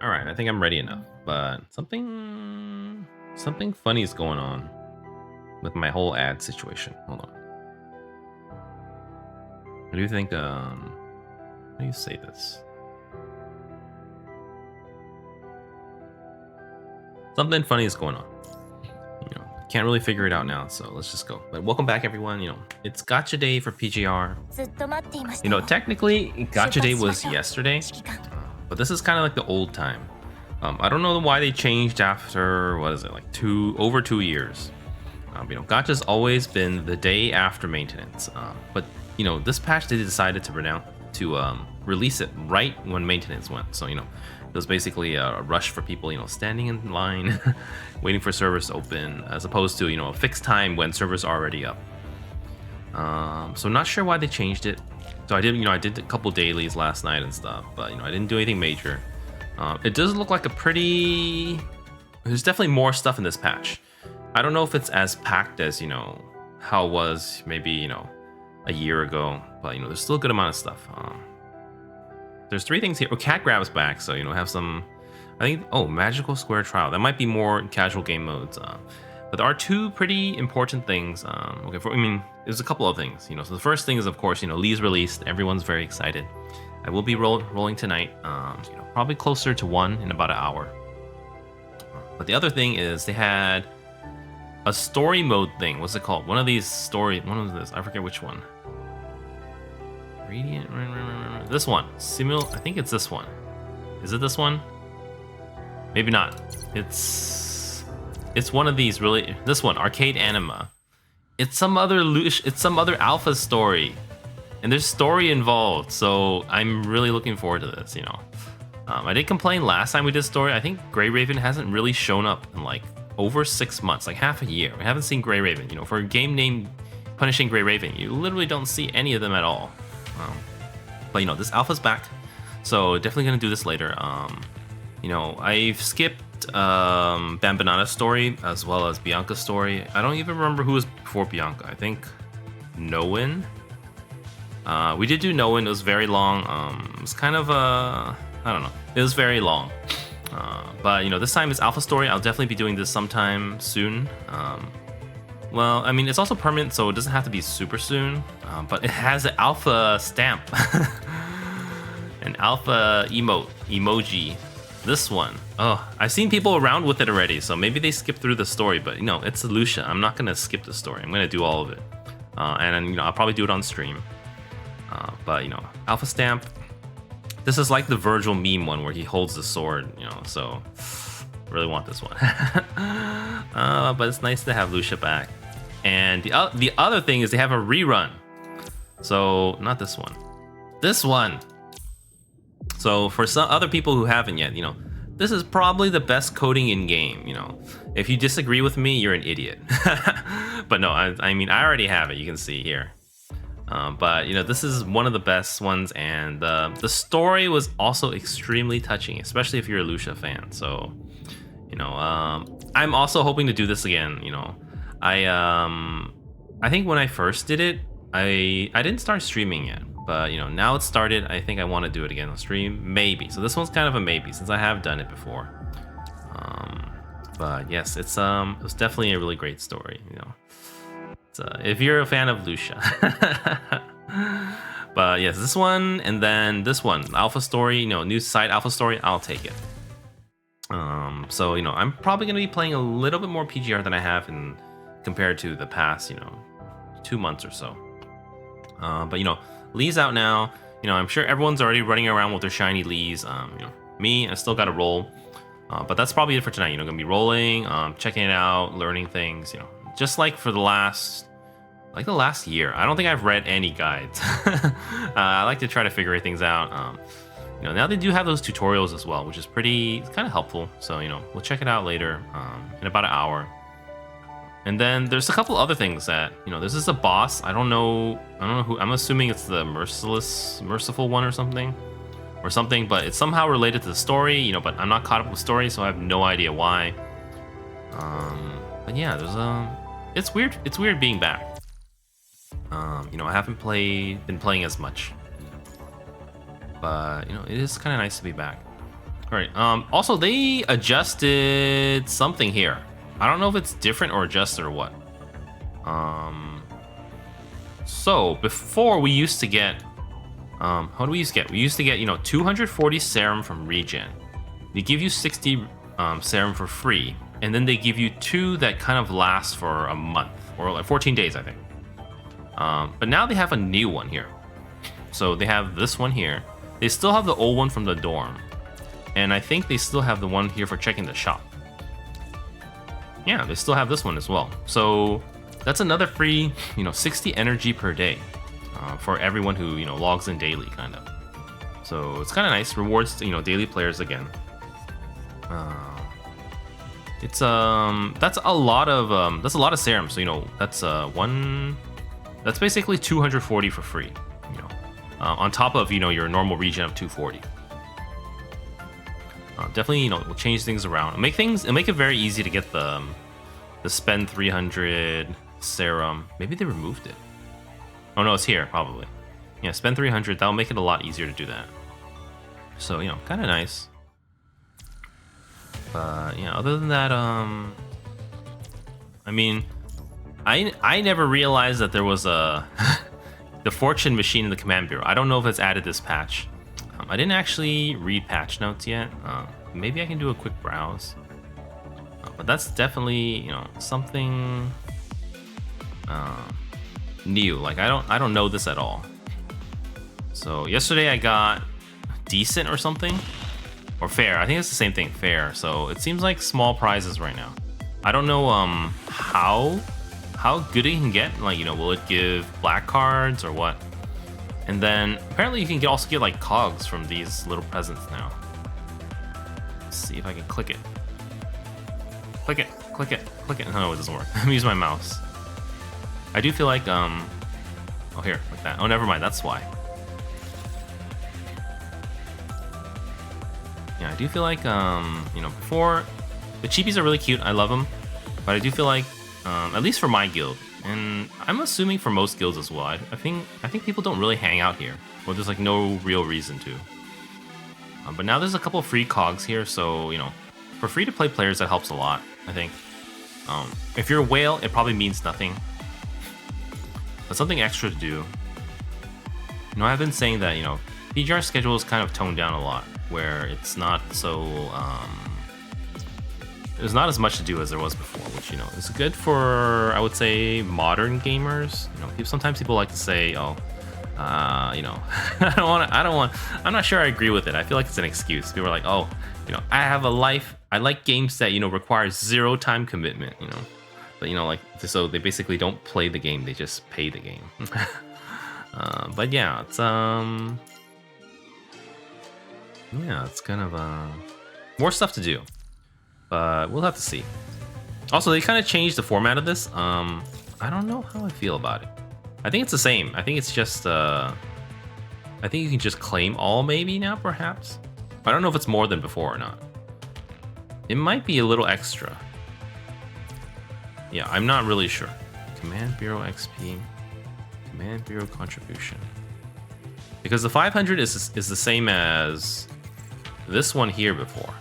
All right, I think I'm ready enough. But something funny is going on with my whole ad situation. Hold on. What do you think? How do you say this? Something funny is going on. Can't really figure it out now, so let's just go. But welcome back, everyone. It's Gacha Day for PGR. Technically, Gacha Day was yesterday, but this is kind of like the old time. I don't know why they changed after, what is it, like over 2 years. Gacha's always been the day after maintenance, but this patch they decided to release it right when maintenance went. So it was basically a rush for people, standing in line, waiting for servers to open, as opposed to a fixed time when servers are already up. So not sure why they changed it. So I did a couple dailies last night and stuff, but I didn't do anything major. It does look like there's definitely more stuff in this patch. I don't know if it's as packed as how it was maybe a year ago, but there's still a good amount of stuff. There's 3 things here. Cat Grab's back, so have some. I think Magical Square Trial. That might be more casual game modes. But there are 2 pretty important things. There's a couple of things. So the first thing is, of course, Lee's released. Everyone's very excited. I will be rolling tonight. Probably closer to 1 in about an hour. But the other thing is they had a story mode thing. What's it called? One of this. I forget which one. Radiant. This one. I think it's this one. Is it this one? Maybe not. It's one of these really. This one, Arcade Anima. It's some other alpha story, and there's story involved. So I'm really looking forward to this. I did complain last time we did story. I think Grey Raven hasn't really shown up in like over 6 months, like half a year. We haven't seen Grey Raven. For a game named Punishing Grey Raven, you literally don't see any of them at all. But this alpha's back, so definitely gonna do this later. I've skipped Bambanana's story as well as Bianca's story. I don't even remember who was before Bianca. I think Noin. We did do Noin. It was very long. It was kind of I don't know. It was very long. But this time it's alpha story. I'll definitely be doing this sometime soon. Well, it's also permanent, so it doesn't have to be super soon. But it has an alpha stamp, an alpha emoji. This one. Oh, I've seen people around with it already, so maybe they skipped through the story. But it's Lucia. I'm not gonna skip the story. I'm gonna do all of it, and then I'll probably do it on stream. But alpha stamp. This is like the Virgil meme one where he holds the sword. So really want this one. But it's nice to have Lucia back. And the other thing is they have a rerun. So not this one. This one. So for some other people who haven't yet, this is probably the best coding in game. If you disagree with me, you're an idiot. But no, I already have it. You can see here. But this is one of the best ones, and the story was also extremely touching, especially if you're a Lucia fan. So I'm also hoping to do this again. I think when I first did it, I didn't start streaming yet, but now it's started. I think I want to do it again on stream, maybe. So this one's kind of a maybe since I have done it before. But yes, it was definitely a really great story. If you're a fan of Lucia. But yes, this one and then this one, alpha story. New side alpha story. I'll take it. So I'm probably gonna be playing a little bit more PGR than I have compared to the past 2 months or so. But Lee's out now. I'm sure everyone's already running around with their shiny Lees. Me, I still got to roll. But that's probably it for tonight. Gonna be rolling, checking it out, learning things. Just like for the last year. I don't think I've read any guides. I like to try to figure things out. Now they do have those tutorials as well, which is kind of helpful. So we'll check it out later in about an hour. And then there's a couple other things that this is a boss. I don't know who. I'm assuming it's the merciful one or something, but it's somehow related to the story. But I'm not caught up with story, so I have no idea why. But yeah, it's weird. It's weird being back. I haven't been playing as much, but it is kind of nice to be back. All right. Also, they adjusted something here. I don't know if it's different or adjusted or what. So before we used to get, how do we used to get? We used to get, 240 serum from regen. They give you 60 serum for free, and then they give you 2 that kind of last for a month or like 14 days, I think. But now they have a new one here. So they have this one here. They still have the old one from the dorm. And I think they still have the one here for checking the shop. Yeah, they still have this one as well. So that's another free, 60 energy per day for everyone who, logs in daily, kind of. So it's kind of nice. Rewards, daily players again. It's that's a lot of serum. So that's that's basically 240 for free. On top of your normal regen of 240. Definitely, we'll change things around. It'll make it very easy to get the spend 300 serum. Maybe they removed it. Oh no, it's here probably. Yeah, spend 300. That'll make it a lot easier to do that. So kind of nice. But yeah, other than that, I mean, I never realized that there was a the fortune machine in the command bureau. I don't know if it's added this patch. I didn't actually read patch notes yet. Maybe I can do a quick browse. But that's definitely something new. Like I don't know this at all. So yesterday I got decent or something, or fair. I think it's the same thing, fair. So it seems like small prizes right now. I don't know how good it can get. Like will it give black cards or what? And then apparently you can also get like cogs from these little presents now. Let's see if I can click it. Click it, click it, click it. No, it doesn't work. I'm using my mouse. I do feel like oh here, like that. Oh, never mind. That's why. Yeah, I do feel like before the cheapies are really cute. I love them, but I do feel like at least for my guild. And I'm assuming for most guilds as well. I think people don't really hang out here, or there's like no real reason to. But now there's a couple of free cogs here, so for free to play players that helps a lot. I think. If you're a whale, it probably means nothing, but something extra to do. I've been saying that PGR schedule is kind of toned down a lot, where it's not so there's not as much to do as there was before, which is good for, I would say, modern gamers. Sometimes people like to say, I don't want. I'm not sure I agree with it. I feel like it's an excuse. People are like, I have a life. I like games that require 0 time commitment. But like, so they basically don't play the game. They just pay the game. But yeah, it's it's kind of more stuff to do. But we'll have to see. Also, they kind of changed the format of this. I don't know how I feel about it. I think it's the same. I think it's just I think you can just claim all maybe now, perhaps. I don't know if it's more than before or not. It might be a little extra. Yeah, I'm not really sure. Command Bureau XP. Command Bureau contribution. Because the 500 is the same as this one here before.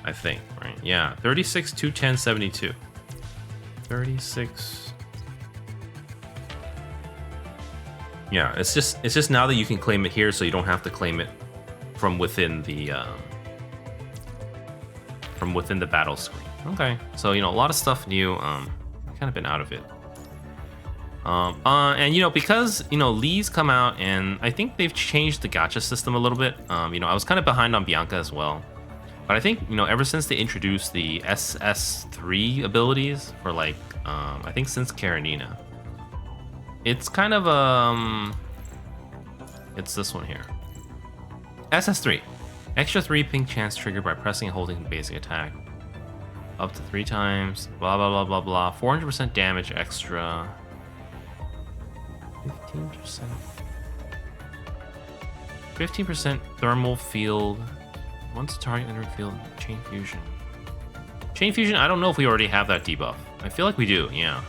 I think, right? Yeah, 36, 210, 72. 36. Yeah, it's just now that you can claim it here, so you don't have to claim it from within the battle screen. Okay, so a lot of stuff new. I've kind of been out of it. And because Lee's come out, and I think they've changed the gacha system a little bit. I was kind of behind on Bianca as well. But I think, ever since they introduced the SS3 abilities for I think since Karenina, it's kind of, it's this one here. SS3. Extra 3 ping chance triggered by pressing and holding the basic attack. Up to 3 times, blah, blah, blah, blah, blah. 400% damage extra. 15%. 15% thermal field. Once a target entered field, chain fusion. Chain fusion, I don't know if we already have that debuff. I feel like we do, yeah.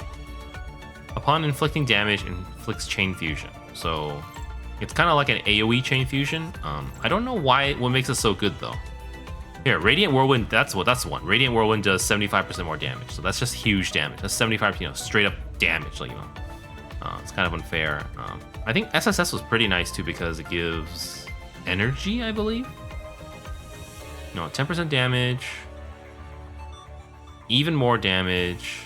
Upon inflicting damage, inflicts chain fusion. So it's kind of like an AoE chain fusion. I don't know what makes it so good though. Here, Radiant Whirlwind, that's the one. Radiant Whirlwind does 75% more damage. So that's just huge damage. That's 75, straight up damage. Like, it's kind of unfair. I think SSS was pretty nice too because it gives energy, I believe. 10% damage. Even more damage.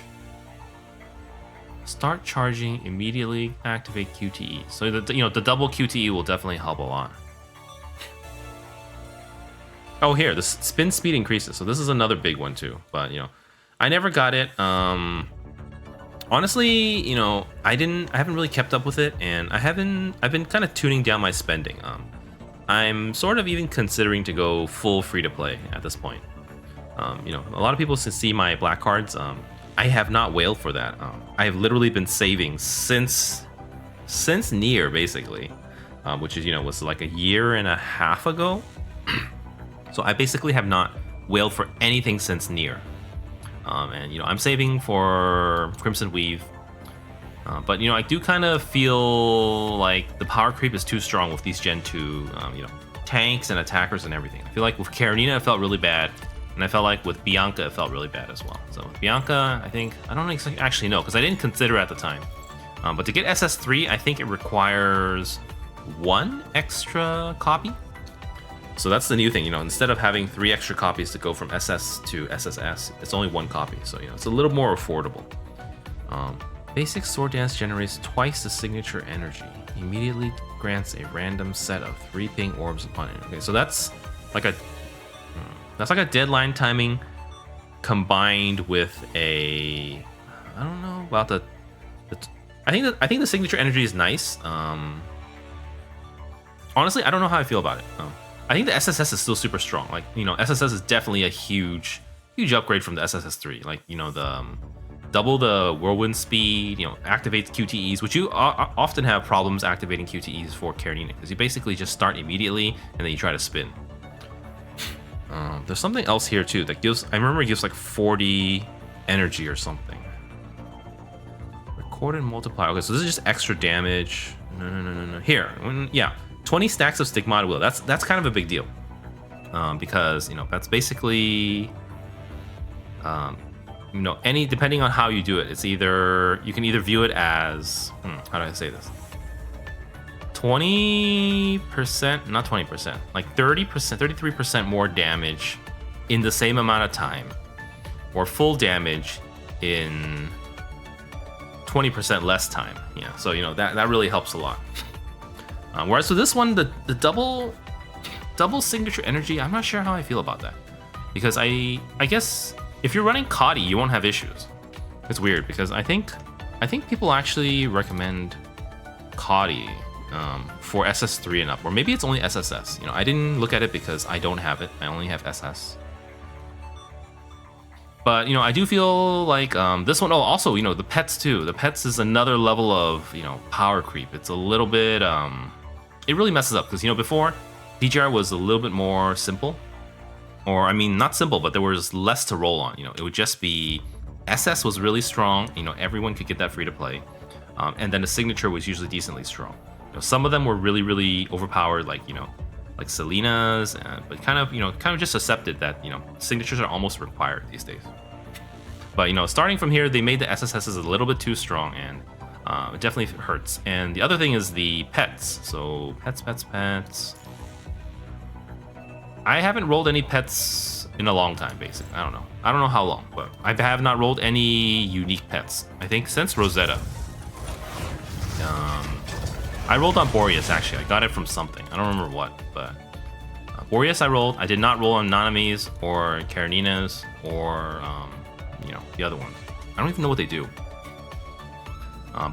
Start charging, immediately activate QTE. So the double QTE will definitely help a lot. Oh, here, the spin speed increases. So this is another big one too. But I never got it. Honestly, I haven't really kept up with it, and I've been kind of tuning down my spending. I'm sort of even considering to go full free to play at this point. A lot of people see my black cards. I have not wailed for that. I have literally been saving since Nier, basically, which is was like a year and a half ago. So I basically have not wailed for anything since Nier. And I'm saving for Crimson Weave. But I do kind of feel like the power creep is too strong with these Gen 2 tanks and attackers and everything. I feel like with Karenina it felt really bad, and I felt like with Bianca it felt really bad as well. So with Bianca, I don't actually know because I didn't consider it at the time. But to get SS3, I think it requires 1 extra copy. So that's the new thing, instead of having 3 extra copies to go from SS to SSS, it's only 1 copy. So, it's a little more affordable. Basic Sword Dance generates twice the signature energy. Immediately grants a random set of 3 ping orbs upon it. Okay, so that's like a deadline timing combined with a, I don't know about the I think the signature energy is nice. Honestly, I don't know how I feel about it. I think the SSS is still super strong. Like, SSS is definitely a huge upgrade from the SSS 3. Like, the double the whirlwind speed, activates QTEs, which you often have problems activating QTEs for Karenina because you basically just start immediately and then you try to spin. There's something else here too that I remember it gives like 40 energy or something. Recorded multiplier. Okay, so this is just extra damage. No. Here, 20 stacks of Stigmata Will. That's kind of a big deal, because that's basically, depending on how you do it, it's either you can either view it as how do I say this? 20%, not 20%, like 30%, 33% more damage in the same amount of time, or full damage in 20% less time. Yeah, so that really helps a lot. Whereas with this one, the double signature energy, I'm not sure how I feel about that, because I guess if you're running Kadi, you won't have issues. It's weird because I think people actually recommend Kadi for SS3 and up, or maybe it's only SSS. I didn't look at it because I don't have it. I only have SS. But I do feel like this one. Oh, also the pets too. The pets is another level of power creep. It's a little bit it really messes up because before DGR was a little bit more simple, or not simple, but there was less to roll on. It would just be SS was really strong. Everyone could get that free to play, and then the signature was usually decently strong. Some of them were really, really overpowered, like Selena's, but kind of just accepted that signatures are almost required these days. But starting from here, they made the SSSs a little bit too strong, and it definitely hurts. And the other thing is the pets. So pets. I haven't rolled any pets in a long time, basically. I don't know how long, but I have not rolled any unique pets, I think, since Rosetta. I rolled on Boreas, actually. I got it from something. I don't remember what, but Boreas I rolled. I did not roll on Nanamis or Kareninas or, the other ones. I don't even know what they do.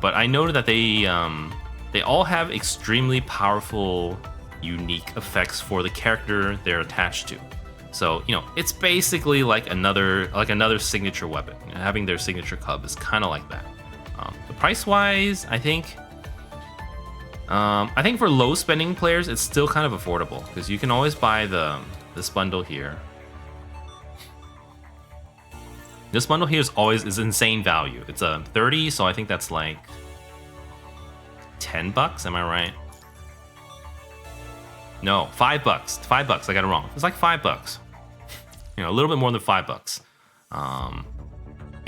But I know that they all have extremely powerful, unique effects for the character they're attached to. So, it's basically like another signature weapon. Having their signature cub is kind of like that. The price-wise, I think for low spending players, it's still kind of affordable because you can always buy this bundle here. This bundle here is insane value. It's a 30, so I think that's like $10. Am I right? No, $5. $5. I got it wrong. It's like $5. You know, a little bit more than $5.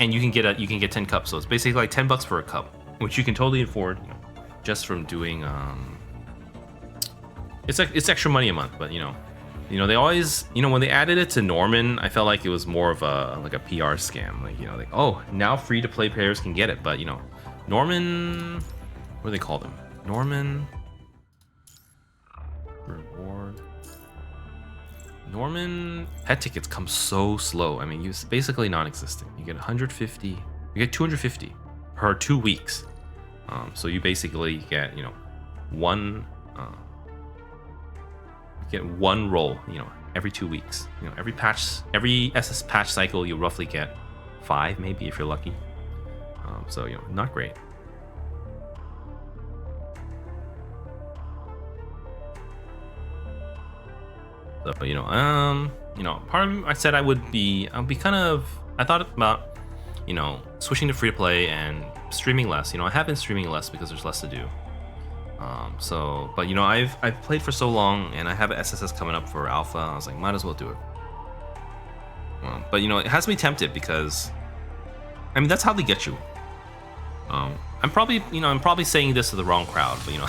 And you can get 10 cups, so it's basically like $10 for a cup, which you can totally afford, you know, just from doing. It's extra money a month, but you know they always, you know, when they added it to Norman, I felt like it was more of a PR scam, like, you know, like, oh, now free to play players can get it, but you know, Norman, what do they call them? Norman reward. Norman pet tickets come so slow. I mean, it's basically non-existent. You get 150, you get 250 per 2 weeks. So you basically get, you know, one roll, you know, every 2 weeks. You know, every SS patch cycle, you roughly get 5, maybe if you're lucky. So, you know, not great. So, you know, part of me, I said I'll be kind of, I thought about, you know, switching to free to play and streaming less. You know, I have been streaming less because there's less to do. So, but you know, I've played for so long, and I have an SSS coming up for alpha. I was like, might as well do it. But you know, it has me tempted because, I mean, that's how they get you. I'm probably saying this to the wrong crowd, but you know,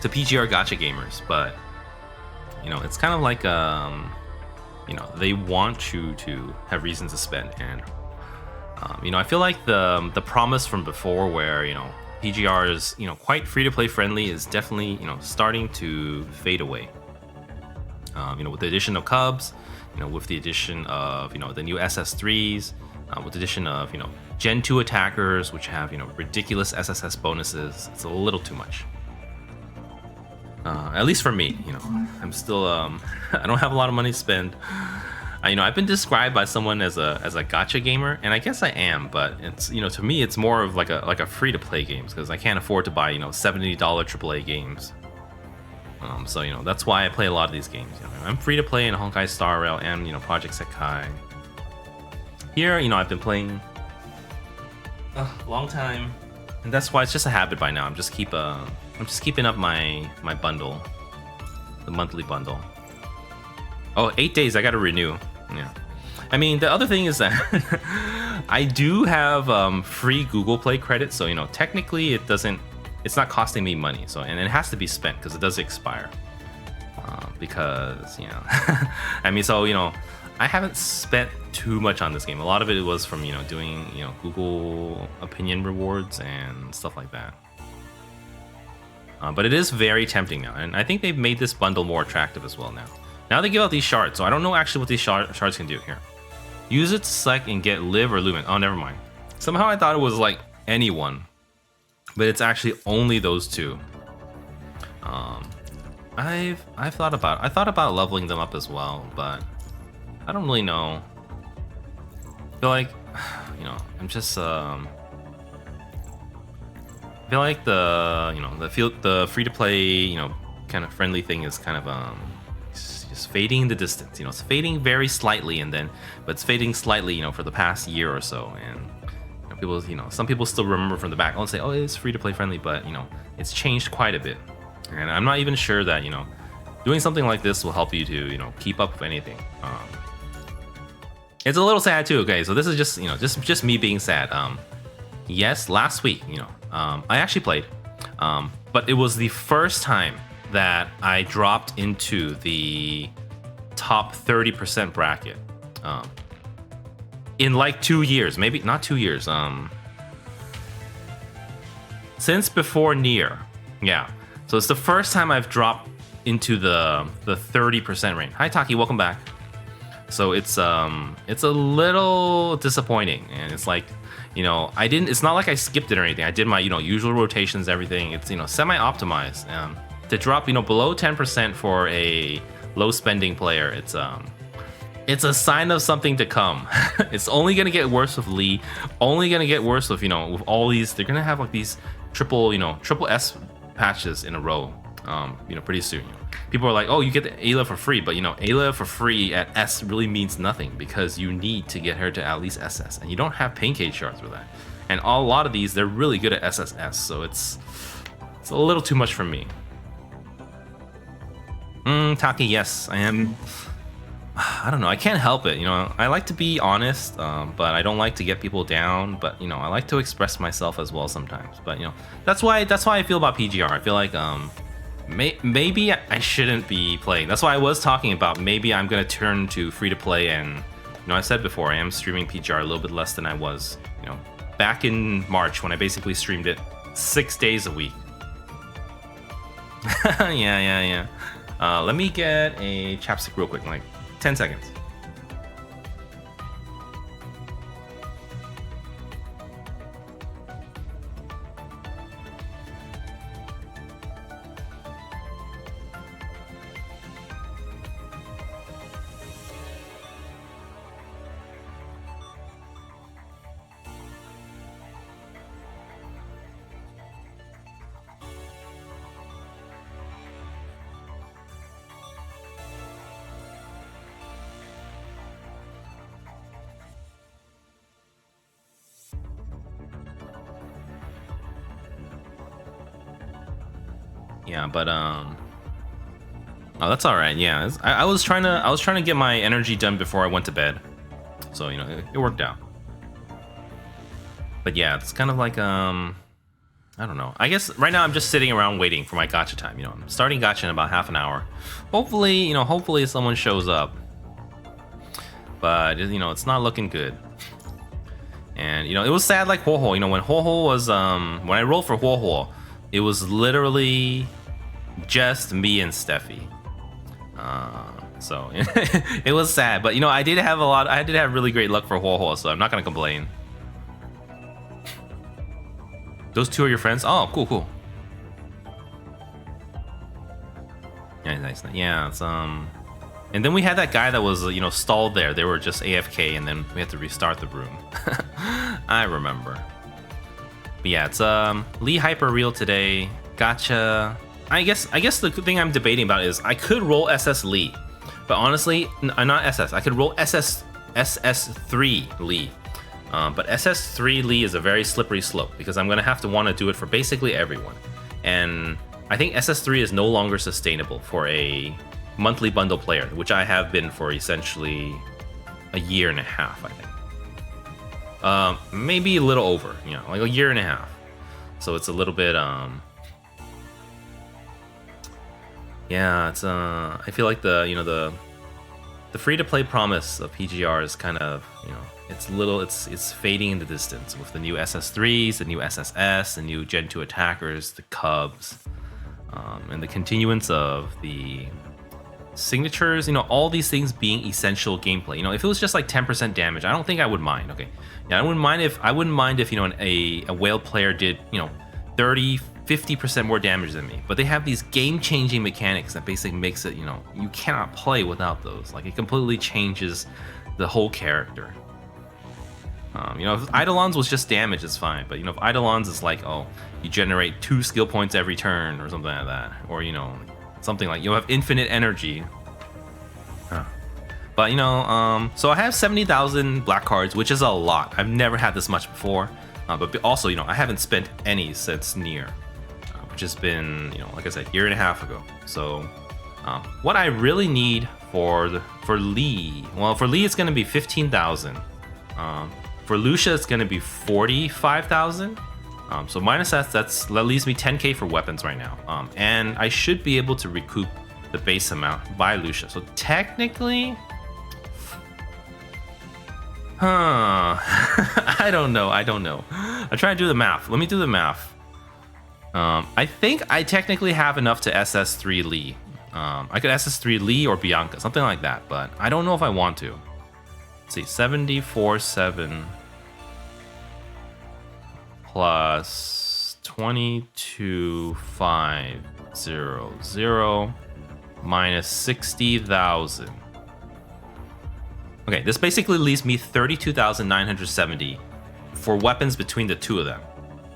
to PGR Gacha gamers, but you know, it's kind of like, you know, they want you to have reasons to spend, and you know, I feel like the promise from before, where you know, PGR is, you know, quite free to play friendly, is definitely, you know, starting to fade away. You know, with the addition of Cubs, you know, with the addition of, you know, the new SS3s, with the addition of, you know, Gen 2 attackers, which have, you know, ridiculous SSS bonuses, it's a little too much. At least for me, you know, I'm still, I don't have a lot of money to spend. You know, I've been described by someone as a gacha gamer, and I guess I am, but it's, you know, to me, it's more of like a free to play games, because I can't afford to buy, you know, $70 AAA games. So, you know, that's why I play a lot of these games. You know, I'm free to play in Honkai Star Rail and, you know, Project Sekai. Here, you know, I've been playing a long time, and that's why it's just a habit by now. I'm just keeping up my bundle, the monthly bundle. Oh, 8 days, I gotta renew. Yeah. I mean, the other thing is that I do have free Google Play credit, so, you know, technically it's not costing me money. So, and it has to be spent because it does expire. Because, you know, I mean, so, you know, I haven't spent too much on this game. A lot of it was from, you know, doing, you know, Google opinion rewards and stuff like that. But it is very tempting now, and I think they've made this bundle more attractive as well now. Now they give out these shards, so I don't know actually what these shards can do here. Use it to select and get live or lumen. Oh, never mind. Somehow I thought it was like anyone, but it's actually only those two. I thought about leveling them up as well, but I don't really know. I feel like, you know, I'm just I feel like the free to play, you know, kind of friendly thing is kind of just fading in the distance. You know, it's fading very slightly, but it's fading slightly, you know, for the past year or so. And you know, people, you know, some people still remember from the back. I'll say, oh, it's free to play friendly, but you know, it's changed quite a bit. And I'm not even sure that, you know, doing something like this will help you to, you know, keep up with anything. It's a little sad too. Okay, so this is just, you know, just me being sad. Yes, last week, you know, I actually played, but it was the first time that I dropped into the top 30% bracket in like 2 years, maybe not 2 years, since before Nier. Yeah, so it's the first time I've dropped into the 30% range. Hi Taki, welcome back. So it's a little disappointing, and it's like, you know, it's not like I skipped it or anything. I did my, you know, usual rotations, everything. It's, you know, semi-optimized. To drop, you know, below 10% for a low spending player, it's a sign of something to come. It's only gonna get worse with Lee. Only gonna get worse with, you know, with all these. They're gonna have like these triple S patches in a row. You know, pretty soon. You know. People are like, oh, you get the Ayla for free, but you know, Ayla for free at S really means nothing, because you need to get her to at least SS, and you don't have Pancake shards for that. And a lot of these, they're really good at SSS, so it's a little too much for me. Taki, yes, I am. I don't know. I can't help it. You know, I like to be honest, but I don't like to get people down. But you know, I like to express myself as well sometimes. But you know, that's why I feel about PGR. I feel like maybe I shouldn't be playing. That's why I was talking about maybe I'm gonna turn to free to play. And you know, I said before I am streaming PGR a little bit less than I was. You know, back in March when I basically streamed it 6 days a week. yeah. Let me get a chapstick real quick, like 10 seconds. Yeah, but oh, that's all right. Yeah, I was trying to get my energy done before I went to bed, so you know it worked out. But yeah, it's kind of like I don't know. I guess right now I'm just sitting around waiting for my gacha time. You know, I'm starting gacha in about half an hour. Hopefully someone shows up. But you know, it's not looking good. And you know, it was sad like Huohuo. You know, when Huohuo was when I rolled for Huohuo, it was literally just me and Steffi. So it was sad, but you know, I did have really great luck for Huohuo, so I'm not gonna complain. Those two are your friends? Oh, cool. Yeah, nice. Yeah, it's and then we had that guy that was, you know, stalled there. They were just AFK, and then we had to restart the room. I remember. But yeah, it's Lee Hyperreal today. Gacha. I guess the thing I'm debating about is I could roll SS Lee, but honestly, not SS. I could roll SS3 Lee. But SS3 Lee is a very slippery slope because I'm gonna have to want to do it for basically everyone, and I think SS3 is no longer sustainable for a monthly bundle player, which I have been for essentially a year and a half, I think. Maybe a little over, you know, like a year and a half. So it's a little bit, yeah, it's, I feel like the free-to-play promise of PGR is kind of, you know, it's fading in the distance with the new SS3s, the new SSS, the new Gen 2 attackers, the Cubs, and the continuance of the signatures, you know, all these things being essential gameplay. You know, if it was just like 10% damage, I don't think I would mind. Okay, yeah, I wouldn't mind if you know, a whale player did, you know, 30-50% more damage than me, but they have these game-changing mechanics that basically makes it, you know, you cannot play without those. Like, it completely changes the whole character. You know, if Eidolons was just damage, it's fine. But, you know, if Eidolons is like, oh, you generate 2 skill points every turn or something like that. Or, you know, something like you have infinite energy. But, you know, so I have 70,000 black cards, which is a lot. I've never had this much before. But also, you know, I haven't spent any since Nier, which has been, you know, like I said, year and a half ago. So what I really need for Lee, well, for Lee, it's going to be 15,000. For Lucia, it's going to be 45,000. So minus that leaves me 10k for weapons right now. And I should be able to recoup the base amount by Lucia. So technically, I don't know. I'm trying to do the math. Let me do the math. I think I technically have enough to SS3 Lee. I could SS3 Lee or Bianca, something like that, but I don't know if I want to. Let's see, 74.7 plus 22,500 minus 60,000. Okay, this basically leaves me 32,970 for weapons between the two of them.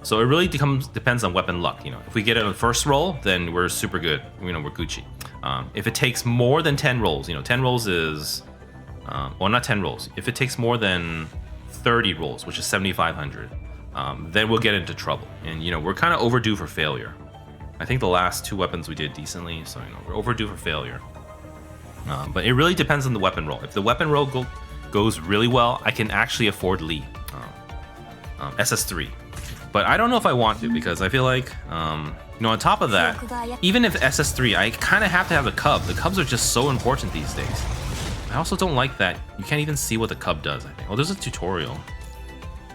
So it really depends on weapon luck. You know, if we get it on the first roll, then we're super good. You know, we're Gucci. If it takes more than 10 rolls, you know, 10 rolls is, well, not 10 rolls. If it takes more than 30 rolls, which is 7,500, then we'll get into trouble. And, you know, we're kind of overdue for failure. I think the last 2 weapons we did decently, so, you know, we're overdue for failure. But it really depends on the weapon roll. If the weapon roll goes really well, I can actually afford Lee, SS3. But I don't know if I want to, because I feel like, on top of that, even if SS3, I kind of have to have the Cub. The Cubs are just so important these days. I also don't like that you can't even see what the Cub does, I think. Oh, there's a tutorial.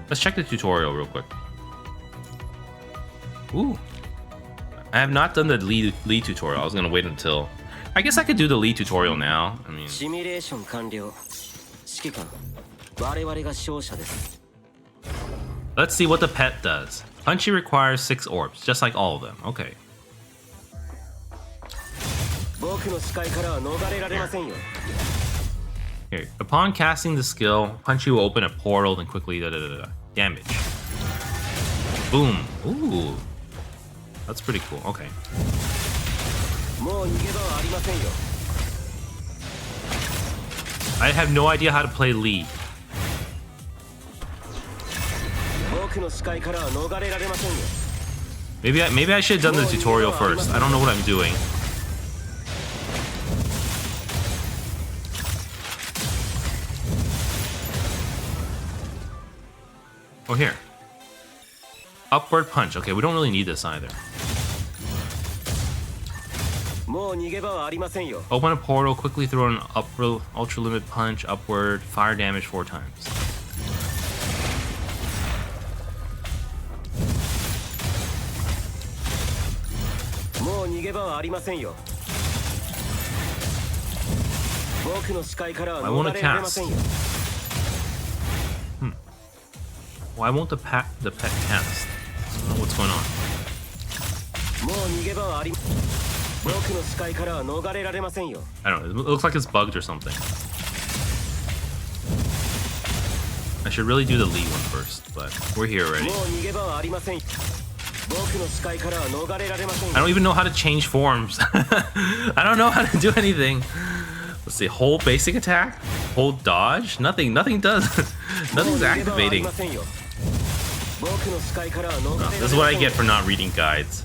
Let's check the tutorial real quick. Ooh. I have not done the Lee tutorial. I was going to wait until... I guess I could do the Lee tutorial now. I mean... Let's see what the pet does. Punchy requires 6 orbs, just like all of them. Okay. Here. Upon casting the skill, Punchy will open a portal and quickly damage. Boom. Ooh. That's pretty cool. Okay. I have no idea how to play Lee. Maybe I should have done the tutorial first. I don't know what I'm doing. Oh, here. Upward punch. Okay, we don't really need this either. Open a portal, quickly throw an ultra limit punch, upward, fire damage 4 times. I want to cast. Why won't the pet cast? I don't know what's going on. I don't know. It looks like it's bugged or something. I should really do the Lee one first, but we're here already. I don't even know how to change forms. I don't know how to do anything. Let's see. Hold basic attack. Hold dodge. Nothing does. Nothing's activating. Oh, this is what I get for not reading guides.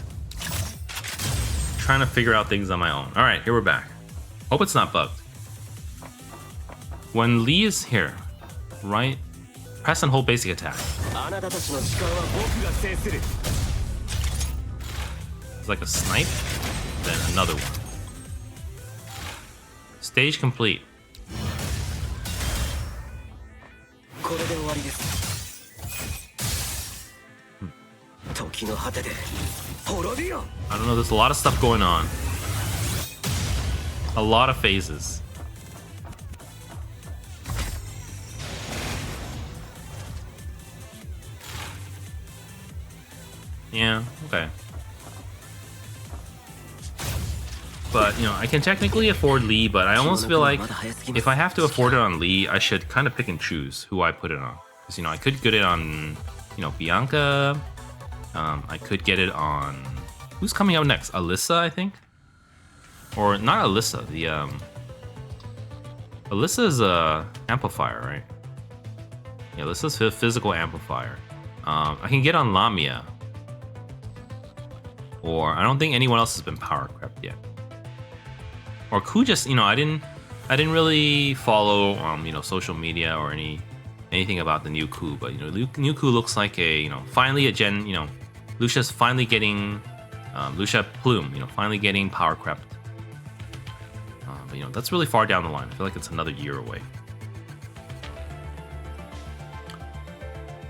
Trying to figure out things on my own. All right, here we're back. Hope it's not bugged. When Lee is here, right? Press and hold basic attack. It's like a snipe, then another one. Stage complete. I don't know, there's a lot of stuff going on. A lot of phases. Yeah, okay. But, I can technically afford Lee, but I almost feel like if I have to afford it on Lee, I should kind of pick and choose who I put it on. Because, I could get it on, Bianca. I could get it on... Who's coming out next? Alyssa, I think? Or not Alyssa, the... Alyssa's amplifier, right? Yeah, Alyssa's physical amplifier. I can get on Lamia. Or I don't think anyone else has been power crept yet. Or Ku just, I didn't really follow, social media or anything about the new Ku, but new Ku looks like a, finally a gen, Lucia's finally getting, Lucia Plume, finally getting power crept. But that's really far down the line. I feel like it's another year away.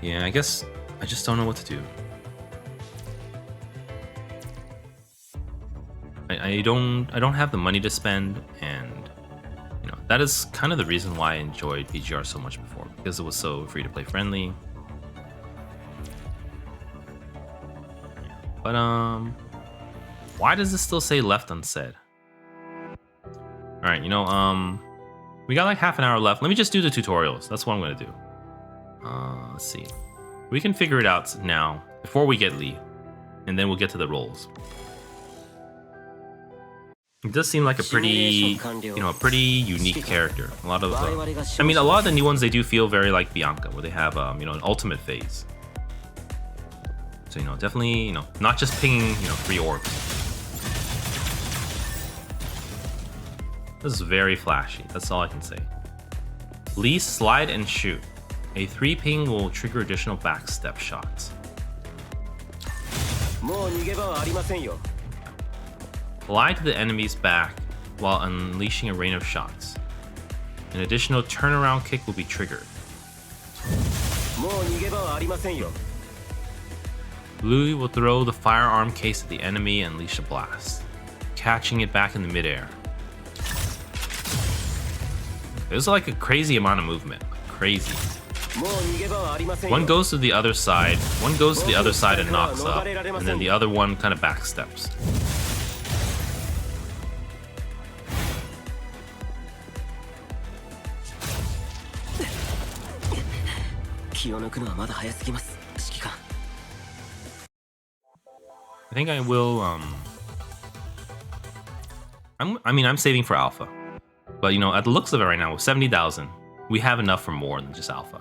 Yeah, I guess I just don't know what to do. I don't have the money to spend, and that is kind of the reason why I enjoyed BGR so much before, because it was so free to play friendly. But why does this still say left unsaid? All right, we got like half an hour left. Let me just do the tutorials. That's what I'm gonna do. Let's see. We can figure it out now before we get Lee, and then we'll get to the roles. It does seem like a pretty, a pretty unique character. A lot of, a lot of the new ones, they do feel very like Bianca, where they have, an ultimate phase. So, definitely, not just pinging, 3 orbs. This is very flashy. That's all I can say. Lee slide and shoot. A 3 ping will trigger additional backstep shots. Fly to the enemy's back while unleashing a rain of shots. An additional turnaround kick will be triggered. Louis will throw the firearm case at the enemy and unleash a blast, catching it back in the midair. There's like a crazy amount of movement. Crazy. One goes to the other side, and knocks up, and then the other one kind of backsteps. I think I will, I'm saving for alpha. But, at the looks of it right now, with 70,000, we have enough for more than just alpha.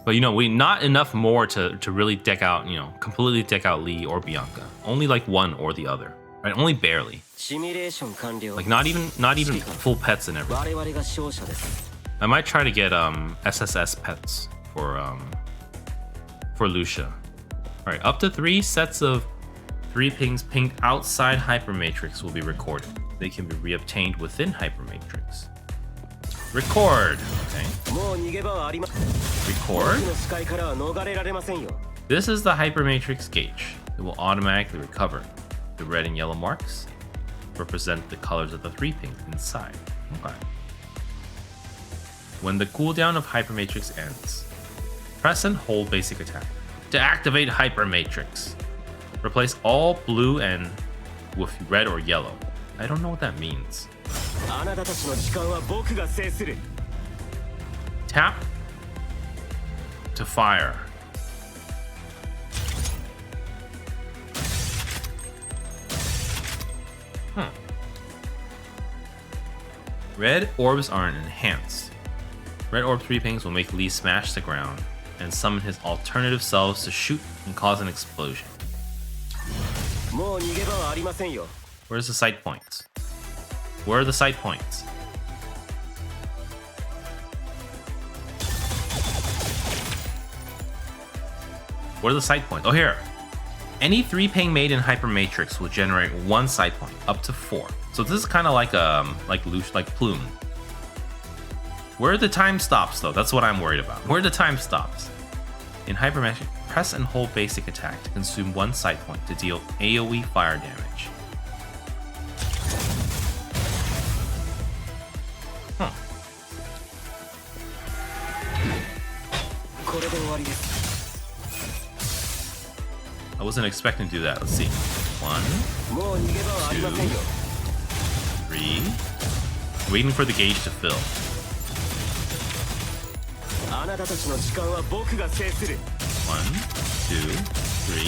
But, we not enough more to really deck out, completely deck out Lee or Bianca. Only like one or the other, right? Only barely. Like not even full pets and everything. I might try to get SSS pets for Lucia. All right, up to 3 sets of 3 pings pinged outside Hypermatrix will be recorded. They can be reobtained within Hypermatrix. Record. Okay. Record. This is the Hypermatrix gauge. It will automatically recover. The red and yellow marks represent the colors of the 3 pings inside. Okay. When the cooldown of Hypermatrix ends, press and hold basic attack to activate Hypermatrix. Replace all blue and with red or yellow. I don't know what that means. Tap to fire. Red orbs are enhanced. Red orb 3 pings will make Lee smash the ground and summon his alternative selves to shoot and cause an explosion. Where's the sight points? Where are the sight points? What are the sight points? Oh, here. Any 3 ping made in Hypermatrix will generate 1 sight point, up to 4. So this is kind of like Plume. Where are the time stops though? That's what I'm worried about. Where are the time stops? In Hypermatrix, press and hold basic attack to consume 1 sight point to deal AoE fire damage. Huh. I wasn't expecting to do that. Let's see. 1, 2, 3. Waiting for the gauge to fill. 1, 2, 3.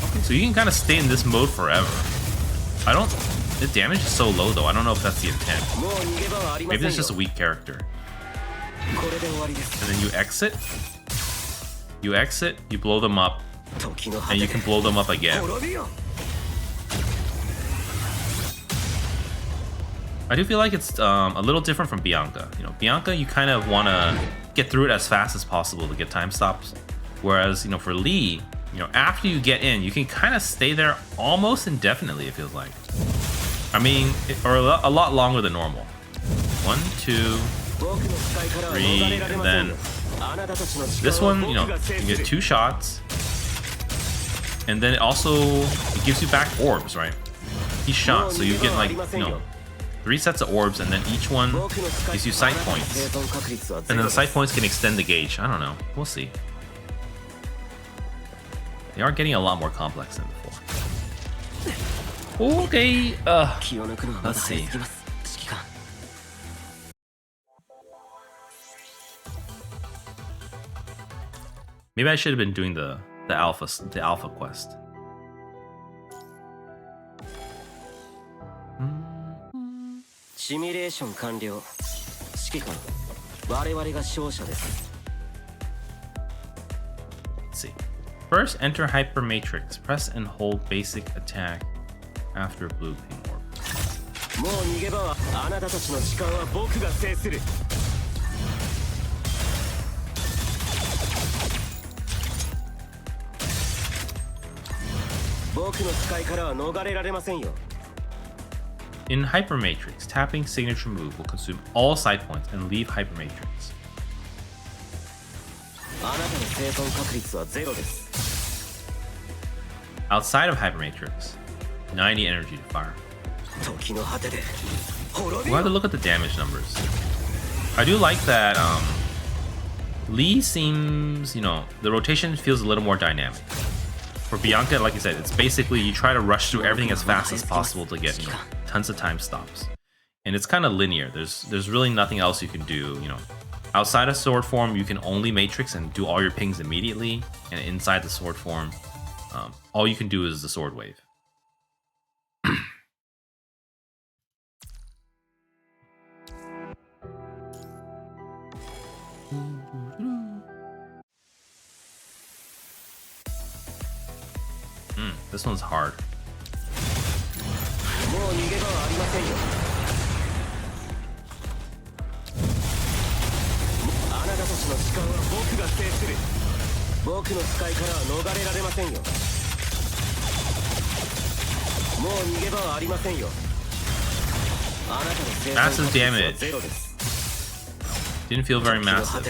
Okay, so you can kind of stay in this mode forever. The damage is so low though, I don't know if that's the intent. Maybe it's just a weak character. And then you exit, you blow them up, and you can blow them up again. I do feel like it's a little different from Bianca. Bianca, you kind of want to get through it as fast as possible to get time stops. Whereas, for Lee, after you get in, you can kind of stay there almost indefinitely, it feels like. I mean, or a lot longer than normal. 1, 2, 3, and then this one, you get 2 shots, and then it gives you back orbs, right? Each shot, so you get 3 sets of orbs, and then each one gives you sight points, and then the sight points can extend the gauge. I don't know, we'll see. They are getting a lot more complex than before. Okay, let's see. Maybe I should have been doing the alpha quest. シミュレーション完了。指揮官、我々が勝者です。 Let's see. First, enter Hyper Matrix. Press and hold basic attack after blue ping orb. もう逃げ場はあなたたちの時間は僕が制する。僕の使いからは逃れられませんよ。 In Hyper Matrix, tapping signature move will consume all side points and leave Hyper Matrix. あなたの生存確率はゼロです。 Outside of Hyper Matrix, 90 energy to fire. 時の果てで滅び We'll have to look at the damage numbers. I do like that Lee seems, you know, the rotation feels a little more dynamic. For Bianca, like you said, it's basically you try to rush through everything as fast as possible to get, you know, tons of time stops. And it's kind of linear. There's really nothing else you can do, you know. Outside of sword form, you can only matrix and do all your pings immediately. And inside the sword form, all you can do is the sword wave. This one's hard. もう逃げ場はありませんよ。あなたたちの時間は僕が制する。僕の使いからは逃れられませんよ。もう逃げ場はありませんよ。あなたの生存確率はゼロです。 Didn't feel very massive.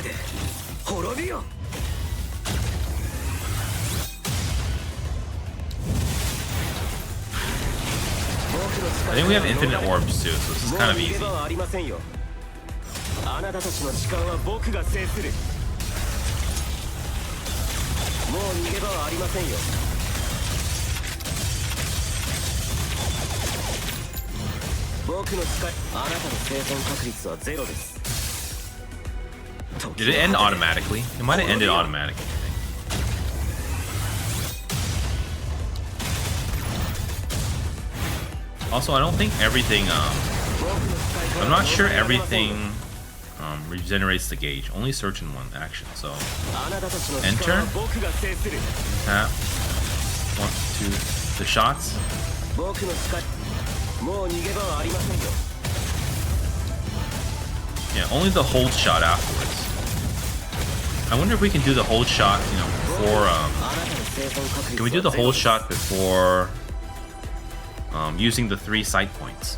滅びよ。 I think we have infinite orbs too, so this is kind of easy. あなたたちの時間は僕が制する。もう逃げ場はありませんよ。僕の使い、あなたの生存確率はゼロです。 Did it end automatically? It might have ended automatically. Also, I don't think everything, I'm not sure everything regenerates the gauge. Only certain one action. So, enter, tap, 1, 2, the shots. Yeah, only the hold shot afterwards. I wonder if we can do the hold shot, you know, before, can we do the hold shot before using the 3 side points?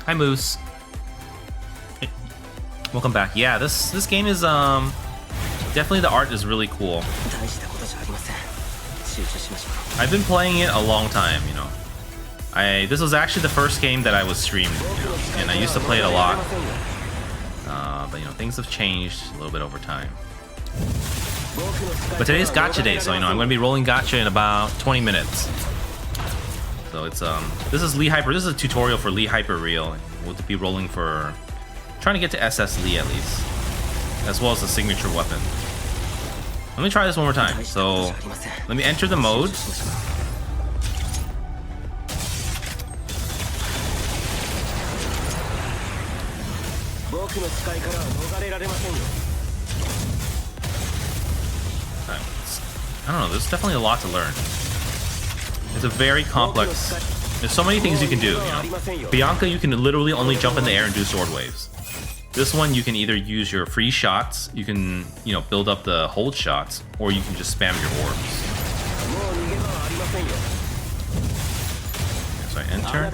Hi Moose. Hey. Welcome back. Yeah, this game is definitely, the art is really cool. I've been playing it a long time, you know. This was actually the first game that I was streamed, you know, and I used to play it a lot. But you know, things have changed a little bit over time. But today's Gacha day, so you know, I'm going to be rolling Gacha in about 20 minutes. So it's this is a tutorial for Lee Hyperreal. We'll be rolling for trying to get to SS Lee at least, as well as the signature weapon. Let me try this one more time. So let me enter the mode. I don't know, there's definitely a lot to learn. It's a very complex, there's so many things you can do, you know. Bianca, you can literally only jump in the air and do sword waves. This one, you can either use your free shots, you can, you know, build up the hold shots, or you can just spam your orbs. So I enter.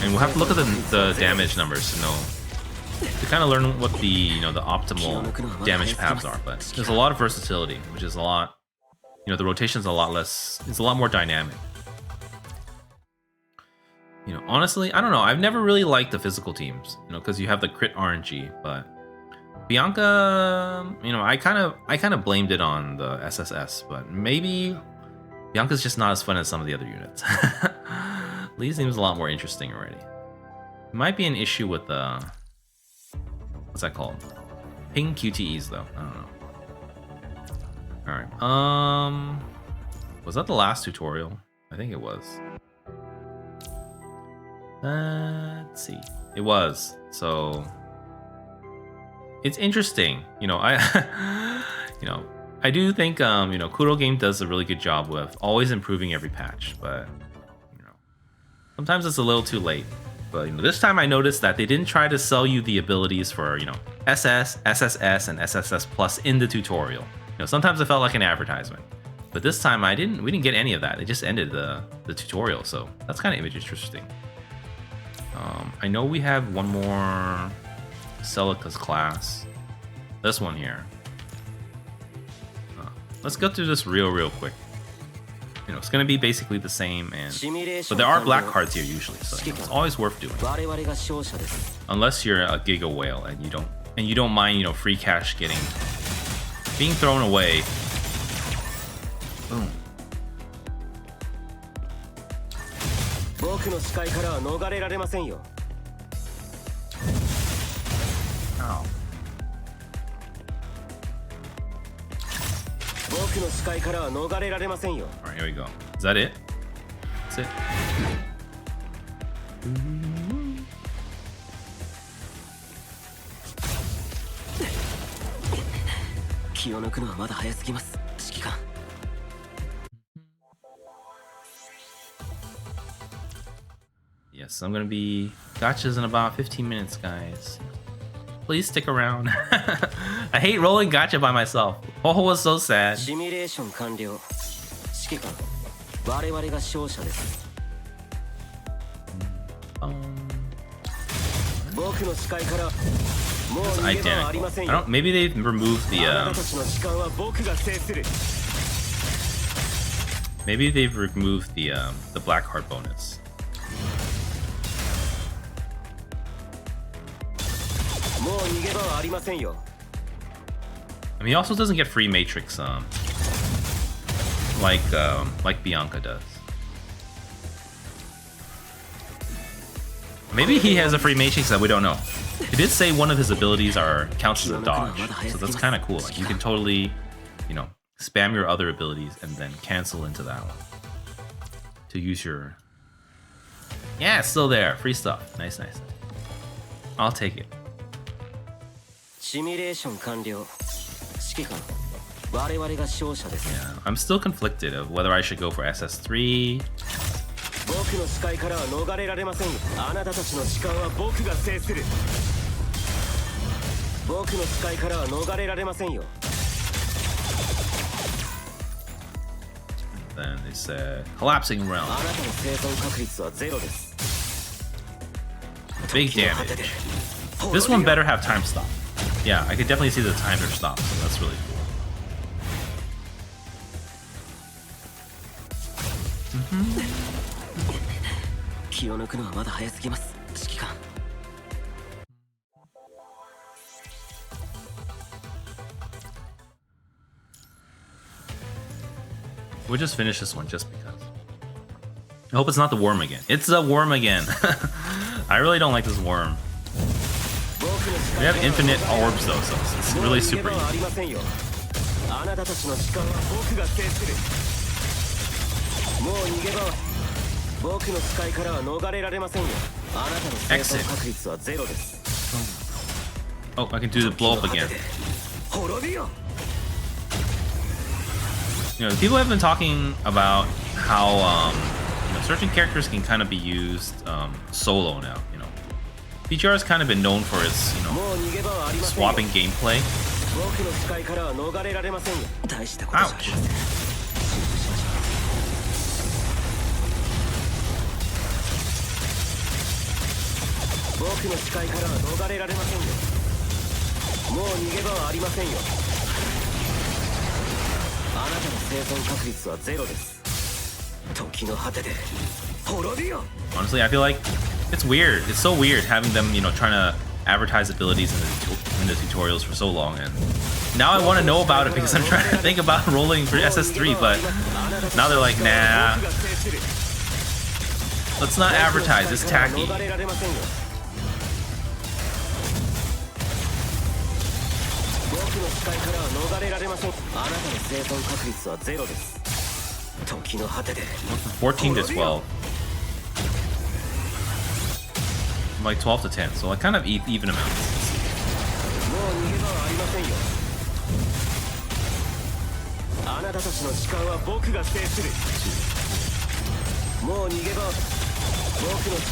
And we'll have to look at the damage numbers to know, to kind of learn what the, you know, the optimal damage paths are. But there's a lot of versatility, which is a lot, you know, the rotation's a lot less, it's a lot more dynamic. You know, honestly, I don't know, I've never really liked the physical teams, you know, because you have the crit RNG, but Bianca, you know, I kind of blamed it on the SSS, but maybe Bianca's just not as fun as some of the other units. Lee seems a lot more interesting already. It might be an issue with the what's that called? Ping QTEs though. I don't know. Alright. Was that the last tutorial? I think it was. Let's see. It was. So it's interesting. You know, I do think Kuro Game does a really good job with always improving every patch, but sometimes it's a little too late. But this time I noticed that they didn't try to sell you the abilities for SS, SSS, and SSS Plus in the tutorial. Sometimes it felt like an advertisement, but this time we didn't get any of that. They just ended the tutorial, so that's kind of interesting. I know we have one more Celica's class. This one here. Let's go through this real quick. It's going to be basically the same, but there are black cards here usually, so it's always worth doing. Unless you're a Giga Whale and you don't mind, free cash being thrown away. Boom. Ow. Alright, here we go. Is that it? That's it. Yes, I'm gonna be gachas in about 15 minutes, guys. Please stick around. I hate rolling gacha by myself. Oh, was so sad. This is identical. Maybe they've removed the the black heart bonus. I mean, he also doesn't get free Matrix, like Bianca does. Maybe he has a free Matrix that we don't know. He did say one of his abilities counts as a dodge, so that's kind of cool. Like, you can totally, spam your other abilities and then cancel into that one to use your. Yeah, it's still there. Free stuff. Nice. I'll take it. Yeah, I'm still conflicted of whether I should go for SS3. Then they said collapsing realm. Big damage. This one better have time stop. Yeah, I could definitely see the timer stop, so that's really cool. We'll just finish this one just because. I hope it's not the worm again. It's the worm again. I really don't like this worm. We have infinite orbs though, so it's really super easy. Exit. Oh, I can do the blow up again. People have been talking about how certain characters can kind of be used solo now. BGR has kind of been known for its, swapping gameplay. Ouch. Honestly, I feel like it's weird. It's so weird having them, trying to advertise abilities in the tutorials for so long, and now I want to know about it because I'm trying to think about rolling for SS3, but now they're like, nah. Let's not advertise. It's tacky. Went from 14 to 12. Like 12 to 10, so like kind of even amounts.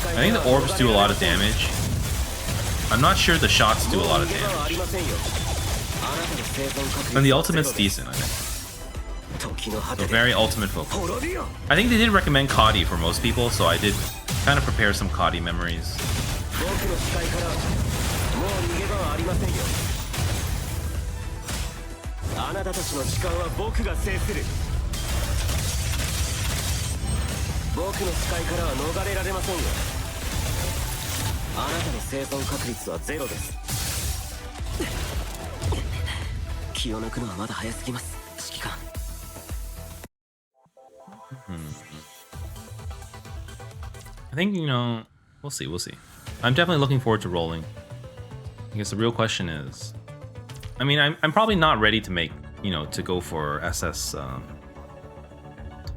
I think the orbs do a lot of damage. I'm not sure the shots do a lot of damage. And the ultimate's decent, I think. So very ultimate focus. I think they did recommend Kadi for most people, so I did kind of prepare some Kadi memories. I think, you know, we'll see. I'm definitely looking forward to rolling. I guess the real question is, I mean, I'm probably not ready to make, you know, to go for SS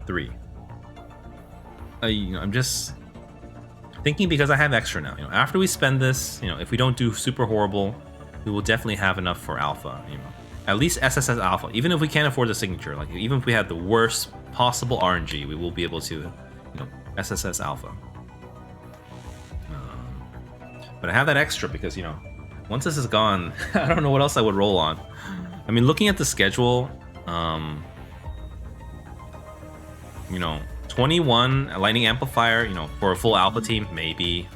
3. You know, I'm just thinking because I have extra now. You know, after we spend this, you know, if we don't do super horrible, we will definitely have enough for alpha. You know, at least SSS alpha. Even if we can't afford the signature, like even if we had the worst possible RNG, we will be able to, you know, SSS alpha. But I have that extra because, you know, once this is gone, I don't know what else I would roll on. I mean, looking at the schedule, you know, 21 a lightning amplifier, you know, for a full alpha team, maybe.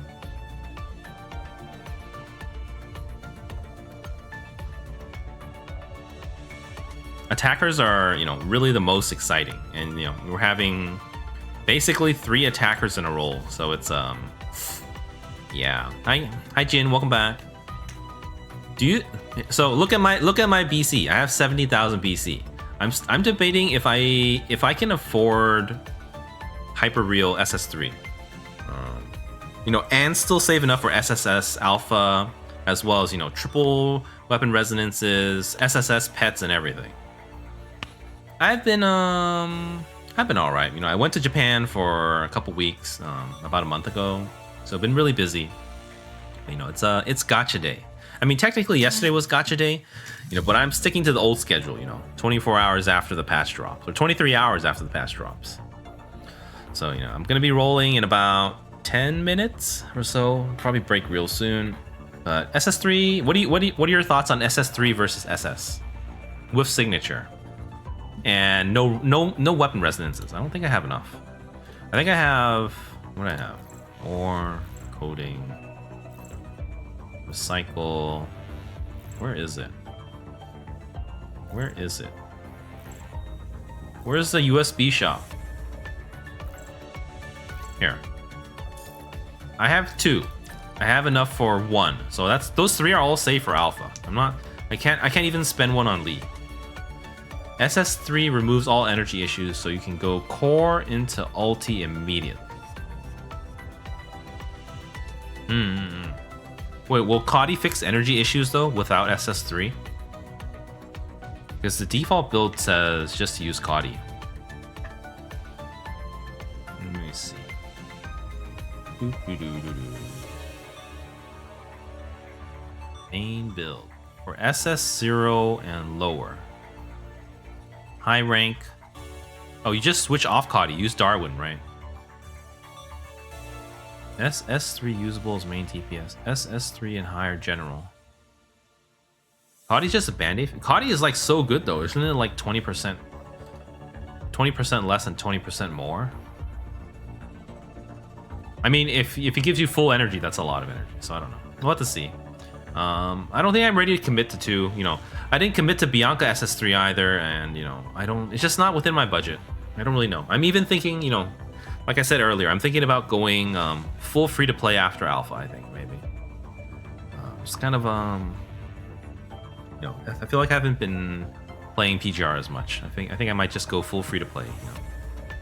Attackers are, you know, really the most exciting, and you know, we're having basically 3 attackers in a row, so it's yeah. Hi Jin, welcome back. So look at my BC. I have 70,000 BC. I'm debating if I can afford Hyperreal SS3, you know, and still save enough for SSS alpha, as well as, you know, triple weapon resonances, SSS pets, and everything. I've been all right. You know, I went to Japan for a couple weeks about a month ago, so I've been really busy. You know, it's Gacha day. I mean, technically yesterday was Gacha day, you know, but I'm sticking to the old schedule. You know, 24 hours after the patch drops, or 23 hours after the patch drops. So, you know, I'm gonna be rolling in about 10 minutes or so. Probably break real soon. But SS3, what are your thoughts on SS3 versus SS with signature and no weapon resonances? I don't think I have enough. I think I have, what do I have? More coding, recycle. Where is it? Where's the USB shop? Here. I have 2. I have enough for 1. So those 3 are all safe for alpha. I can't even spend 1 on Lee. SS3 removes all energy issues, so you can go core into ulti immediately. Wait, will Kadi fix energy issues though without SS3? Because the default build says just to use Kadi. Let me see. Main build for SS0 and lower. High rank. Oh, you just switch off Kadi. Use Darwin, right? SS3 usable as main TPS. SS3 and higher general. Kadi's just a band-aid. Kadi is like so good though. Isn't it like 20%? 20% less and 20% more? I mean, if it gives you full energy, that's a lot of energy. So I don't know. We'll have to see. I don't think I'm ready to commit to 2. You know, I didn't commit to Bianca SS3 either, and you know, it's just not within my budget. I don't really know. I'm even thinking, you know, like I said earlier, I'm thinking about going full free to play after alpha. I think maybe. Just kind of you know, I feel like I haven't been playing PGR as much. I think I might just go full free to play. You know.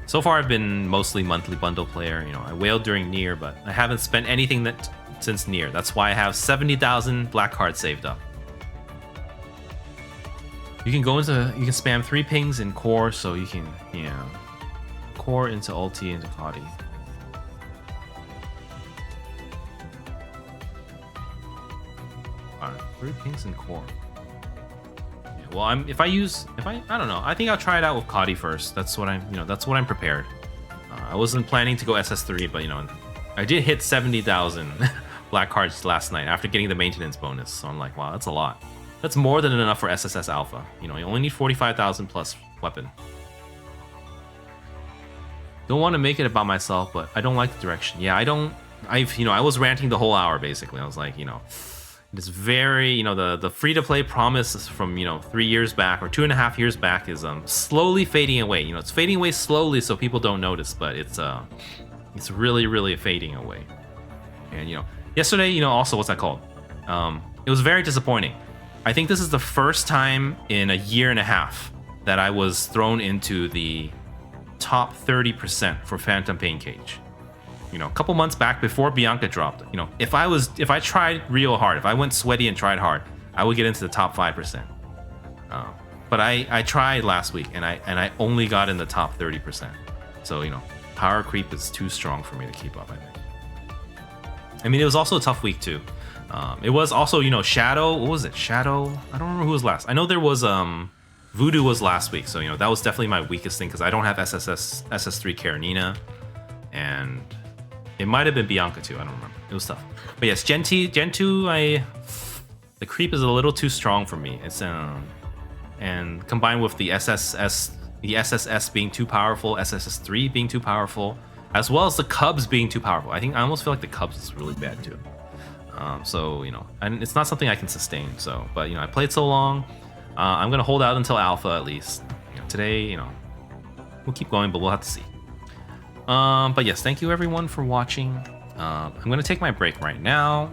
So far, I've been mostly monthly bundle player. You know, I whaled during Nier, but I haven't spent anything since Nier. That's why I have 70,000 black cards saved up. You can spam 3 pings in core, so you can, core into ulti into Kadi. Alright, 3 pings in core. Well, I don't know. I think I'll try it out with Kadi first. That's what I'm prepared. I wasn't planning to go SS3, but I did hit 70,000 black cards last night after getting the maintenance bonus. So I'm like, wow, that's a lot. That's more than enough for SSS Alpha. You only need 45,000 plus weapon. Don't want to make it about myself, but I don't like the direction. Yeah, I was ranting the whole hour basically. I was like, it's very, the free-to-play promise from, 3 years back or 2.5 years back is slowly fading away. It's fading away slowly so people don't notice, but it's really, really fading away. And, yesterday, also, what's that called? It was very disappointing. I think this is the first time in a 1.5 years that I was thrown into the top 30% for Phantom Pain Cage. A couple months back before Bianca dropped, if I tried real hard, if I went sweaty and tried hard, I would get into the top 5%. But I tried last week and I only got in the top 30%. So, power creep is too strong for me to keep up, I think. I mean, it was also a tough week too. It was also, Shadow. What was it? Shadow? I don't remember who was last. I know there was Voodoo was last week, so that was definitely my weakest thing because I don't have SS3 Karenina, and it might have been Bianca too. I don't remember. It was tough. But yes, Gen 2, the creep is a little too strong for me. It's and combined with the SSS being too powerful, SSS3 being too powerful, as well as the Cubs being too powerful. I almost feel like the Cubs is really bad too. So and it's not something I can sustain. So, but I played so long. I'm gonna hold out until Alpha at least. Today, we'll keep going, but we'll have to see. But yes, thank you everyone for watching. I'm gonna take my break right now.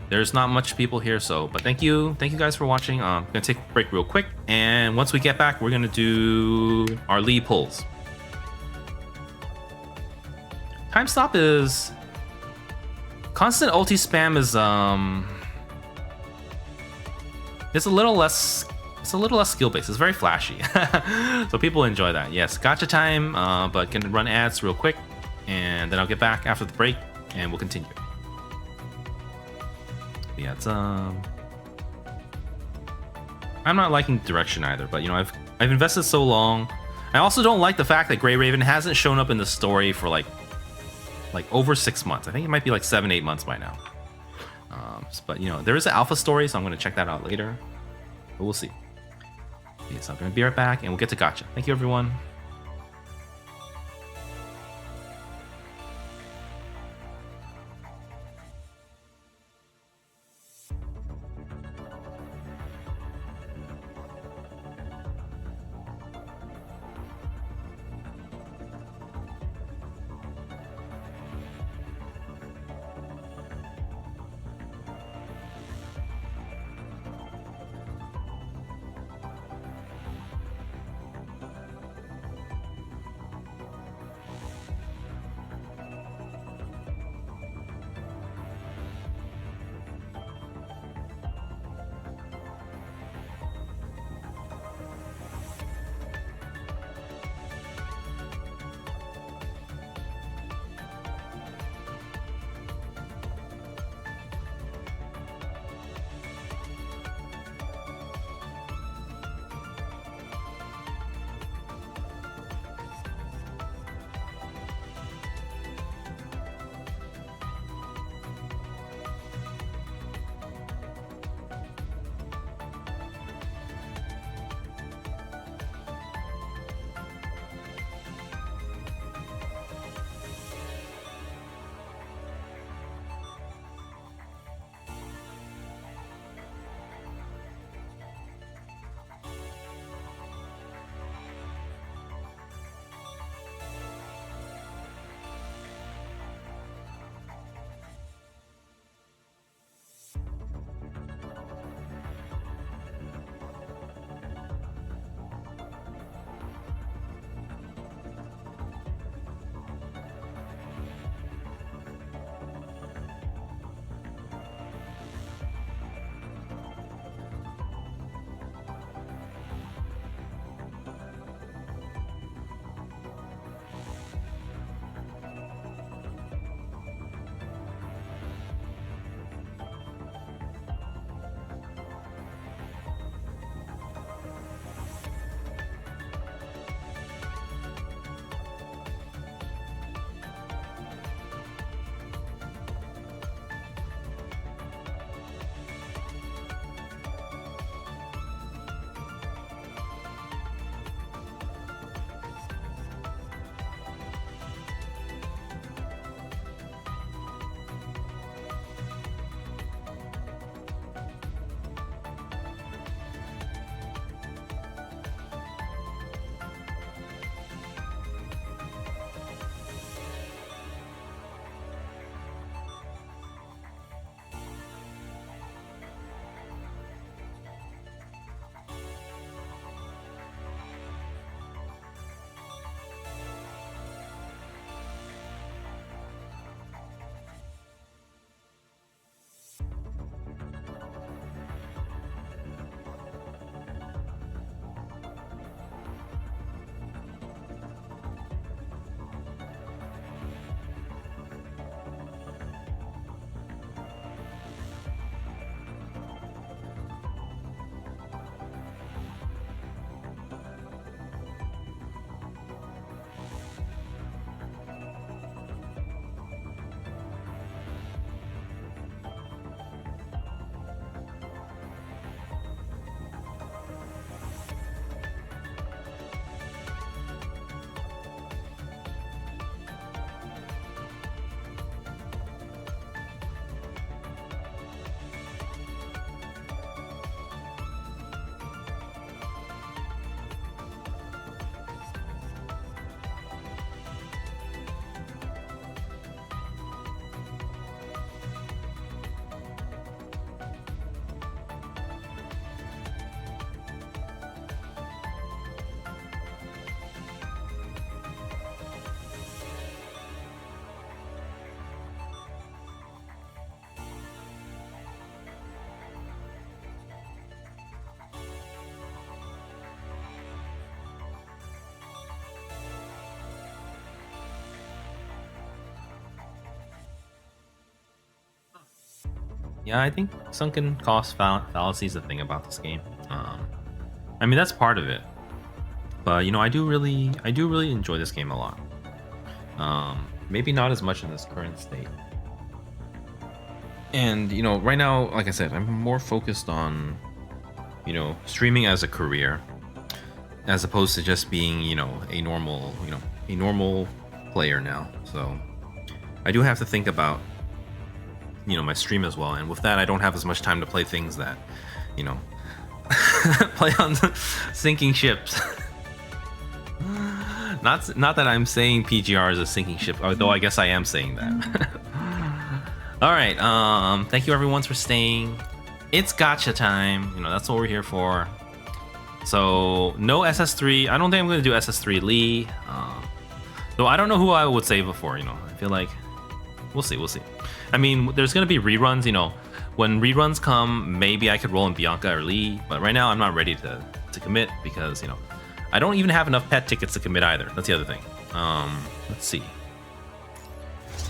There's not much people here, but thank you guys for watching. I'm gonna take a break real quick, and once we get back, we're gonna do our lead pulls. Time stop is constant ulti spam is it's a little less skill based. It's very flashy, so people enjoy that. Yes, Gacha time, but can run ads real quick, and then I'll get back after the break, and we'll continue. Yeah, it's I'm not liking direction either, but I've invested so long. I also don't like the fact that Grey Raven hasn't shown up in the story for like over 6 months. I think it might be like 7-8 months by now. But there is an alpha story, so I'm going to check that out later. But we'll see. Yes, I'm going to be right back, and we'll get to Gacha. Thank you, everyone. Yeah, I think sunken cost fallacy is the thing about this game. I mean, that's part of it. But you know, I do really enjoy this game a lot. Maybe not as much in this current state. And you know, right now, like I said, I'm more focused on, you know, streaming as a career, as opposed to just being, you know, a normal player now. So I do have to think about, you know, my stream as well. And with that, I don't have as much time to play things that, you know, play on sinking ships. Not that I'm saying PGR is a sinking ship, although I guess I am saying that. All right, thank you everyone for staying. It's gacha time. You know, that's what we're here for. So no SS3. I don't think I'm going to do SS3 Lee. Though I don't know who I would save before. You know, I feel like we'll see. I mean, there's going to be reruns. You know, when reruns come, maybe I could roll in Bianca or Lee. But right now, I'm not ready to commit because, you know, I don't even have enough pet tickets to commit either. That's the other thing. Let's see.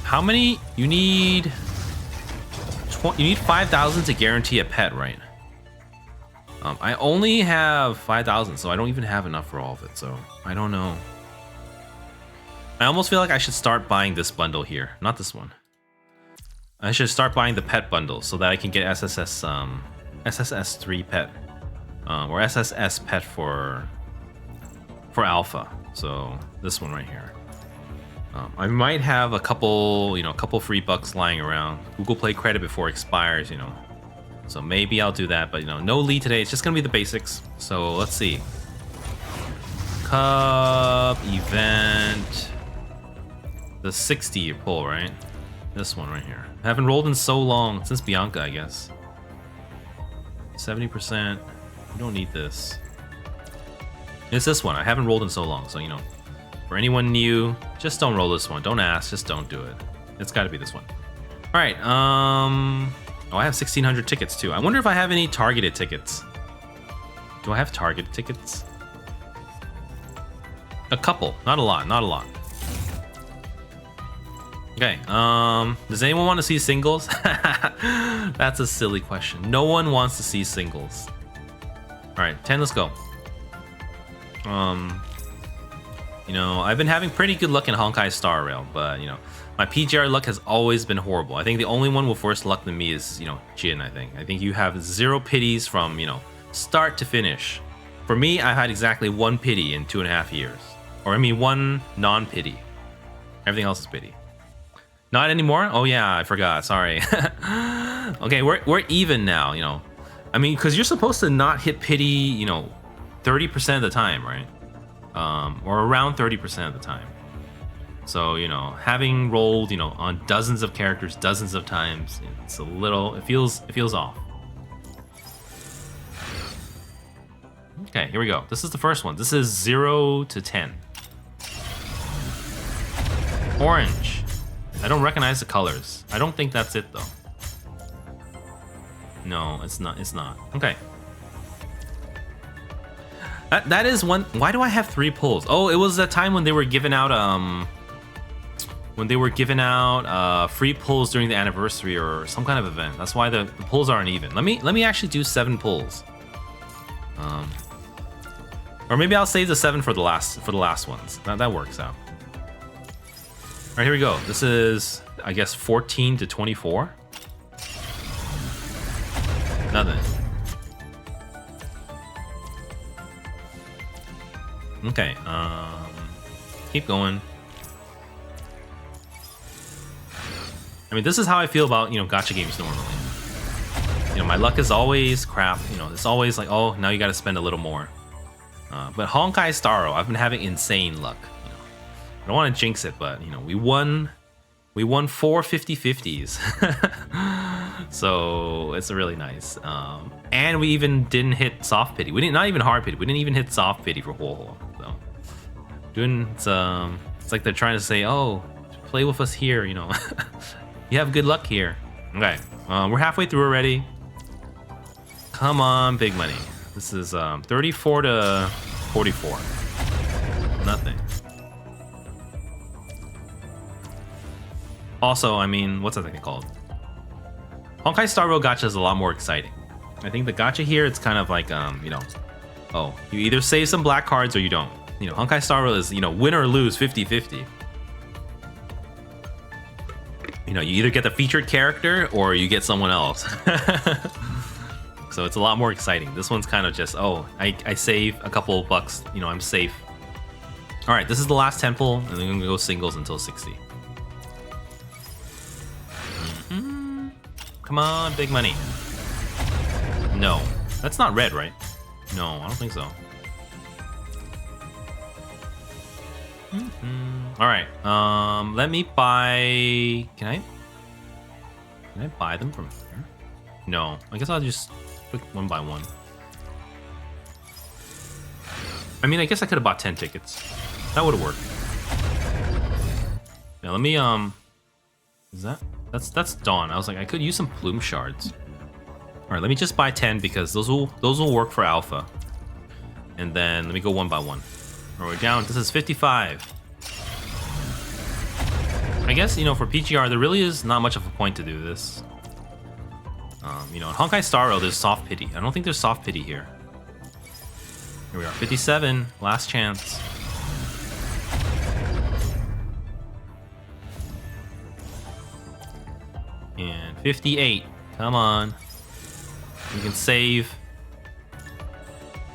How many you need? You need 5,000 to guarantee a pet, right? I only have 5,000, so I don't even have enough for all of it. So I don't know. I almost feel like I should start buying this bundle here, not this one. I should start buying the pet bundle so that I can get SSS3 pet, or SSS pet for alpha. So this one right here. I might have a couple free bucks lying around. Google Play credit before it expires, you know. So maybe I'll do that, but you know, no lead today. It's just gonna be the basics. So let's see. Cup event. The 60 pull, right? This one right here. I haven't rolled in so long, since Bianca, I guess. 70%. You don't need this. It's this one. I haven't rolled in so long, so you know. For anyone new, just don't roll this one. Don't ask, just don't do it. It's got to be this one. All right. Oh, I have 1,600 tickets too. I wonder if I have any targeted tickets. Do I have targeted tickets? A couple, not a lot, not a lot. Okay. Does anyone want to see singles? That's a silly question. No one wants to see singles. All right, 10. Let's go. You know, I've been having pretty good luck in Honkai Star Rail, but you know, my PGR luck has always been horrible. I think the only one with worse luck than me is, you know, Jin. I think you have 0 pities from, you know, start to finish. For me, I've had exactly 1 pity in 2.5 years, or I mean 1 non-pity. Everything else is pity. Not anymore. Oh yeah, I forgot. Sorry. Okay, we're even now. You know, I mean, because you're supposed to not hit pity, you know, 30% of the time, right? Or around 30% of the time. So, you know, having rolled, you know, on dozens of characters, dozens of times, it's a little, it feels off. Okay, here we go. This is the first one. This is 0 to 10. Orange. I don't recognize the colors. I don't think that's it though. No, it's not. It's not. Okay. That is one. Why do I have 3 pulls? Oh, it was that time when they were giving out free pulls during the anniversary or some kind of event. That's why the pulls aren't even. Let me actually do 7 pulls. Or maybe I'll save the 7 for the last ones. That works out. All right, here we go. This is, I guess, 14 to 24. Nothing. Okay, keep going. I mean, this is how I feel about, you know, gacha games normally. You know, my luck is always crap. You know, it's always like, oh, now you got to spend a little more. But Honkai Star Rail, I've been having insane luck. You know, I don't want to jinx it, but you know, we won 4 50/50s. So it's really nice. And we even didn't hit soft pity. We didn't, not even hard pity. We didn't even hit soft pity for Ho-Ho. So it's like they're trying to say, oh, play with us here, you know. You have good luck here. Okay, we're halfway through already. Come on, big money. This is 34 to 44. Nothing. Also, I mean, what's that thing called? Honkai Star Rail Gacha is a lot more exciting. I think the Gacha here, it's kind of like, you know, oh, you either save some black cards or you don't. You know, Honkai Star Rail is, you know, win or lose 50-50. You know, you either get the featured character or you get someone else. So it's a lot more exciting. This one's kind of just, oh, I save a couple of bucks, you know, I'm safe. All right, this is the last temple, and then we're gonna go singles until 60. Come on, big money. No, that's not red, right? No, I don't think so. All right, let me buy. Can I buy them from here? No, I guess I'll just click one by one. I mean, I guess I could have bought 10 tickets. That would have worked. Now let me is that's Dawn. I was like, I could use some plume shards. All right, let me just buy 10 because those will work for alpha. And then let me go one by one. All right, we're down. This is 55. I guess, you know, for PGR there really is not much of a point to do this. You know, in Honkai Star Rail there's soft pity. I don't think there's soft pity here. Here we are, 57, last chance. And 58, come on. We can save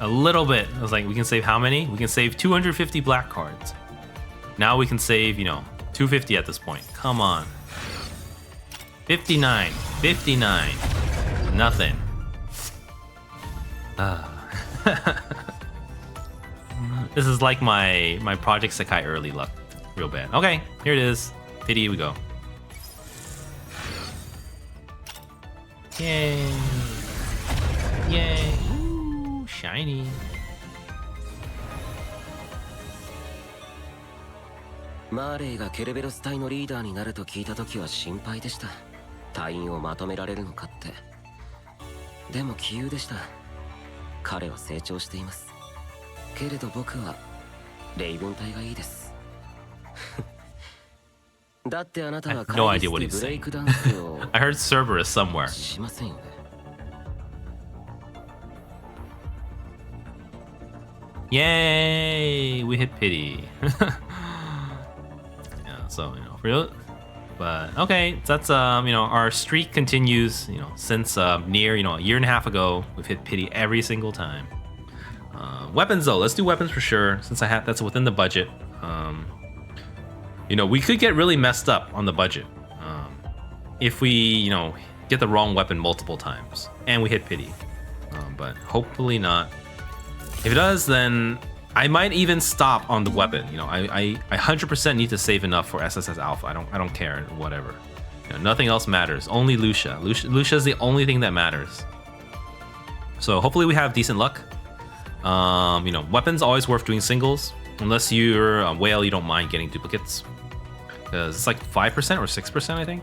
a little bit. I was like, we can save how many? We can save 250 black cards. Now we can save, you know, 250 at this point. Come on. 59, 59, nothing. This is like my Project Sekai early luck. Real bad. Okay, here it is. Pity we go. Yay. Yay. Ooh, shiny. Marley がケルベロス隊のリーダーになると聞いたときは心配でした。隊員をまとめられるのかって。でも杞憂でした。彼は成長しています。けれど僕はレイブン隊がいいです。だってあなたは No idea what he's saying. I heard Cerberus somewhere. しませんよね。Yay! We hit pity. Yeah, so you know, real. But okay, that's you know, our streak continues. You know, since near, you know, a year and a half ago, we've hit pity every single time. Weapons though, let's do weapons for sure. Since that's within the budget. You know, we could get really messed up on the budget if we, you know, get the wrong weapon multiple times and we hit pity. But hopefully not. If it does, then I might even stop on the weapon. You know, I 100% need to save enough for SSS Alpha. I don't care, whatever. You know, nothing else matters. Only Lucia. Lucia is the only thing that matters. So hopefully we have decent luck. You know, weapons always worth doing singles. Unless you're a whale, you don't mind getting duplicates. Because it's like 5% or 6%, I think.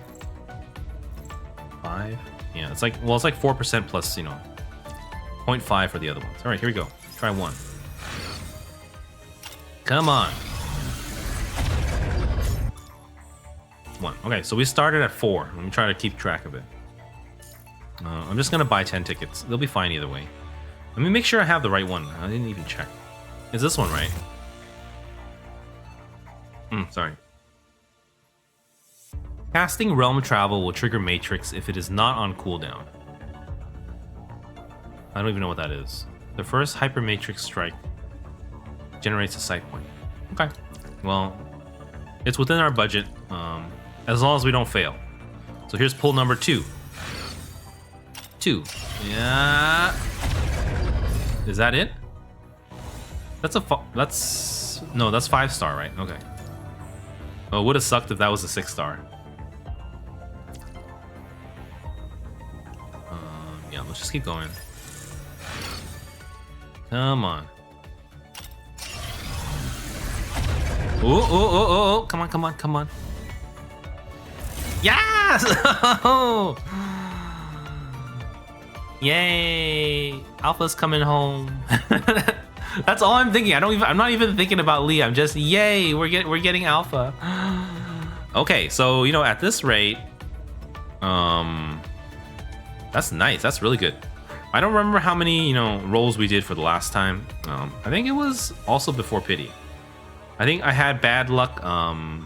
5? Yeah, it's like, well, it's like 4% plus, you know, 0.5 for the other ones. All right, here we go. Try one. Come on. One. Okay, so we started at 4. Let me try to keep track of it. I'm just gonna buy 10 tickets. They'll be fine either way. Let me make sure I have the right one. I didn't even check. Is this one right? Sorry. Casting Realm Travel will trigger Matrix if it is not on cooldown. I don't even know what that is. The first Hyper Matrix strike generates a sight point. Okay. Well, it's within our budget, as long as we don't fail. So here's pull number 2. 2. Yeah. Is that it? That's no, that's 5-star, right? Okay. Oh, it would have sucked if that was a 6-star. Yeah, let's just keep going. Come on. Oh, come on, come on, come on. Yes! Yay! Alpha's coming home. That's all I'm thinking. I'm not even thinking about Lee. I'm just, yay, we're getting Alpha. Okay, so you know, at this rate, That's nice. That's really good. I don't remember how many, rolls we did for the last time. I think it was also before Pity. I think I had bad luck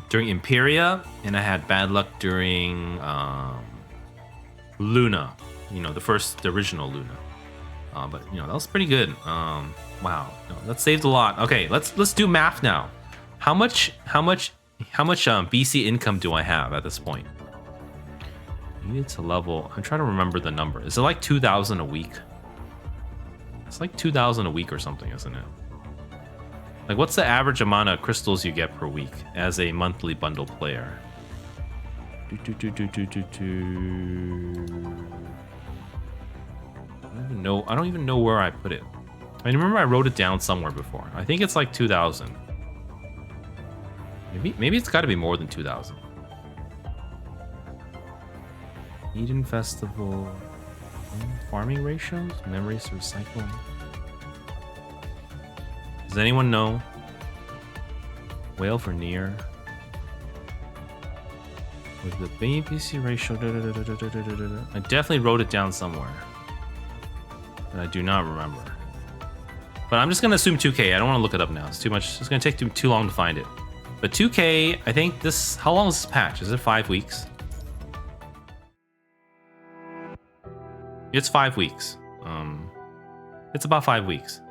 during Imperia, and I had bad luck during Luna. The original Luna. But that was pretty good. Wow, that saved a lot. Okay, let's do math now. How much BC income do I have at this point? Needed to level. I'm trying to remember the number. Is it like 2,000 a week? It's like 2,000 a week or something, isn't it? Like, what's the average amount of crystals you get per week as a monthly bundle player? I don't even know where I put it. I remember I wrote it down somewhere before. I think it's like 2,000. Maybe it's got to be more than 2,000. Eden Festival. Farming ratios? Memories recycling? Does anyone know? Whale for near. With the BPC ratio. I definitely wrote it down somewhere. But I do not remember. But I'm just going to assume 2K. I don't want to look it up now. It's too much. It's going to take too long to find it. But 2K, I think this... How long is this patch? Is it 5 weeks? It's 5 weeks. It's about 5 weeks.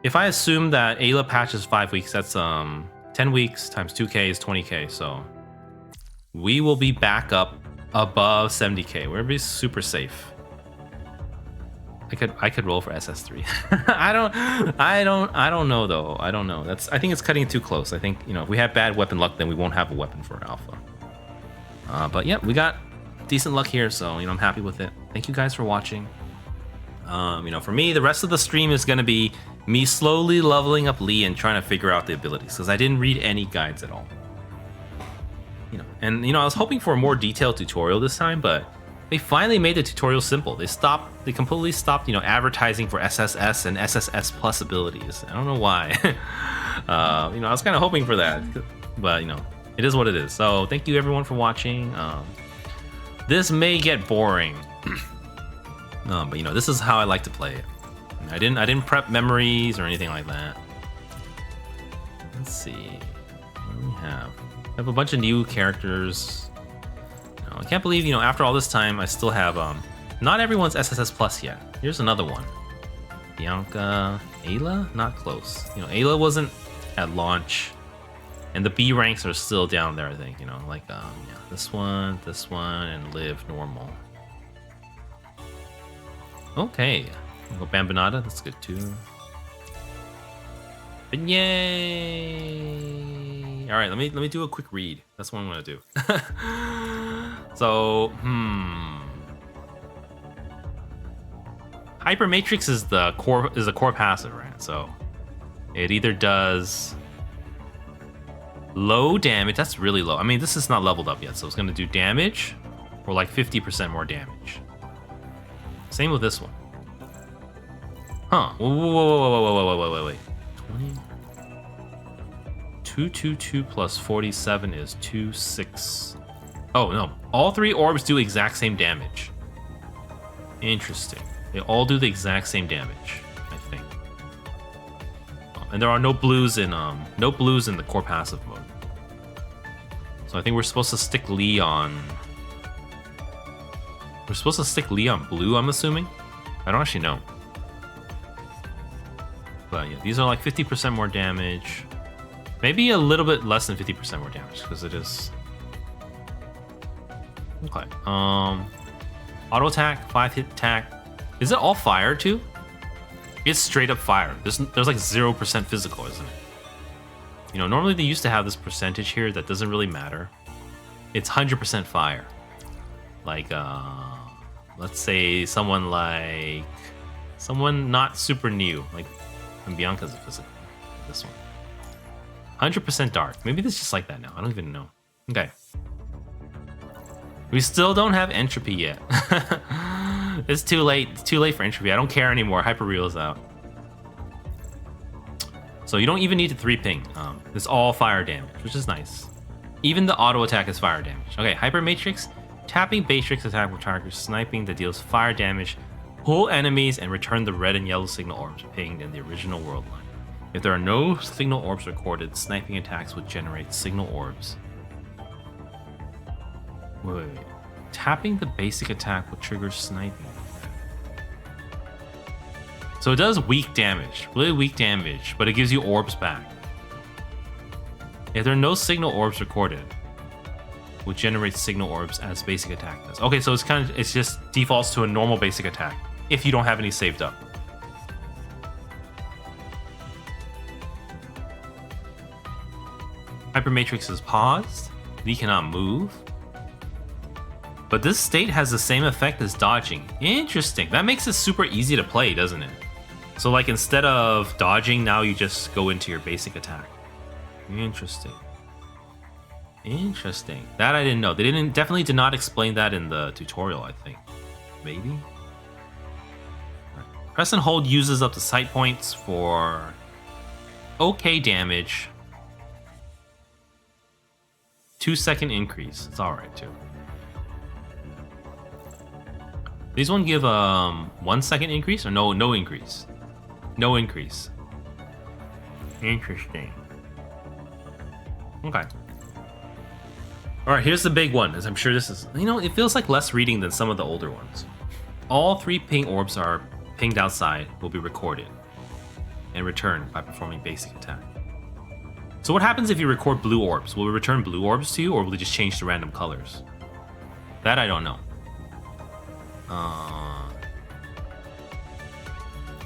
If I assume that Ayla patch is 5 weeks, that's 10 weeks times 2K is 20K. So we will be back up above 70K. We're gonna be super safe. I could roll for SS3. I don't know though. I don't know. I think it's cutting it too close. I think if we have bad weapon luck, then we won't have a weapon for an alpha. But yeah, we got decent luck here, so I'm happy with it. Thank you guys for watching. For me, the rest of the stream is gonna be me slowly leveling up Lee and trying to figure out the abilities, because I didn't read any guides at all. I was hoping for a more detailed tutorial this time, but they finally made the tutorial simple. They completely stopped, advertising for SSS and SSS plus abilities. I don't know why. I was kind of hoping for that, but it is what it is. So thank you everyone for watching. This may get boring, but this is how I like to play it. I didn't prep memories or anything like that. Let's see. What do we have? I have a bunch of new characters. I can't believe, after all this time, I still have, not everyone's SSS Plus yet. Here's another one. Bianca, Ayla? Not close. Ayla wasn't at launch, and the B ranks are still down there, I think, this one, and Liv normal. Okay. Go Bambinata, that's good too. But yay! Alright, let me do a quick read. That's what I'm gonna do. So, Hyper Matrix is a core passive, right? So it either does low damage, that's really low. I mean, this is not leveled up yet, so it's gonna do damage or like 50% more damage. Same with this one. Huh. Whoa, wait. 20. 222 plus 47 is 26. Oh, no. All three orbs do exact same damage. Interesting. They all do the exact same damage, I think. And there are no blues in the core passive mode. So I think we're supposed to stick Lee on... We're supposed to stick Lee on blue, I'm assuming? I don't actually know. But yeah, these are like 50% more damage. Maybe a little bit less than 50% more damage, because it is... Okay. Auto attack, 5-hit attack. Is it all fire too? It's straight up fire. There's like 0% physical, isn't it? Normally they used to have this percentage here that doesn't really matter. It's 100% fire. Like, let's say someone not super new, like when Bianca's a physical. This one. 100% dark. Maybe it's just like that now. I don't even know. Okay. We still don't have Entropy yet. It's too late. It's too late for Entropy. I don't care anymore. Hyperreal is out. So you don't even need to 3-ping. It's all fire damage, which is nice. Even the auto attack is fire damage. Okay, Hyper Matrix, Tapping Matrix attack will target sniping that deals fire damage, pull enemies, and return the red and yellow signal orbs pinged in the original world line. If there are no signal orbs recorded, sniping attacks would generate signal orbs. Wait. Tapping the basic attack will trigger sniping. So it does weak damage, really weak damage, but it gives you orbs back. If there are no signal orbs recorded, will generate signal orbs as basic attack does. Okay, so it's just defaults to a normal basic attack if you don't have any saved up. Hypermatrix is paused. We cannot move. But this state has the same effect as dodging. Interesting. That makes it super easy to play, doesn't it? So like instead of dodging, now you just go into your basic attack. Interesting. Interesting. That I didn't know. They definitely did not explain that in the tutorial, I think. Maybe? Press and hold uses up the sight points for okay damage. 2-second increase. It's alright too. These one give 1 second increase or no increase? No increase. Interesting. Okay. Alright, here's the big one, as I'm sure this is, it feels like less reading than some of the older ones. All 3 ping orbs are pinged outside will be recorded and returned by performing basic attack. So what happens if you record blue orbs? Will it return blue orbs to you, or will it just change to random colors? That I don't know.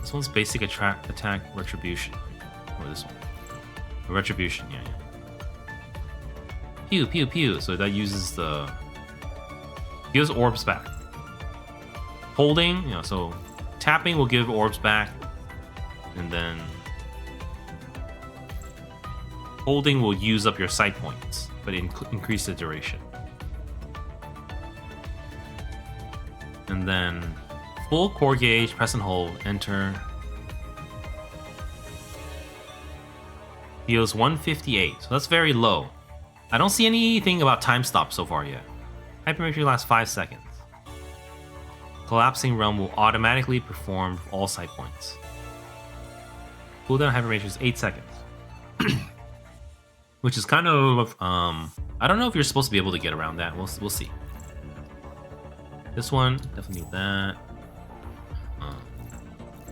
This one's basic attack retribution. Or this one. Retribution, yeah. Pew, pew, pew. So that uses gives orbs back. Holding, so tapping will give orbs back. And then holding will use up your sight points, but increase the duration. And then full core gauge, press and hold, enter. Deals 158, so that's very low. I don't see anything about time stop so far yet. Hypermetry lasts 5 seconds. Collapsing Realm will automatically perform all sight points. Cooldown Hypermetry is 8 seconds. Which is kind of, I don't know if you're supposed to be able to get around that. We'll see. This one, definitely need that.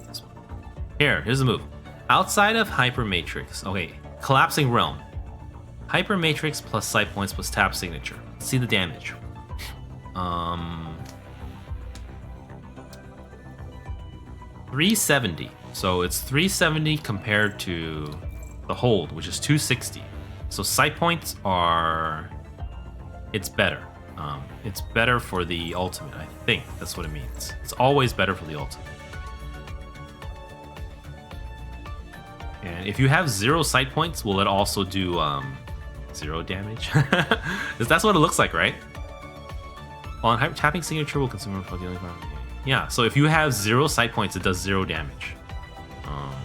This one. Here's the move. Outside of Hypermatrix, okay, Collapsing Realm. Hypermatrix plus sight points plus tap signature. Let's see the damage. 370. So it's 370 compared to the hold, which is 260. So sight points it's better. It's better for the ultimate, I think. That's what it means. It's always better for the ultimate. And if you have 0 sight points, will it also do 0 damage? That's what it looks like, right? On tapping signature will consume for the only part of the game. Yeah, so if you have 0 sight points, it does 0 damage. Alright,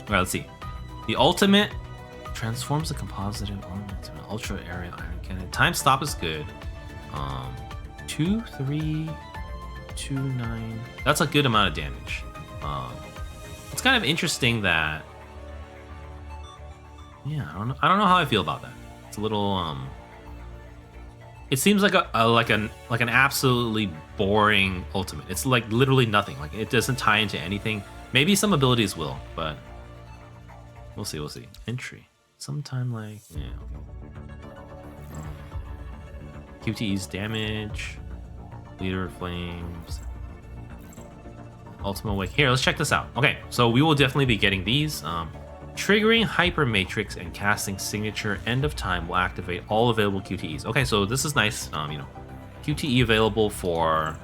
let's see. The ultimate transforms the composite ornament to an ultra area iron cannon. Time stop is good. 2, 3, 2, 9. That's a good amount of damage. It's kind of interesting that. Yeah, I don't know how I feel about that. It's a little It seems like an absolutely boring ultimate. It's like literally nothing. Like it doesn't tie into anything. Maybe some abilities will, but we'll see. Entry. Sometime like QTE's damage, leader of flames, ultimate wake. Here, let's check this out. Okay, so we will definitely be getting these. Triggering Hypermatrix and casting Signature End of Time will activate all available QTEs. Okay, so this is nice. QTE available for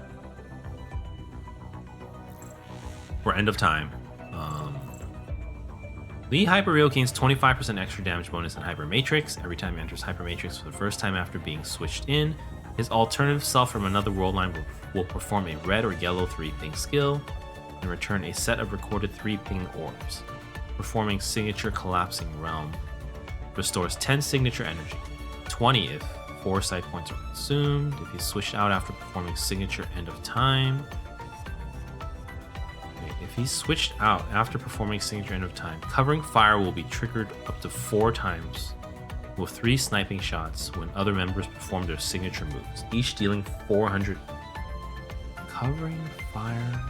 End of Time. Lee Hyperreal gains 25% extra damage bonus in Hypermatrix every time he enters Hypermatrix for the first time after being switched in. His alternative self from another world line will perform a red or yellow 3-ping skill and return a set of recorded 3-ping orbs. Performing Signature Collapsing Realm restores 10 signature energy, 20 if 4 sight points are consumed. If he's switched out after performing signature end of time. Wait, if he's switched out after performing signature end of time, covering fire will be triggered up to 4 times with 3 sniping shots when other members perform their signature moves, each dealing 400. Covering fire.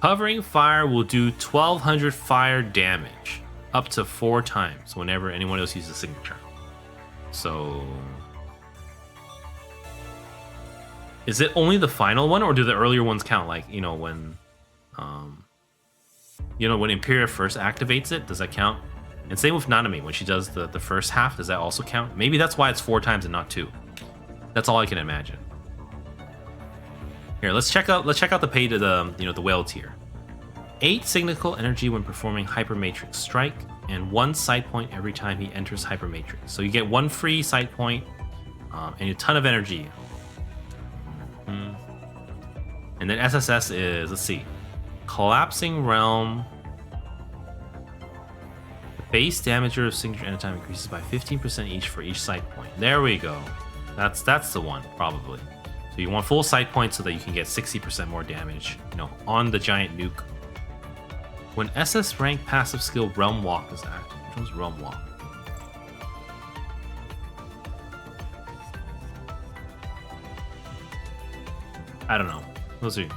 Covering fire will do 1200 fire damage up to 4 times whenever anyone else uses a signature. So, is it only the final one, or do the earlier ones count? Like, you know, when Imperial first activates it, does that count? And same with Nanami, when she does the first half, does that also count? Maybe that's why it's 4 times and not 2. That's all I can imagine. Here, let's check out the pay to the whale tier. 8 cyclical energy when performing Hypermatrix Strike, and 1 sight point every time he enters Hypermatrix. So you get 1 free sight point, and a ton of energy. And then SSS is, let's see, Collapsing Realm. Base damage of signature end of time increases by 15% each for each sight point. There we go. That's the one, probably. So you want full sight points so that you can get 60% more damage, on the giant nuke. When SS rank passive skill Realm Walk is active. Which one's Realm Walk? I don't know. Let's see.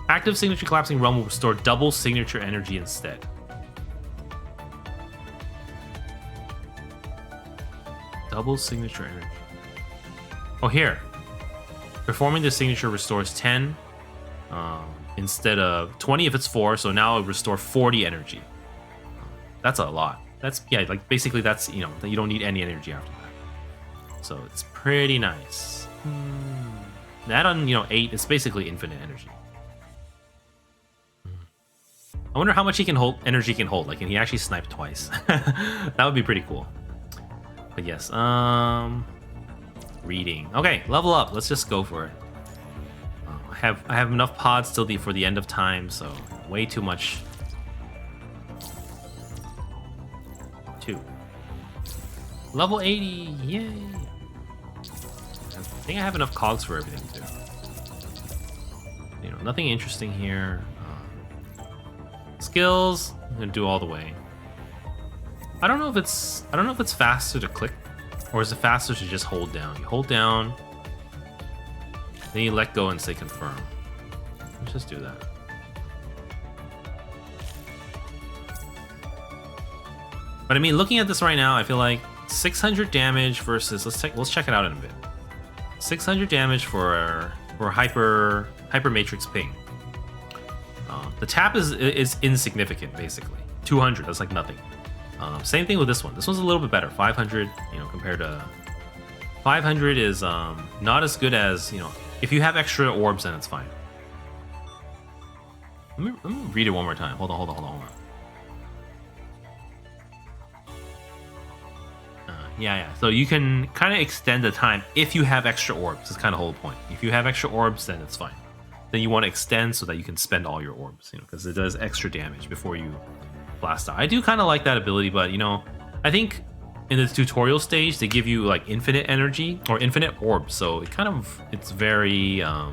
Active signature collapsing realm will restore double signature energy instead. Double signature energy. Oh, here. Performing the signature restores 10 instead of 20 if it's 4, so now it restores 40 energy. That's a lot. That's, like basically that's, you don't need any energy after that. So it's pretty nice. That on, 8 is basically infinite energy. I wonder how much energy he can hold. Like, can he actually snipe twice? That would be pretty cool. But yes, reading. Okay, level up. Let's just go for it. I have enough pods till for the end of time, so way too much. 2. Level 80, yay! I think I have enough cogs for everything too. Nothing interesting here. Skills, I'm gonna do all the way. I don't know if it's faster to click, or is it faster to just hold down? You hold down, then you let go and say confirm. Let's just do that. But I mean, looking at this right now, I feel like 600 damage versus let's check it out in a bit. 600 damage for hyper matrix ping. The tap is insignificant basically. 200, that's like nothing. Same thing with this one. This one's a little bit better. 500, compared to 500 is not as good as, if you have extra orbs, then it's fine. Let me read it one more time. Hold on. Yeah. So you can kind of extend the time if you have extra orbs. That's kind of the whole point. If you have extra orbs, then it's fine. Then you want to extend so that you can spend all your orbs, because it does extra damage before you blast out. I do kind of like that ability, but I think in the tutorial stage they give you like infinite energy or infinite orbs, so it's very how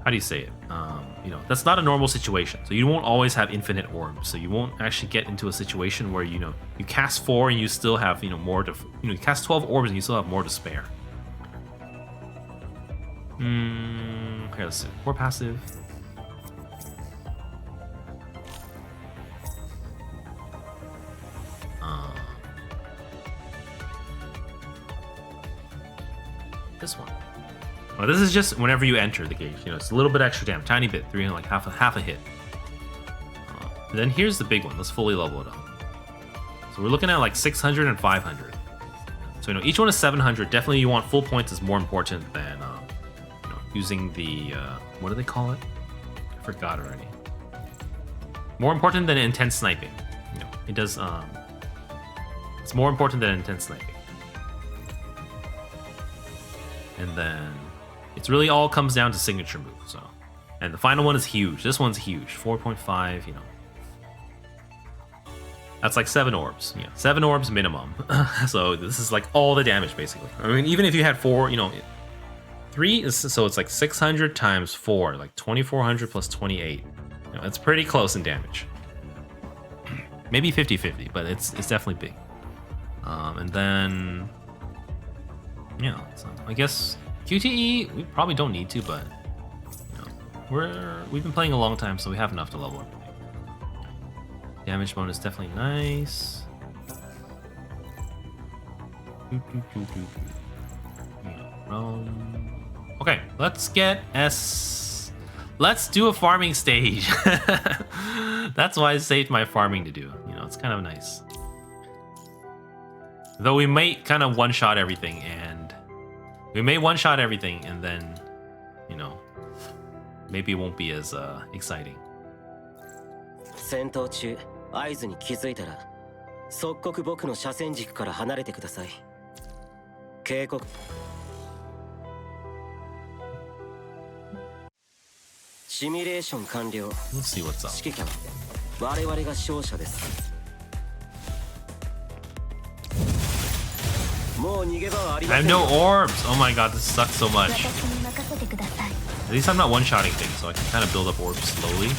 do you say it? That's not a normal situation. So you won't always have infinite orbs. So you won't actually get into a situation where you cast 4 and you still have more to you cast 12 orbs and you still have more to spare. Okay, let's see. 4 passive. This one. Well, this is just whenever you enter the gauge. It's a little bit extra damage, tiny bit, 300, like half a hit. Then here's the big one. Let's fully level it up. So we're looking at like 600 and 500. So each one is 700. Definitely, you want full points is more important than using the what do they call it? I forgot already. More important than intense sniping. It does. It's more important than intense sniping. And then it's really all comes down to signature moves. So, and the final one is huge. This one's huge. 4.5. That's like 7 orbs. Yeah, 7 orbs minimum. So this is like all the damage basically. I mean, even if you had 4, you know, 3 is, so it's like 600 times 4, like 2400 plus 28. You know, it's pretty close in damage. Maybe 50-50, but it's definitely big. And then yeah, so I guess QTE we probably don't need to, but you know, we've been playing a long time, so we have enough to level up. Damage bonus definitely nice. Okay, let's get S. Let's do a farming stage. That's why I saved my farming to do. You know, it's kind of nice. Though we may kind of one-shot everything, and then, you know, maybe it won't be as exciting. 戦闘中、合図に気づいたら、即刻僕の車線軸から離れてください。警告。シミュレーション完了。Let's see what's up. 指揮官、我々が勝者です。もう逃げ場はありません。 I have no orbs. Oh my god, this sucks so much. At least I'm not one-shotting things, so I can kind of build up orbs slowly.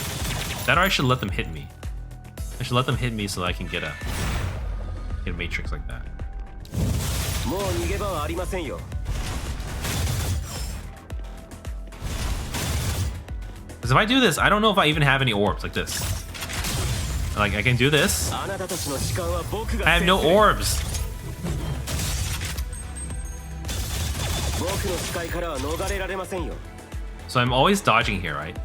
That or I should let them hit me. I should let them hit me so that I can get a matrix like that. Because if I do this, I don't know if I even have any orbs like this. Like, I can do this. I have no orbs. So I'm always dodging here, right?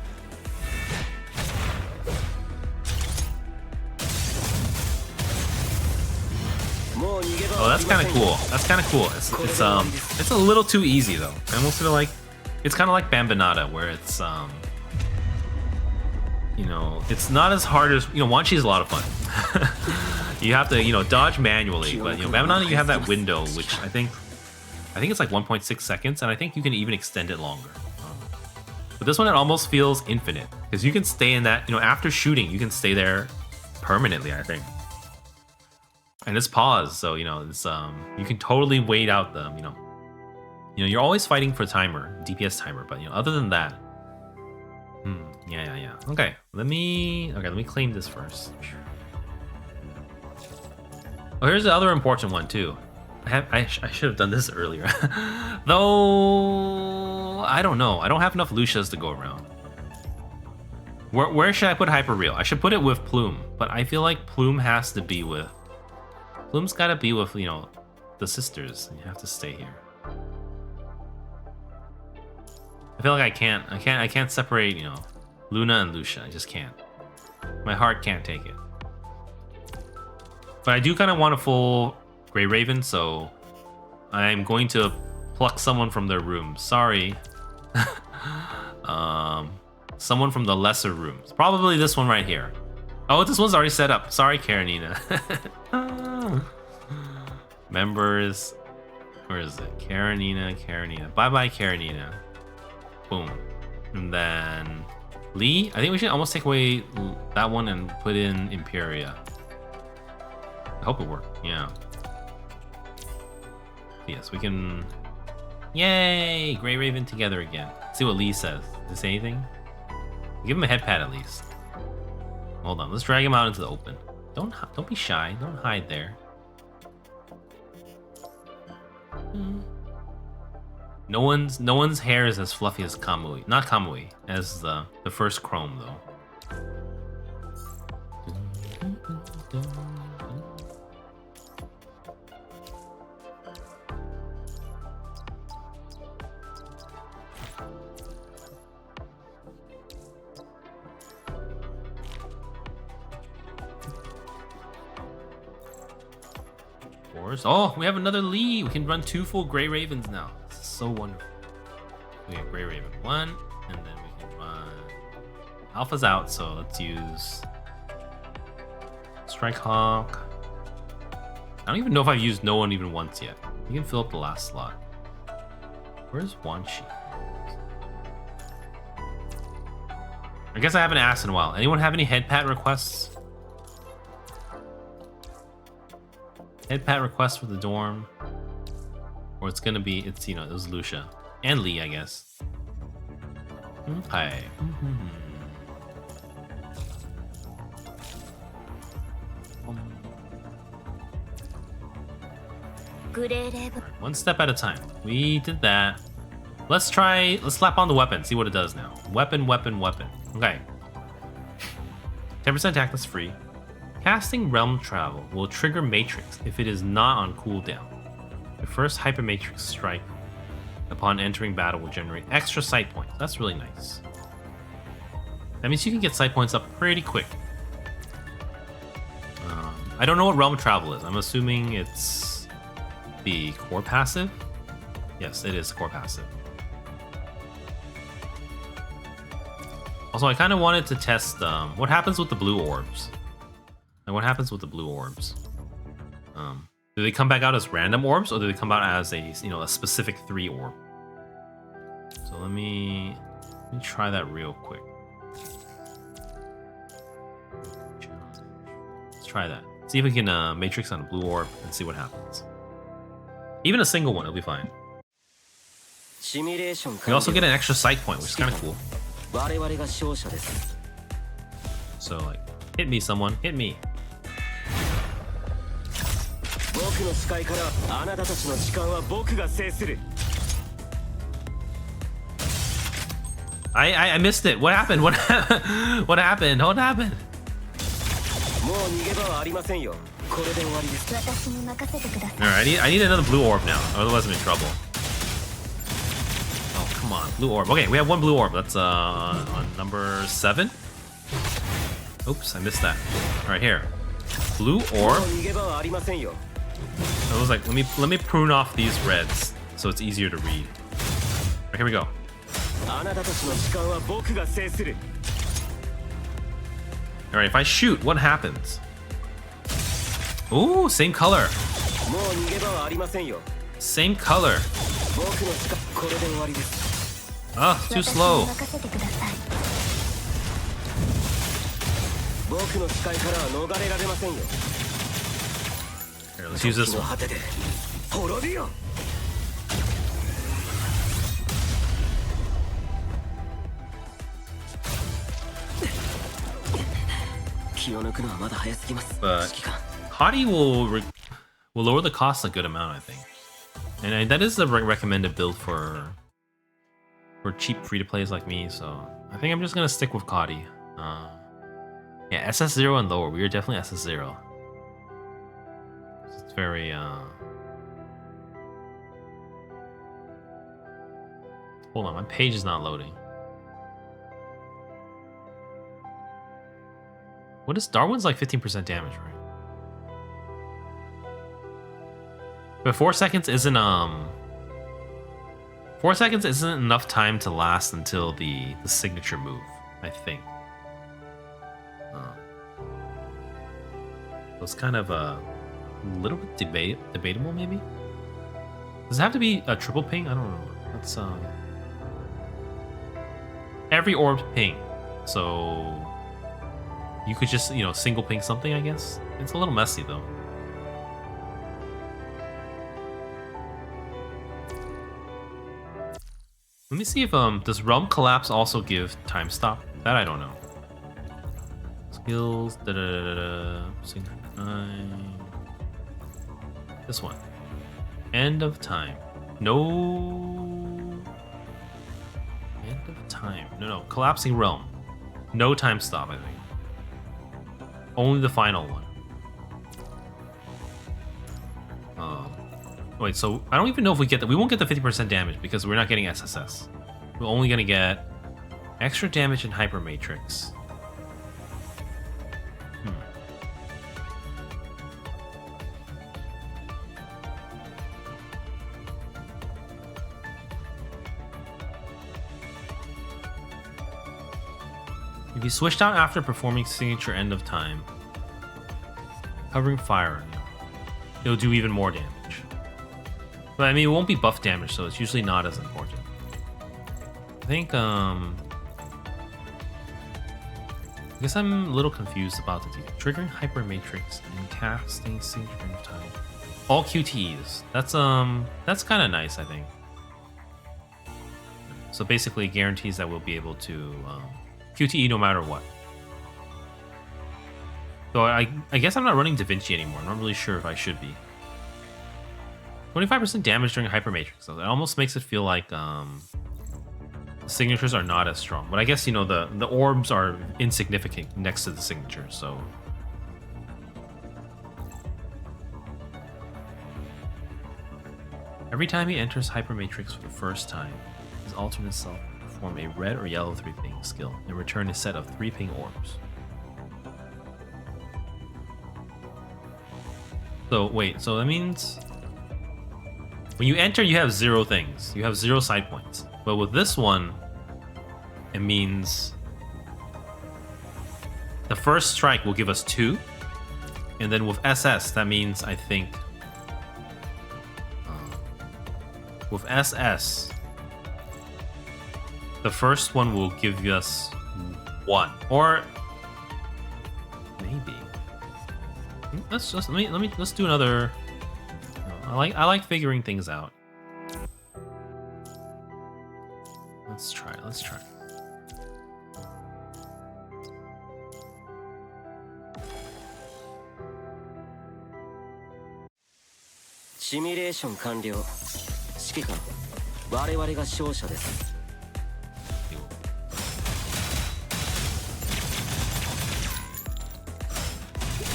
Oh, that's kind of cool. That's kind of cool. It's a little too easy though. I almost feel like it's kind of like Bambinata, where it's you know, it's not as hard as, you know, Wanchi is a lot of fun. You have to, you know, dodge manually, but you know, Bambinata, you have that window, which I think it's like 1.6 seconds, and I think you can even extend it longer. But this one, it almost feels infinite because you can stay in that, you know, after shooting, you can stay there permanently, I think. And it's pause, so you know, it's you can totally wait out the, you know, you're always fighting for timer, DPS timer, but you know, other than that, yeah. Okay, let me claim this first. Oh, here's the other important one too. I should have done this earlier, though. I don't know. I don't have enough Lucias to go around. Where should I put Hyperreal? I should put it with Plume, but I feel like Plume has to be with. Plume's gotta be with, you know, the sisters. You have to stay here. I feel like I can't separate, you know, Luna and Lucia. I just can't. My heart can't take it. But I do kind of want a full Grey Raven, so I'm going to pluck someone from their room. Sorry. Someone from the lesser rooms. Probably this one right here. Oh, this one's already set up. Sorry, Karenina. Members. Where is it? Karenina. Bye-bye, Karenina. Boom. And then Lee. I think we should almost take away that one and put in Imperia. I hope it worked. Yeah. Yes, we can. Yay! Grey Raven together again. Let's see what Lee says. Does he say anything? Give him a head pad at least. Hold on. Let's drag him out into the open. Don't be shy. Don't hide there. No one's hair is as fluffy as Kamui. Not Kamui, as the first Chrome though. Oh, we have another Lee. We can run 2 full Grey Ravens now. This is so wonderful. We have Grey Raven 1, and then we can run. Alpha's out, so let's use Strike Hawk. I don't even know if I've used no one even once yet. You can fill up the last slot. Where's Wanchi? I guess I haven't asked in a while. Anyone have any head pat requests? Head pat request for the dorm. Or it's gonna be, it's, you know, it was Lucia. And Lee, I guess. Okay. One step at a time. We did that. Let's slap on the weapon, see what it does now. Weapon. Okay. 10% attack, that's free. Casting Realm Travel will trigger Matrix if it is not on cooldown. The first Hyper Matrix strike upon entering battle will generate extra sight points. That's really nice. That means you can get sight points up pretty quick. I don't know what Realm Travel is. I'm assuming it's the core passive. Yes, it is core passive. Also, I kind of wanted to test what happens with the blue orbs. And what happens with the blue orbs? Do they come back out as random orbs, or do they come out as a specific 3 orb? So let me try that real quick. Let's try that. See if we can matrix on a blue orb and see what happens. Even a single one, it'll be fine. We also get an extra sight point, which is kind of cool. So, like, hit me, someone. Hit me. I missed it. What happened? What happened? What happened? What happened? Alright, I need another blue orb now. Otherwise I'm in trouble. Oh, come on. Blue orb. Okay, we have one blue orb. That's on number 7. Oops, I missed that. Alright, here. Blue orb. I was like, let me prune off these reds so it's easier to read. Alright, here we go. Alright, if I shoot, what happens? Ooh, same color. Same color. Oh, too slow. Here, let's use this one. But Hottie will lower the cost a good amount, I think. And that is the recommended build for cheap free-to-plays like me, so I think I'm just gonna stick with Hottie. Yeah, SS0 and lower. We are definitely SS0. It's very Hold on, my page is not loading. What is Darwin's like 15% damage, right? But 4 seconds isn't 4 seconds isn't enough time to last until the signature move, I think. It's kind of a little bit debatable, maybe. Does it have to be a triple ping? I don't know. That's every orb ping, so you could just single ping something. I guess it's a little messy though. Let me see if does Realm Collapse also give time stop? That I don't know. Skills, This one. End of time. No. End of time. No. Collapsing Realm. No time stop, I think. Only the final one. Wait, so I don't even know if we get that. We won't get the 50% damage because we're not getting SSS. We're only gonna get extra damage in Hyper Matrix. If you switched out after performing signature end of time, covering fire, it'll do even more damage. But I mean, it won't be buff damage, so it's usually not as important. I think, I guess I'm a little confused about the deal. Triggering Hyper Matrix and casting signature end of time. all QTEs. That's kind of nice, I think. So basically, it guarantees that we'll be able to QTE no matter what. So I guess I'm not running DaVinci anymore. I'm not really sure if I should be. 25% damage during Hypermatrix. So that almost makes it feel like signatures are not as strong. But I guess, you know, the orbs are insignificant next to the signatures, so. Every time he enters Hypermatrix for the first time, his alternate self will perform a red or yellow 3-ping skill and return a set of 3-ping orbs. So wait, so that means when you enter, you have 0 things. You have 0 side points. But with this one, it means the first strike will give us 2. And then with SS, that means, I think, with SS, the first one will give us 1. Or maybe. Let's do another. I like figuring things out. Let's try. Simulation 完了。指揮官、我々が勝者です。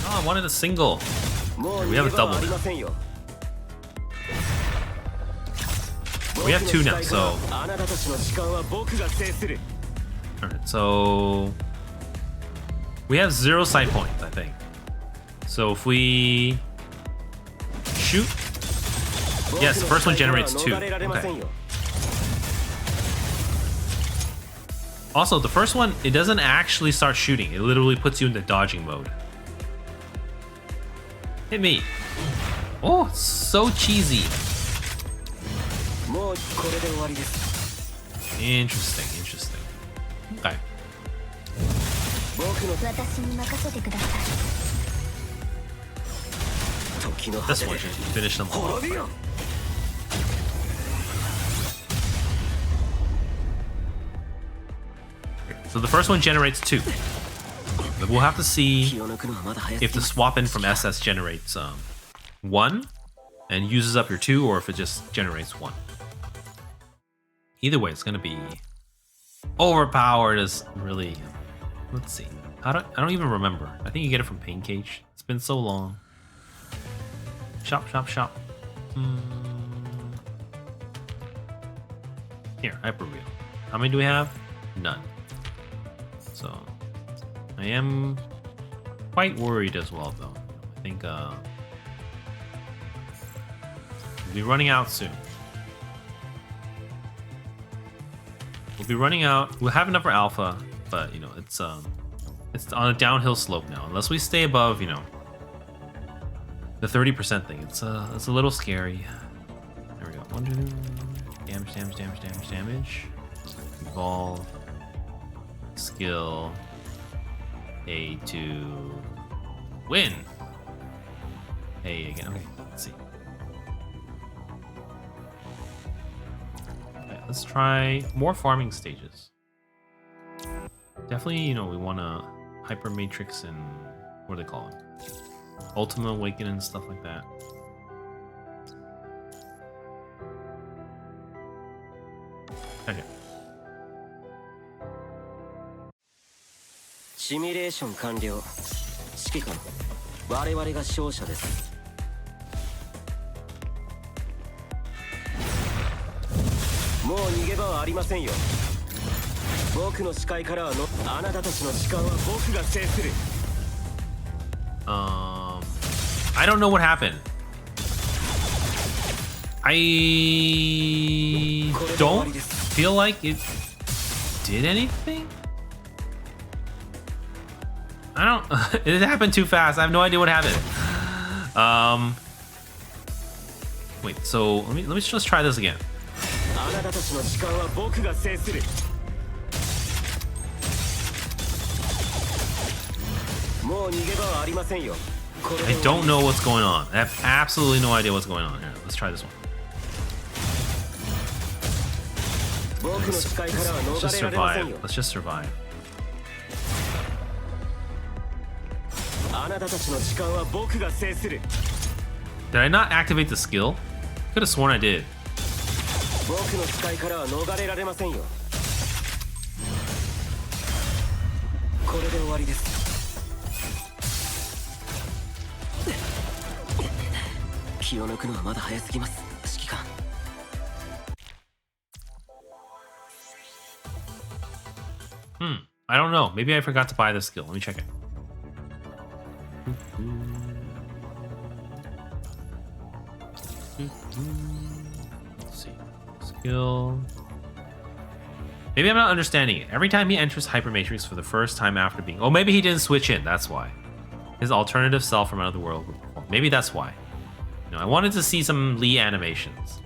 Oh, I wanted a single. We have a double. We have 2 now, so. Alright, so. We have 0 side points, I think. So if we shoot. Yes, the first one generates 2. Okay. Also, the first one, it doesn't actually start shooting. It literally puts you into dodging mode. Hit me. Oh, so cheesy. Interesting. Okay. This one should finish them all off. So the first one generates 2. But we'll have to see if the swap in from SS generates 1 and uses up your 2, or if it just generates 1. Either way, it's gonna be overpowered as really. Let's see. I don't even remember. I think you get it from Pain Cage. It's been so long. Shop. Here, Hyperreal. How many do we have? None. So I am quite worried as well, though. I think we'll be running out soon. We'll be running out. We'll have enough for alpha, but you know it's on a downhill slope now. Unless we stay above, you know, the 30% thing. It's a little scary. There we go. 1, 2, damage. Evolve. Skill. A to win. A again. Okay, let's see. Okay, let's try more farming stages. Definitely, you know, we want to Hypermatrix and what do they call it? Ultimate Awaken and stuff like that. Okay. Simulation 完了。指揮官、我々が勝者です。もう逃げ場はありませんよ。僕の視界からはあなたたちの時間は僕が制する。I don't know what happened. I don't feel like it did anything. I don't. It happened too fast. I have no idea what happened. Wait. So let me just try this again. I don't know what's going on. I have absolutely no idea what's going on here. Let's try this one. Let's just survive. Let's just survive. Did I not activate the skill? Could have sworn I did. I don't know. Maybe I forgot to buy the skill. Let me check it. Let's see. Skill. Maybe I'm not understanding it. Every time he enters Hypermatrix for the first time after being... Oh, maybe he didn't switch in. That's why. His alternative self from another world would perform. Maybe that's why. You know, I wanted to see some Lee animations.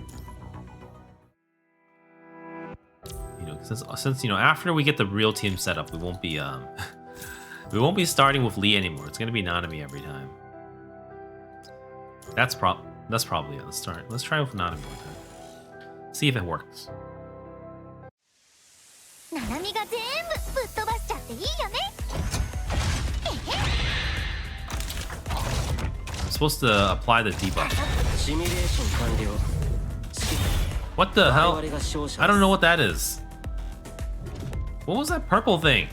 You know, since you know, after we get the real team set up, we won't be we won't be starting with Lee anymore. It's gonna be Nanami every time. That's probably it. Let's start. Let's try with Nanami one time. See if it works. I'm supposed to apply the debuff. What the hell? I don't know what that is. What was that purple thing?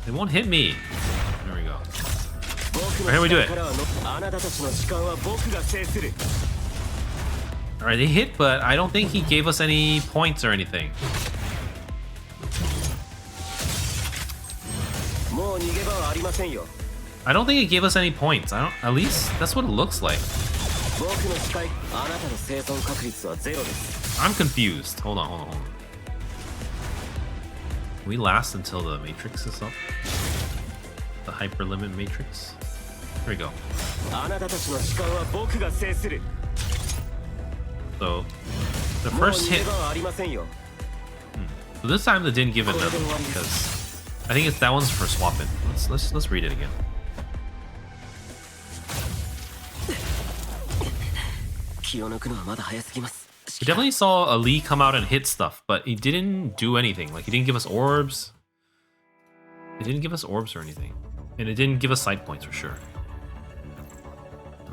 It won't hit me. There we go. Right, here we do it. Alright, they hit, but I don't think he gave us any points or anything. I don't think it gave us any points. At least that's what it looks like. I'm confused. Hold on. Can we last until the matrix is up? The hyper limit matrix? Here we go. So, the first hit. So this time they didn't give it nothing because I think that one's for swapping. Let's read it again. We definitely saw a Lee come out and hit stuff, but he didn't do anything. Like, he didn't give us orbs. It didn't give us orbs or anything. And it didn't give us side points for sure.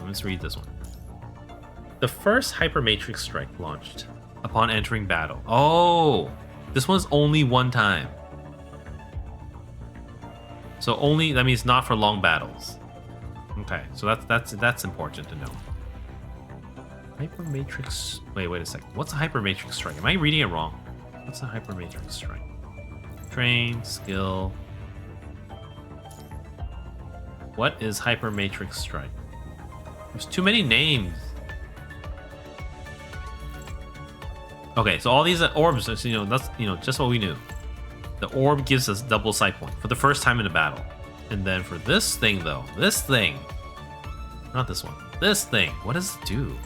Let's read this one. The first Hypermatrix strike launched upon entering battle. Oh, this one's only one time. So only, that means not for long battles. Okay, so that's important to know. Hypermatrix. Wait a second. What's a Hypermatrix strike? Am I reading it wrong? What's a Hypermatrix strike? Train, skill. What is Hypermatrix strike? There's too many names. Okay, so all these orbs, that's just what we knew. The orb gives us double sight point for the first time in a battle. And then for this thing though, not this one. This thing, what does it do?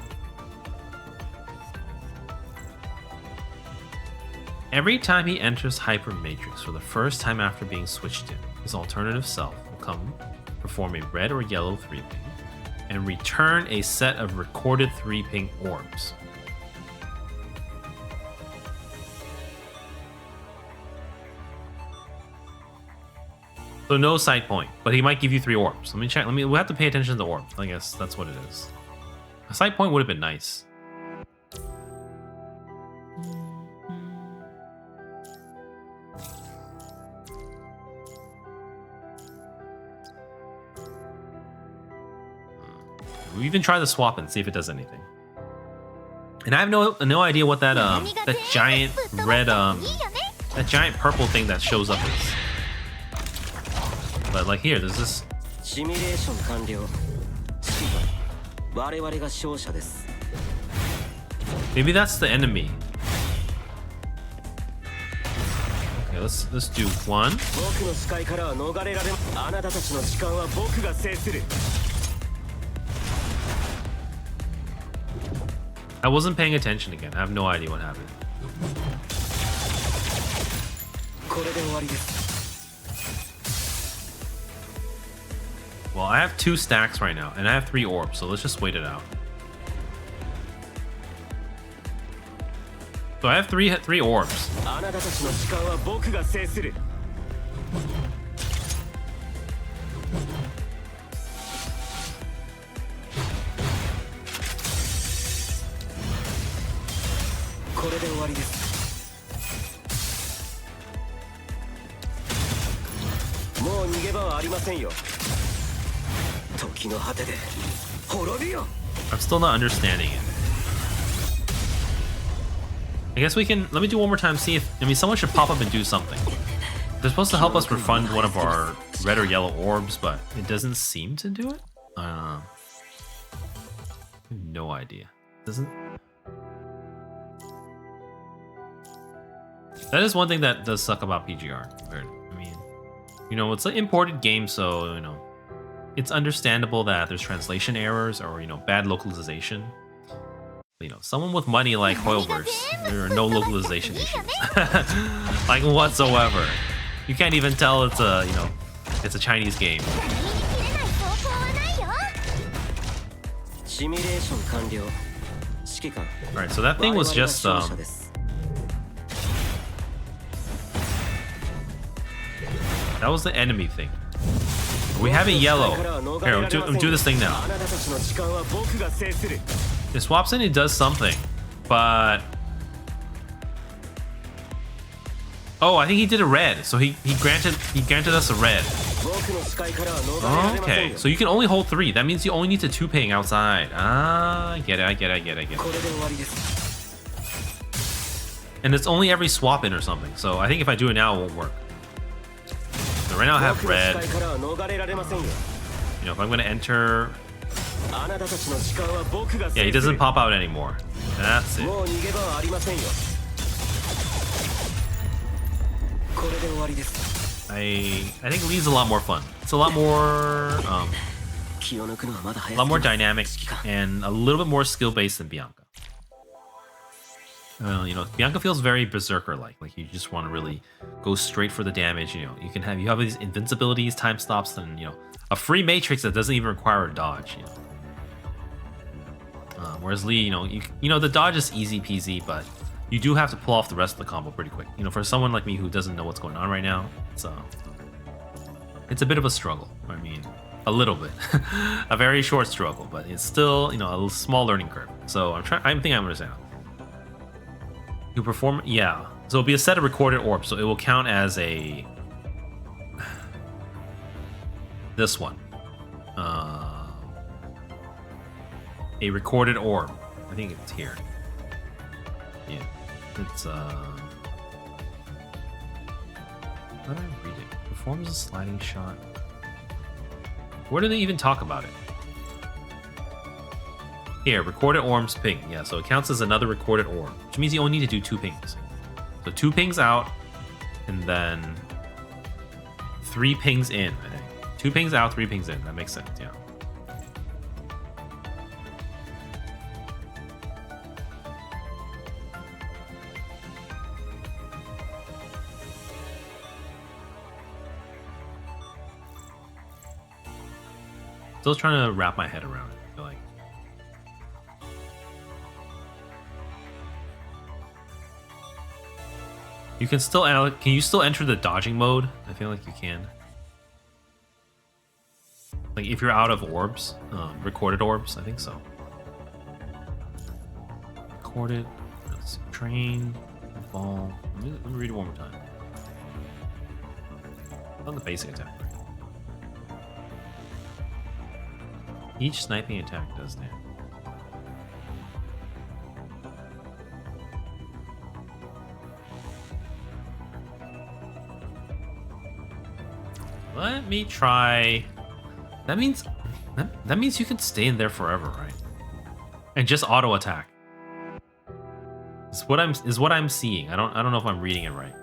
Every time he enters Hypermatrix for the first time after being switched in, his alternative self will perform a red or yellow 3-ping, and return a set of recorded 3-ping orbs. So no side point, but he might give you 3 orbs. Let me check. We'll have to pay attention to the orbs. I guess that's what it is. A side point would have been nice. We even try the swap and see if it does anything. And I have no idea what that that giant red that giant purple thing that shows up is. But like here, there's this. Maybe that's the enemy. Okay, let's do one. I wasn't paying attention again. I have no idea what happened. Well, I have 2 stacks right now, and I have 3 orbs, so let's just wait it out. So I have three orbs. I'm still not understanding it. I guess we can. Let me do one more time. See if someone should pop up and do something. They're supposed to help us refund one of our red or yellow orbs, but it doesn't seem to do it. I don't know. I have no idea. Doesn't. That is one thing that does suck about PGR. I mean, it's an imported game, so it's understandable that there's translation errors or bad localization. Someone with money like Hoilverse, there are no localization issues, like whatsoever. You can't even tell it's a Chinese game. All right, so that thing was just that was the enemy thing. We have a yellow. Here, I'm do this thing now. It swaps in, it does something, but oh, I think he did a red. So he granted us a red. Okay, so you can only hold 3. That means you only need to 2-ping outside. Ah, I get it. And it's only every swap in or something. So I think if I do it now, it won't work. So right now I have red. If I'm gonna enter. Yeah, he doesn't pop out anymore. That's it. I think Lee's a lot more fun. It's a lot more dynamic and a little bit more skill based than Bianca. Bianca feels very berserker-like. Like you just want to really go straight for the damage. You have these invincibilities, time stops, and a free matrix that doesn't even require a dodge. Whereas Lee, the dodge is easy peasy, but you do have to pull off the rest of the combo pretty quick. For someone like me who doesn't know what's going on right now, it's a bit of a struggle. I mean, a little bit, a very short struggle, but it's still a small learning curve. So I think I'm understanding. You perform, yeah. So it'll be a set of recorded orbs, so it will count as this one. A recorded orb. I think it's here. Yeah. It's how do I read it? Performs a sliding shot. Where do they even talk about it? Here, recorded orbs ping. Yeah, so it counts as another recorded orb, which means you only need to do 2 pings. So 2 pings out, and then 3 pings in, I think. 2 pings out, 3 pings in. That makes sense, yeah. Still trying to wrap my head around it, I feel like. You can still can you still enter the dodging mode? I feel like you can. Like if you're out of orbs, recorded orbs, I think so. Recorded, let's see, train, ball. Let me read it one more time. On the basic attack. Each sniping attack does damage. Let me try. That means you can stay in there forever, right? And just auto attack. Is what I'm seeing. I don't know if I'm reading it right.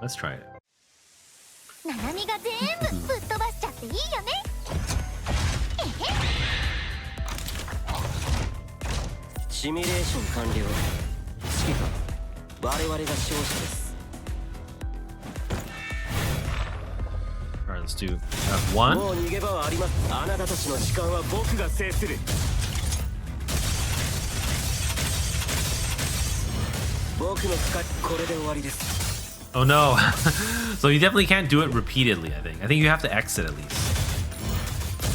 Let's try it. シミュレーション完了。指揮官、我々が勝者です。Alright, let's do one. もう逃げ場はあります。あなたたちの時間は僕が制する。僕の使い、これで終わりです。Oh no. So you definitely can't do it repeatedly, I think. I think you have to exit at least.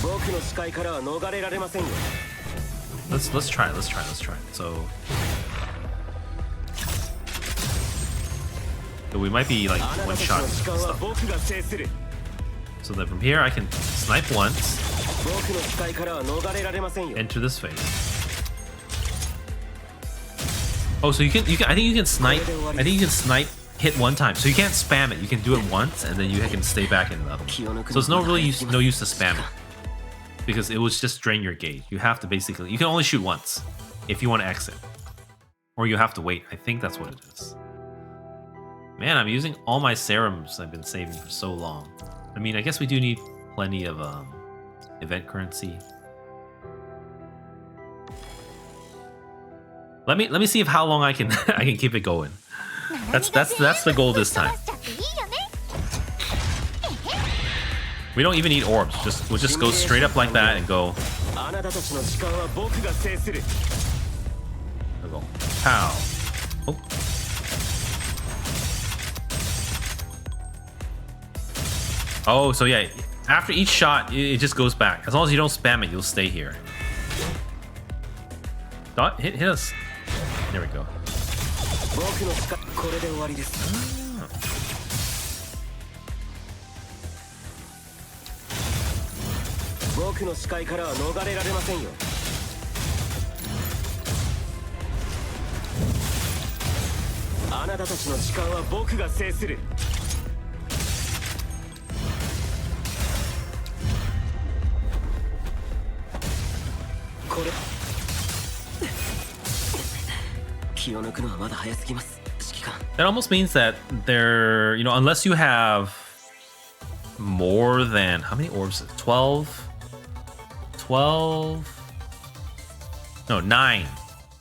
僕の視界からは逃れられませんよ。Let's try. So we might be like one shot stuff. So then from here I can snipe once. Enter this phase. Oh, so you can I think you can snipe. Hit one time. So you can't spam it. You can do it once and then you can stay back in the other one. So it's no use to spam it. Because it will just drain your gauge. You have to basically, you can only shoot once if you want to exit. Or you have to wait. I think that's what it is. Man, I'm using all my serums I've been saving for so long. I mean, I guess we do need plenty of event currency. Let me see if how long I can I can keep it going. That's the goal this time. We don't even need orbs. We'll just go straight up like that and go. We'll go. Pow. Oh. Oh, so yeah. After each shot, it just goes back. As long as you don't spam it, you'll stay here. Dot, hit us. There we go. That almost means that there, unless you have more than, how many orbs? 12? 9.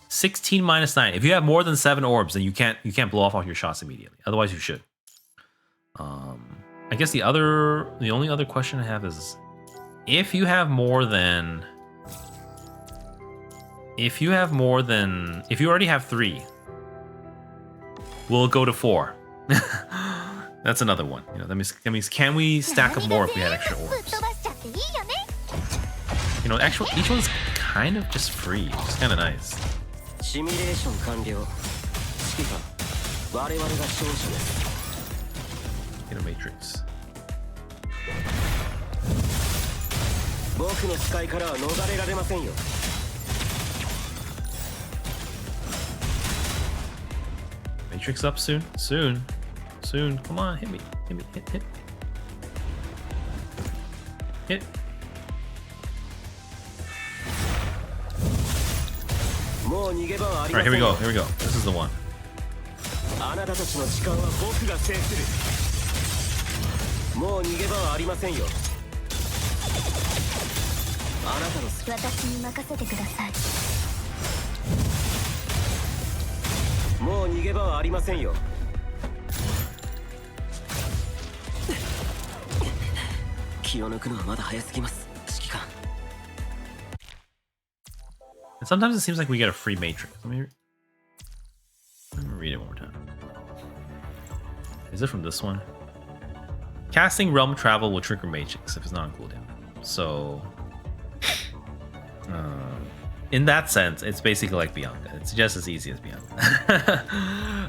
16 minus 9. If you have more than 7 orbs, then you can't blow off all your shots immediately. Otherwise you should. I guess the only other question I have is if you already have 3, will it go to 4? That's another one. That means can we stack up more if we had extra orbs? Each one's kind of just free, which is kind of nice. Get a matrix. Matrix up soon. Come on, hit me. Hit. Alright, here we go. This is the one. And sometimes it seems like we get a free matrix. Let me read it one more time. Is it from this one? Casting Realm Travel will trigger matrix if it's not on cooldown. So, in that sense, it's basically like Bianca. It's just as easy as Bianca.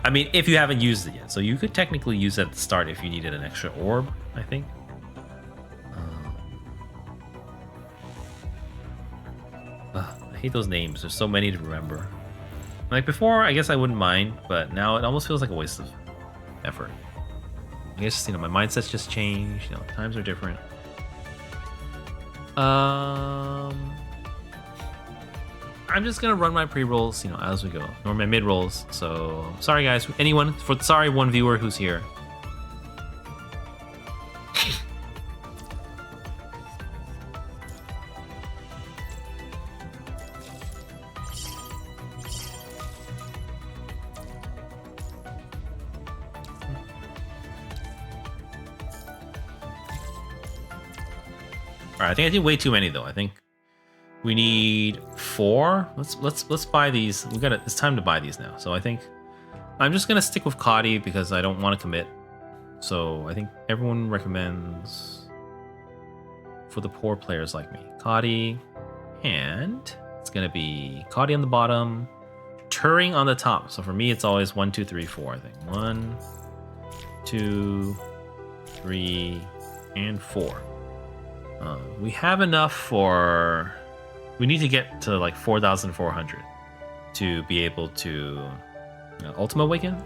I mean, if you haven't used it yet. So you could technically use it at the start if you needed an extra orb, I think. I hate those names. There's so many to remember. Like before, I guess I wouldn't mind, but now it almost feels like a waste of effort. I guess, my mindset's just changed. Times are different. I'm just gonna run my pre-rolls, as we go, or my mid-rolls. So sorry guys, sorry one viewer who's here. right, I think I did way too many though. I think we need 4. Let's buy these. It's time to buy these now. So I think I'm just gonna stick with Kadi because I don't want to commit. So I think everyone recommends for the poor players like me, Kadi, and it's gonna be Kadi on the bottom, Turing on the top. So for me, it's always 1, 2, 3, 4. I think 1, 2, 3, and 4. We have enough for. We need to get to like 4,400 to be able to Ultima Awaken.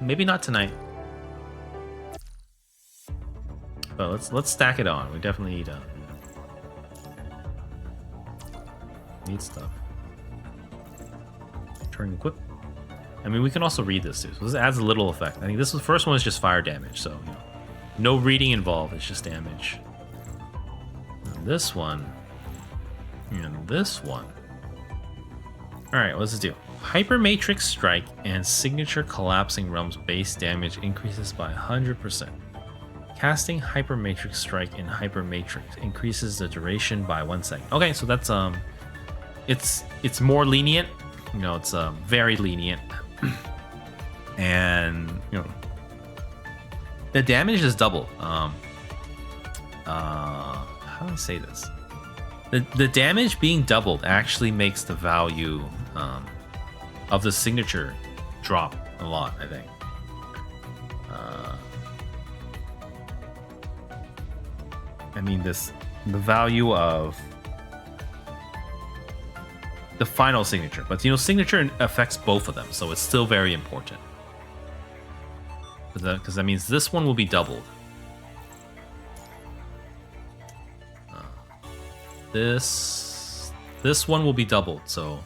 Maybe not tonight, but let's stack it on. We definitely need stuff. Turn equip. I mean, we can also read this too. So this adds a little effect. I think this first one is just fire damage, so no reading involved. It's just damage. And this one. And this one. All right, let's do Hypermatrix Strike and Signature Collapsing Realms base damage increases by 100%. Casting Hypermatrix Strike in Hypermatrix increases the duration by 1 second. Okay, so that's it's more lenient. It's very lenient, and the damage is doubled. How do I say this? The damage being doubled actually makes the value of the signature drop a lot, I think. I mean, the value of the final signature, but signature affects both of them, so it's still very important. Because that means this one will be doubled. This one will be doubled, so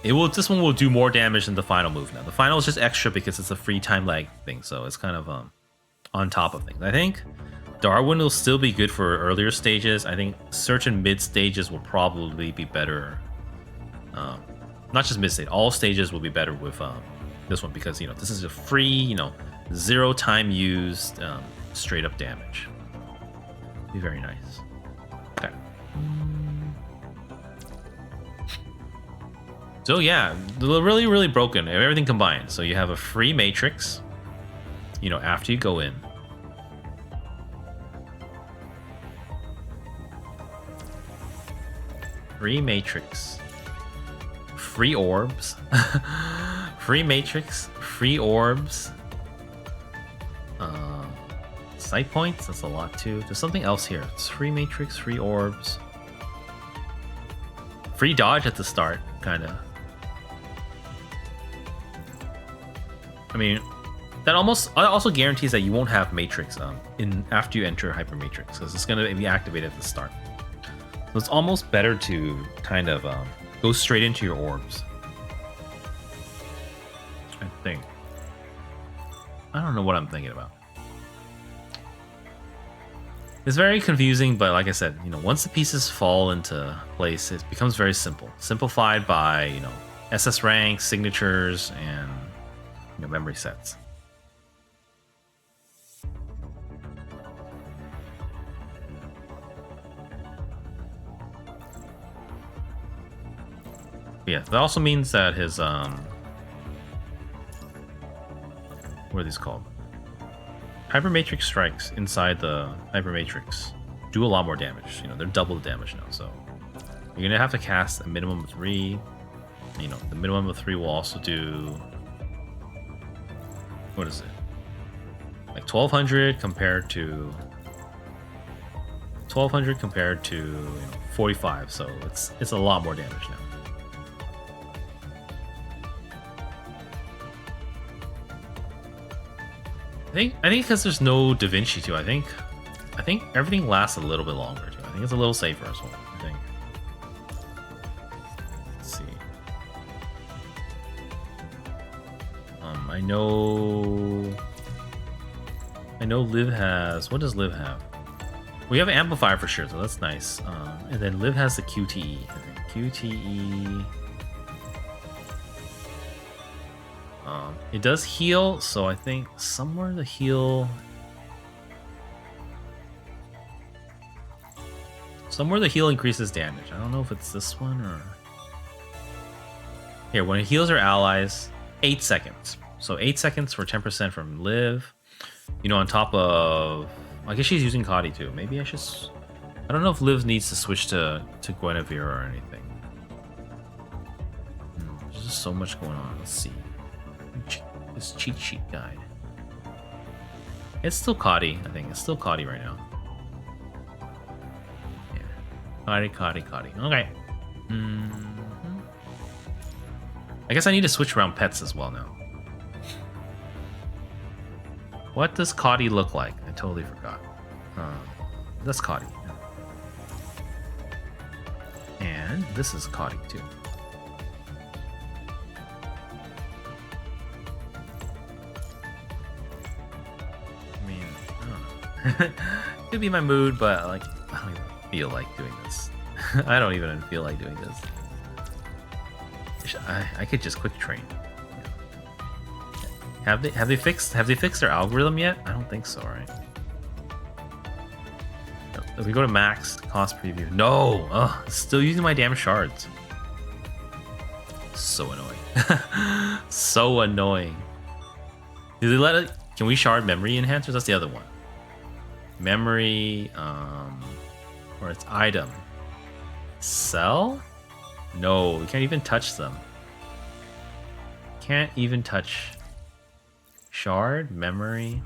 this one will do more damage than the final move. Now the final is just extra because it's a free time lag thing, so it's kind of on top of things. I think Darwin will still be good for earlier stages. I think certain mid stages will probably be better. Not just mid stage, all stages will be better with this one because this is a free 0 time used straight up damage. Be very nice. Okay. So yeah, really, really broken. Everything combined. So you have a free matrix, after you go in. Free matrix. Free orbs. Free matrix. Free orbs. Sight points, that's a lot too. There's something else here. It's free matrix, free orbs. Free dodge at the start, kinda. I mean, that also guarantees that you won't have matrix after you enter Hypermatrix, because it's gonna be activated at the start. So it's almost better to kind of go straight into your orbs. I think. I don't know what I'm thinking about. It's very confusing, but like I said, once the pieces fall into place, it becomes very simple. Simplified by, SS ranks, signatures, and memory sets. Yeah, that also means that his what are these called? Hypermatrix strikes inside the Hypermatrix do a lot more damage. They're double the damage now, so you're gonna have to cast a minimum of 3. The minimum of 3 will also do, what is it? Like 1200 compared to 45, so it's a lot more damage now. I think because there's no Da Vinci too, I think everything lasts a little bit longer too. I think it's a little safer as well. I think. Let's see. I know Liv has. What does Liv have? We have amplifier for sure, so that's nice. And then Liv has the QTE. I think QTE. It does heal, so I think somewhere the heal. Somewhere the heal increases damage. I don't know if it's this one or... Here, when it heals our allies, 8 seconds. So 8 seconds for 10% from Liv. You know, on top of... I guess she's using Kadi too. Maybe I should... I don't know if Liv needs to switch to Guinevere or anything. There's just so much going on. Let's see. This cheat sheet guide. It's still Kadi, I think. It's still Kadi right now. Yeah. Kadi. Okay. I guess I need to switch around pets as well now. What does Kadi look like? I totally forgot. That's Kadi. And this is Kadi too. I mean, I don't know. Could be my mood, but like, I don't even feel like doing this. I don't even feel like doing this. I could just quick train. Have they fixed their algorithm yet? I don't think so, right? If we go to max cost preview, no, still using my damn shards. So annoying. So annoying. Do they let it? Can we shard memory enhancers? That's the other one. Memory, or it's item. Sell? No, we can't even touch them. Can't even touch shard, memory,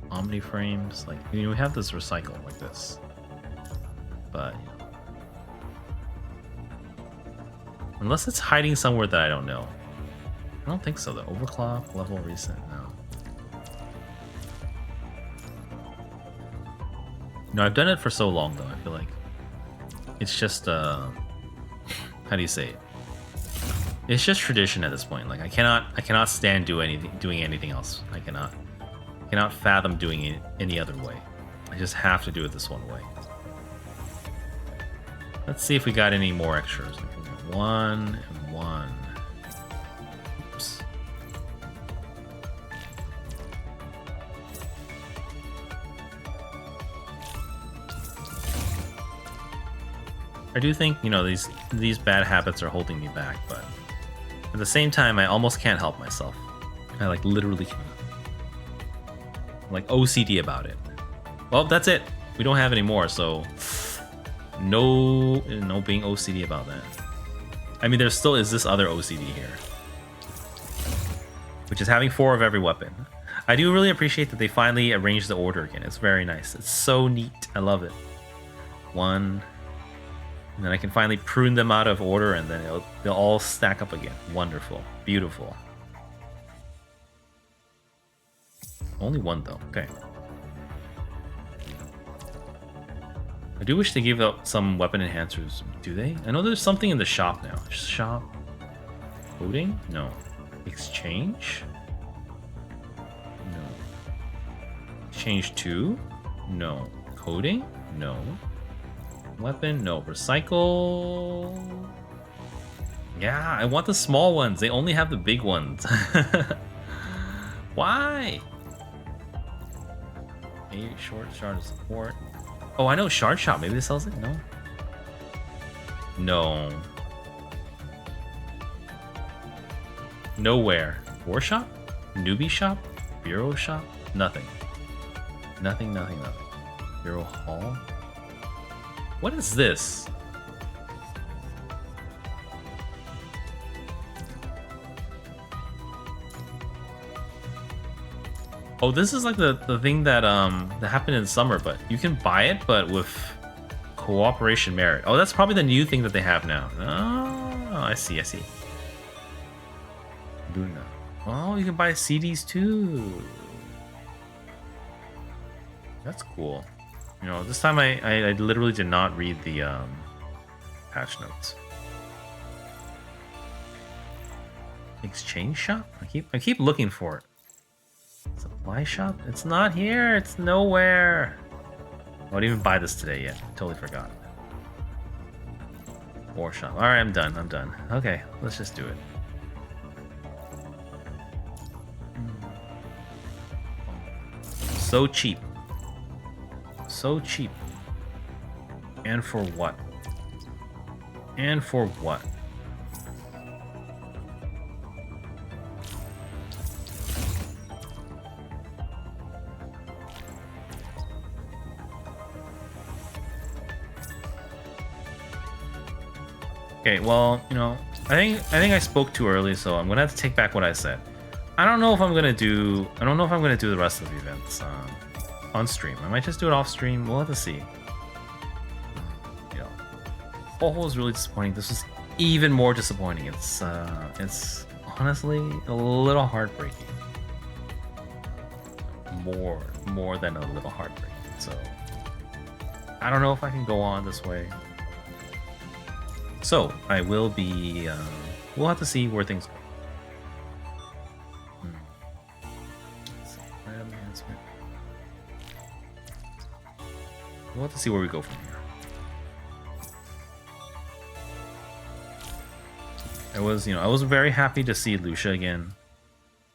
omni frames. Like, I mean, we have this recycle like this, but you know, unless it's hiding somewhere that I don't know. I don't think so. The overclock, level reset, no. No, I've done it for so long though. I feel like it's just how do you say it? It's just tradition at this point. Like I cannot stand doing anything else. I cannot fathom doing it any other way. I just have to do it this one way. Let's see if we got any more extras. Like 1 and 1. Oops. I do think, you know, these bad habits are holding me back, but at the same time, I almost can't help myself. I like literally can't. I'm like OCD about it. Well, that's it. We don't have any more, so no being OCD about that. I mean, there still is this other OCD here, which is having 4 of every weapon. I do really appreciate that they finally arranged the order again. It's very nice. It's so neat. I love it. 1. And then I can finally prune them out of order, and then they'll all stack up again. Wonderful. Beautiful. Only 1, though. Okay. I do wish they gave out some weapon enhancers. Do they? I know there's something in the shop now. Shop. Coding? No. Exchange? No. Exchange 2? No. Coding? No. Weapon? No. Recycle? Yeah, I want the small ones. They only have the big ones. Why? A short shard of support. Oh, I know Shard Shop. Maybe this sells it? No. No. Nowhere. War Shop? Newbie Shop? Bureau Shop? Nothing. Nothing. Bureau Hall? What is this? Oh, this is like the thing that that happened in summer, but you can buy it, but with cooperation merit. Oh, that's probably the new thing that they have now. Oh, I see. Luna. Oh, you can buy CDs too. That's cool. You know, this time I literally did not read the patch notes. Exchange shop? I keep looking for it. Supply shop? It's not here. It's nowhere. I won't even buy this today yet. Totally forgot. War shop. All right, I'm done. Okay, let's just do it. So cheap. So cheap. And for what? And for what? Okay, well, you know, I think I spoke too early, so I'm gonna have to take back what I said. I don't know if I'm gonna do the rest of the events on stream. I might just do it off stream. We'll have to see. You know, Ho-Ho is really disappointing. This is even more disappointing. It's honestly a little heartbreaking. More than a little heartbreaking. So I don't know if I can go on this way. So I will be. We'll have to see where things go. We'll have to see where we go from here. I was very happy to see Lucia again.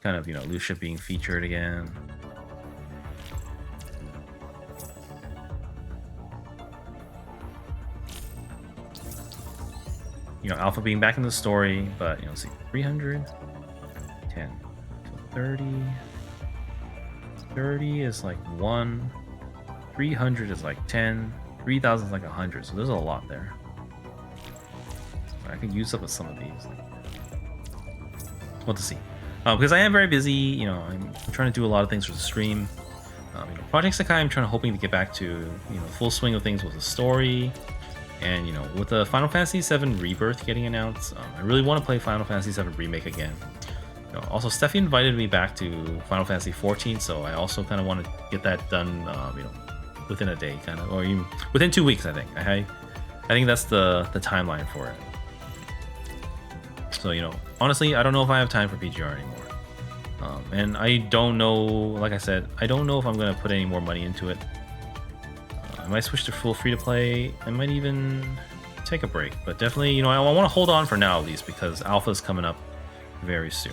Kind of, Lucia being featured again. Alpha being back in the story, but see, 300, 10, 30. 30 is like 1. 300 is like 10. 3,000 is like 100. So there's a lot there. I could use up with some of these. What to see? Because I am very busy. I'm trying to do a lot of things for the stream. Project Sekai, I'm hoping to get back to full swing of things with the story. And with the Final Fantasy VII Rebirth getting announced, I really want to play Final Fantasy VII Remake again. Also, Steffi invited me back to Final Fantasy XIV, so I also kind of want to get that done, within a day, kind of, or even within 2 weeks. I think. I think that's the timeline for it. So honestly, I don't know if I have time for PGR anymore, and I don't know. Like I said, I don't know if I'm gonna put any more money into it. I might switch to full free to play. I might even take a break, but definitely, I want to hold on for now at least because Alpha is coming up very soon.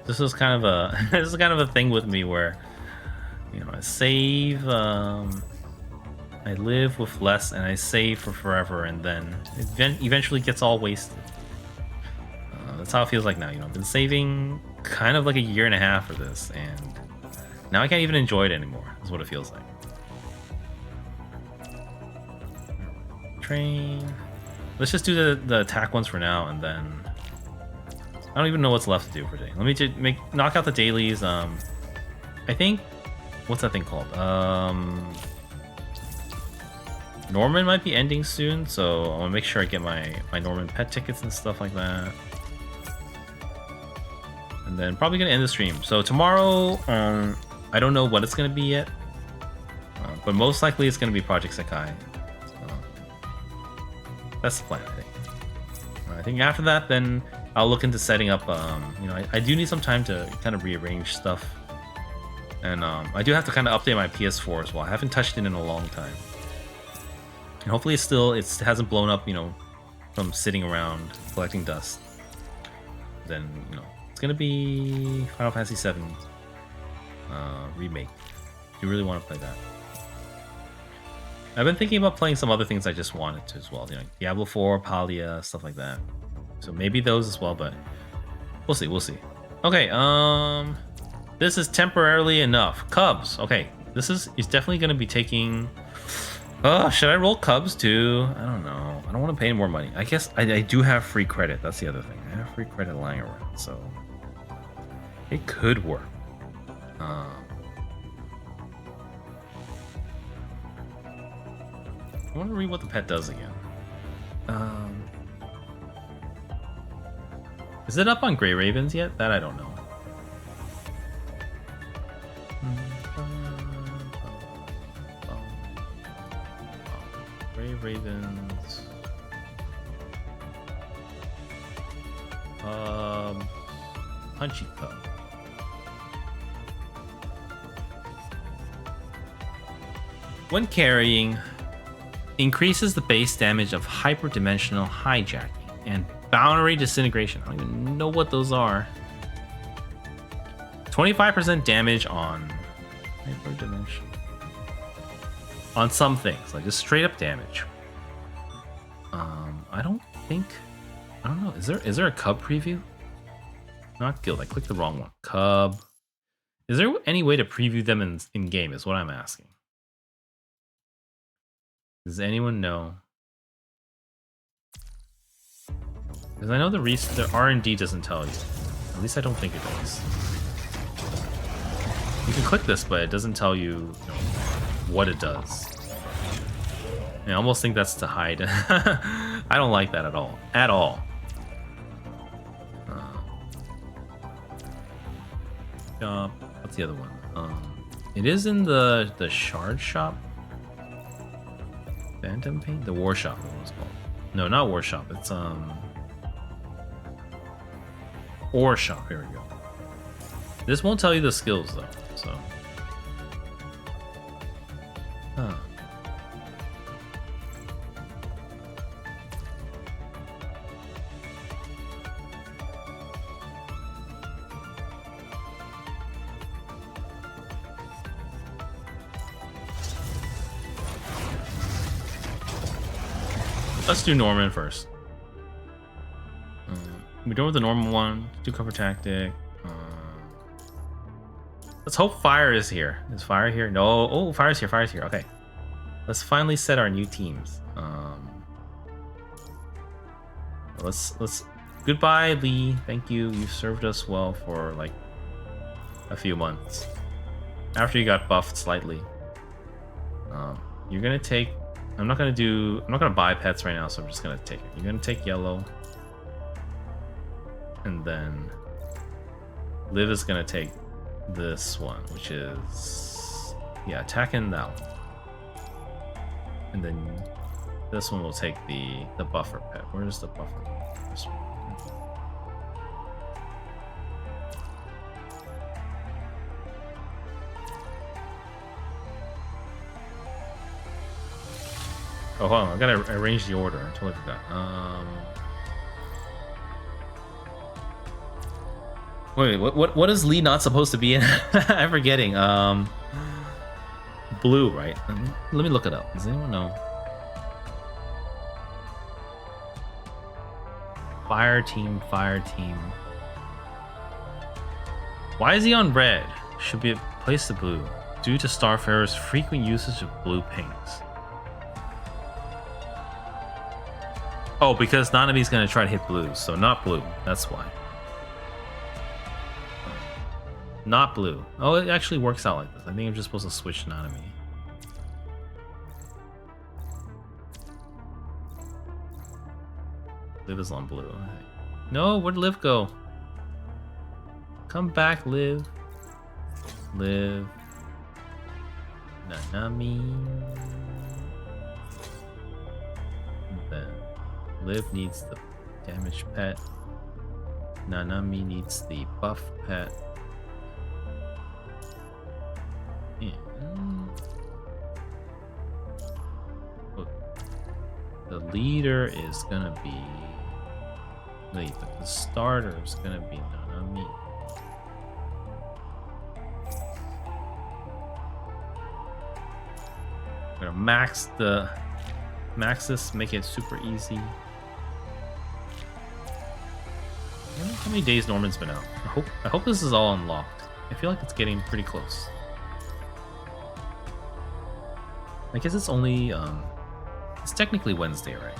This is kind of a thing with me where I save, I live with less and I save for forever, and then it eventually gets all wasted. That's how it feels like now. I've been saving kind of like a year and a half for this, and now I can't even enjoy it anymore. That's what it feels like. Train. Let's just do the attack ones for now, and then I don't even know what's left to do for today. Let me just knock out the dailies. I think, what's that thing called? Norman might be ending soon, so I want to make sure I get my Norman pet tickets and stuff like that. And then probably gonna end the stream. So tomorrow, I don't know what it's gonna be yet, but most likely it's gonna be Project Sekai. That's the plan, I think. I think after that, then I'll look into setting up, I do need some time to kind of rearrange stuff. And I do have to kind of update my PS4 as well. I haven't touched it in a long time. And hopefully it hasn't blown up, from sitting around collecting dust. Then, it's going to be Final Fantasy VII Remake. If you really want to play that. I've been thinking about playing some other things I just wanted to as well. Diablo 4, Palia, stuff like that. So maybe those as well, but we'll see. Okay, this is temporarily enough. Cubs. Okay, this is definitely going to be taking. Should I roll Cubs too? I don't know. I don't want to pay any more money. I guess I do have free credit. That's the other thing. I have free credit lying around, so it could work. I want to read what the pet does again. Is it up on Grey Ravens yet? That I don't know. Grey Ravens. Punchy Cub. When carrying, increases the base damage of hyperdimensional hijacking and boundary disintegration. I don't even know what those are. 25% damage on hyperdimension. On some things, like just straight up damage. I don't know. Is there a Cub preview? Not guild. I clicked the wrong one. Cub. Is there any way to preview them in game? Is what I'm asking. Does anyone know? Because I know the R&D doesn't tell you. At least I don't think it does. You can click this, but it doesn't tell you, what it does. I almost think that's to hide. I don't like that at all. At all. What's the other one? It is in the shard shop. Phantom Paint? The War Shop, what it's called. No, not War Shop. It's Ore Shop. Here we go. This won't tell you the skills though, so. Huh. Let's do Norman first. We're doing with the normal one. Do cover tactic. Let's hope fire is here. Is fire here? No. Oh, fire's here. Fire's here. Okay. Let's finally set our new teams. Let's. Goodbye, Lee. Thank you. You've served us well for like a few months. After you got buffed slightly. You're gonna take. I'm not gonna buy pets right now, so I'm just gonna take it. You're gonna take yellow. And then Liv is gonna take this one, which is attacking that one. And then this one will take the buffer pet. Where's the buffer pet? This one. Oh, hold on, I gotta arrange the order. I totally forgot. Wait, what is Lee not supposed to be in? I'm forgetting. Blue, right? Let me look it up. Does anyone know? Fire team. Why is he on red? Should be placed to blue due to Starfarer's frequent usage of blue pinks. Oh, because Nanami's gonna try to hit blue, so not blue. That's why. Not blue. Oh, it actually works out like this. I think I'm just supposed to switch Nanami. Liv is on blue. No, where'd Liv go? Come back, Liv. Liv. Nanami. And then Liv needs the damage pet. Nanami needs the buff pet. The leader is gonna be. Wait, but the starter is gonna be Nanami. I'm gonna max this, make it super easy. How many days Norman's been out? I hope this is all unlocked. I feel like it's getting pretty close. I guess it's only it's technically Wednesday, right?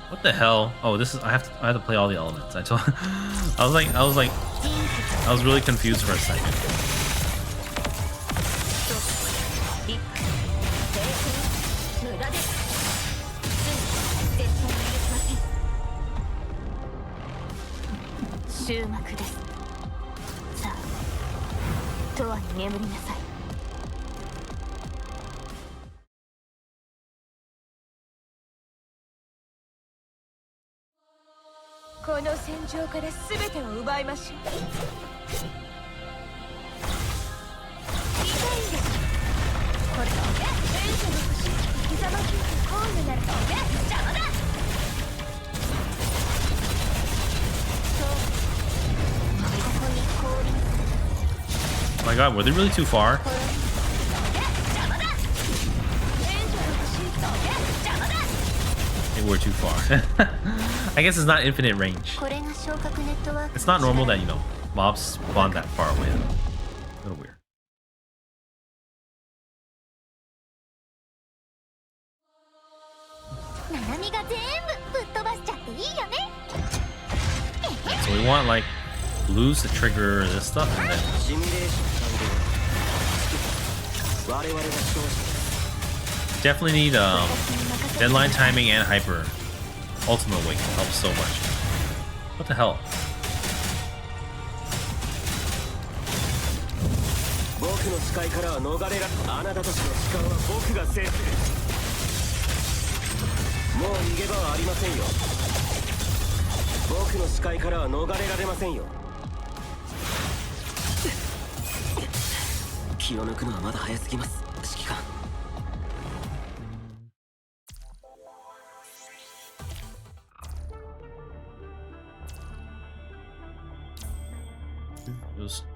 What the hell? Oh, this is I have to play all the elements. I was really confused for a second. の戦場から全てを奪いましょう。痛いんです。これ援助が欲しい。膝巻きがこうになると邪魔だ。Oh my god, were they really too far? They were too far. I guess it's not infinite range. It's not normal that, you know, mobs spawn that far away. A little weird. So we want, like, blues to trigger this stuff and then... Definitely need deadline timing and hyper ultimate awakening helps so much. What the hell?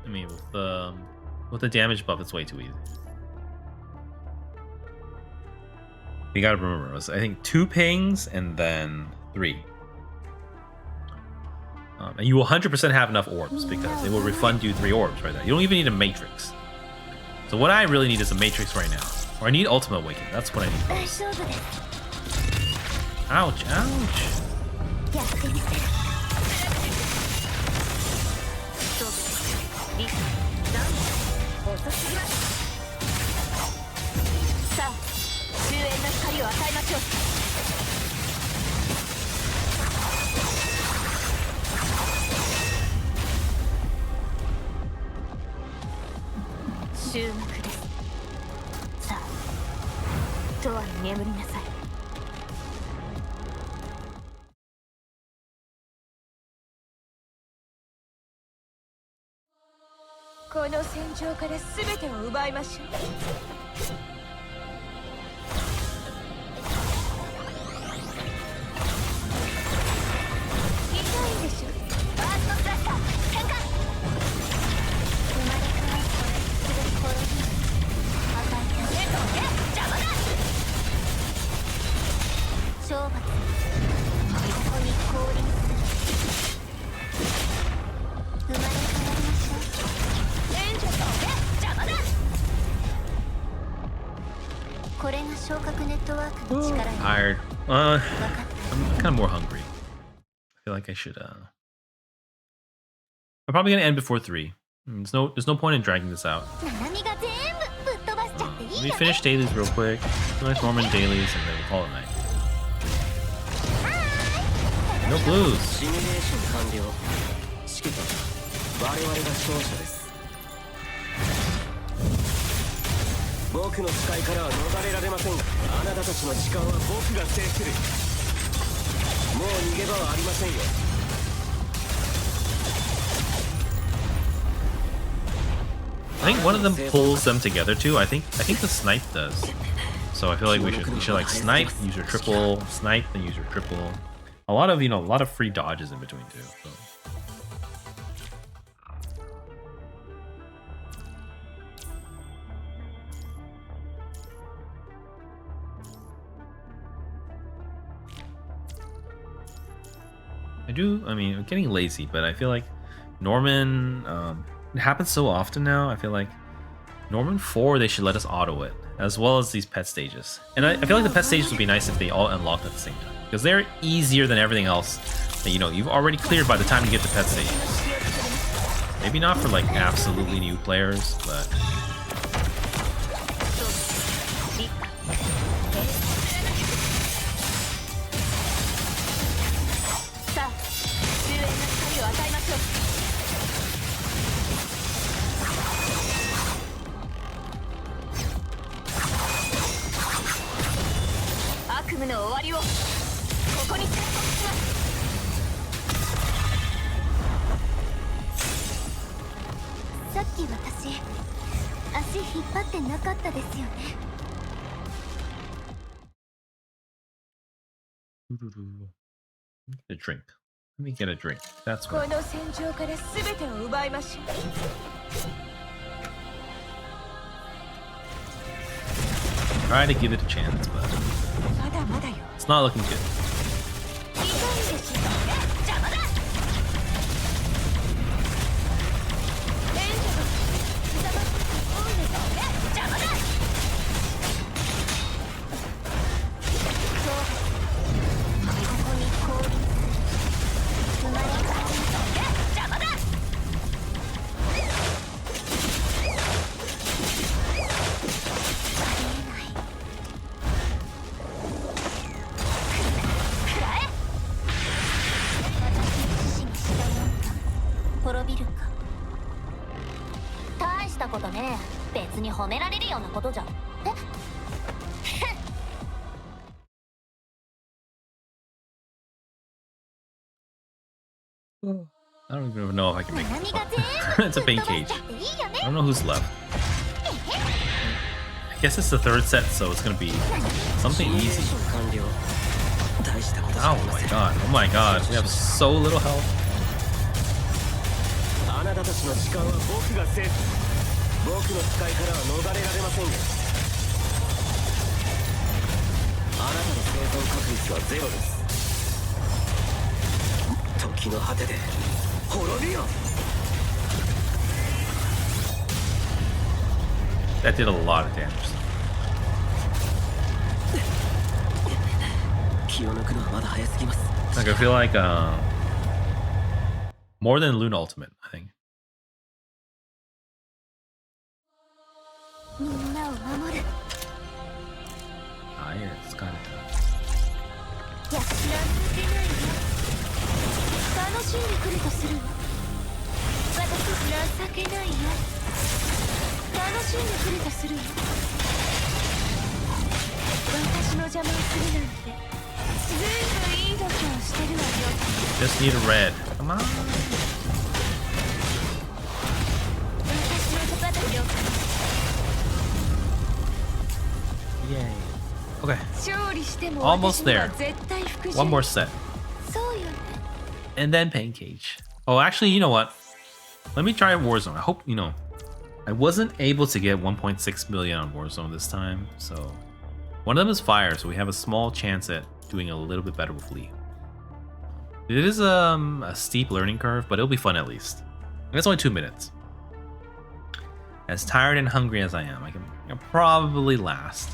I mean, with the damage buff, it's way too easy. You gotta remember, it was, I think, 2 pings and then 3. And you will 100% have enough orbs because they will refund you 3 orbs right there. You don't even need a matrix. So what I really need is a matrix right now. Or I need ultimate awakening. That's what I need. Ouch, ouch. Tired. I'm kind of more hungry. I feel like I should. I'm probably gonna end before 3. There's no point in dragging this out. Let me finish dailies real quick. Nice Norman dailies, and then we'll call it night. No blues. I think one of them pulls them together too. I think the snipe does. So I feel like we should like snipe, use your triple, snipe, then use your triple. A lot of free dodges in between too. So. I'm getting lazy, but I feel like Norman, it happens so often now. I feel like Norman 4, they should let us auto it, as well as these pet stages. And I feel like the pet stages would be nice if they all unlocked at the same time, because they're easier than everything else that you've already cleared by the time you get to pet stages. Maybe not for like absolutely new players, but 足引っ張ってなかったですよね。 Get a drink. Let me get a drink. That's こ right. の戦場から全てを奪いましょう。 Try to give it a chance, but まだまだよ。 it's not looking good. 痛いですよ。邪魔だ。レンジャーがひざまずいてこういうの邪魔だ。そうここに降臨生まれ変わるの邪魔だ。滅びるか。大したことねえ。別に褒められるようなことじゃ。えI don't even know if I can make 何 this が one. 全 It's a 部 pain 飛ばし cage. ちゃっていいよね。 I don't know who's left. I guess it's the third set, so it's gonna be something easy. 完了。大したことじゃあ Oh りま my せん。 god. Oh my god. We have so little health. あなたたちの時間は僕が制す。僕の使いからは逃れられませんよ。あなたの生存確率はゼロです。時の果てで滅びよ。 That did a lot of damage. 気を抜くのはまだ早すぎます。 Like I feel like more than Luna Ultimate, I think. みんなを守る。 Ah, yeah, it's kind of tough. いや、情けないよ。楽しんでくるとするわ。私、情けないよ。楽しんでくるとするわ。私の邪魔をするなんて、ずいぶんいい度胸してるわよ。 Just need a red. Come on. 私の手渡りを Yay. Okay. 勝利しても Almost 私には there. 絶対服従。 One more set. そうよね。 And then Pain Cage. Oh, actually, you know what? Let me try Warzone. I hope, you know, I wasn't able to get 1.6 million on Warzone this time. So one of them is fire. So we have a small chance at doing a little bit better with Lee. It is a steep learning curve, but it'll be fun at least. And it's only 2 minutes. As tired and hungry as I am, I can probably last.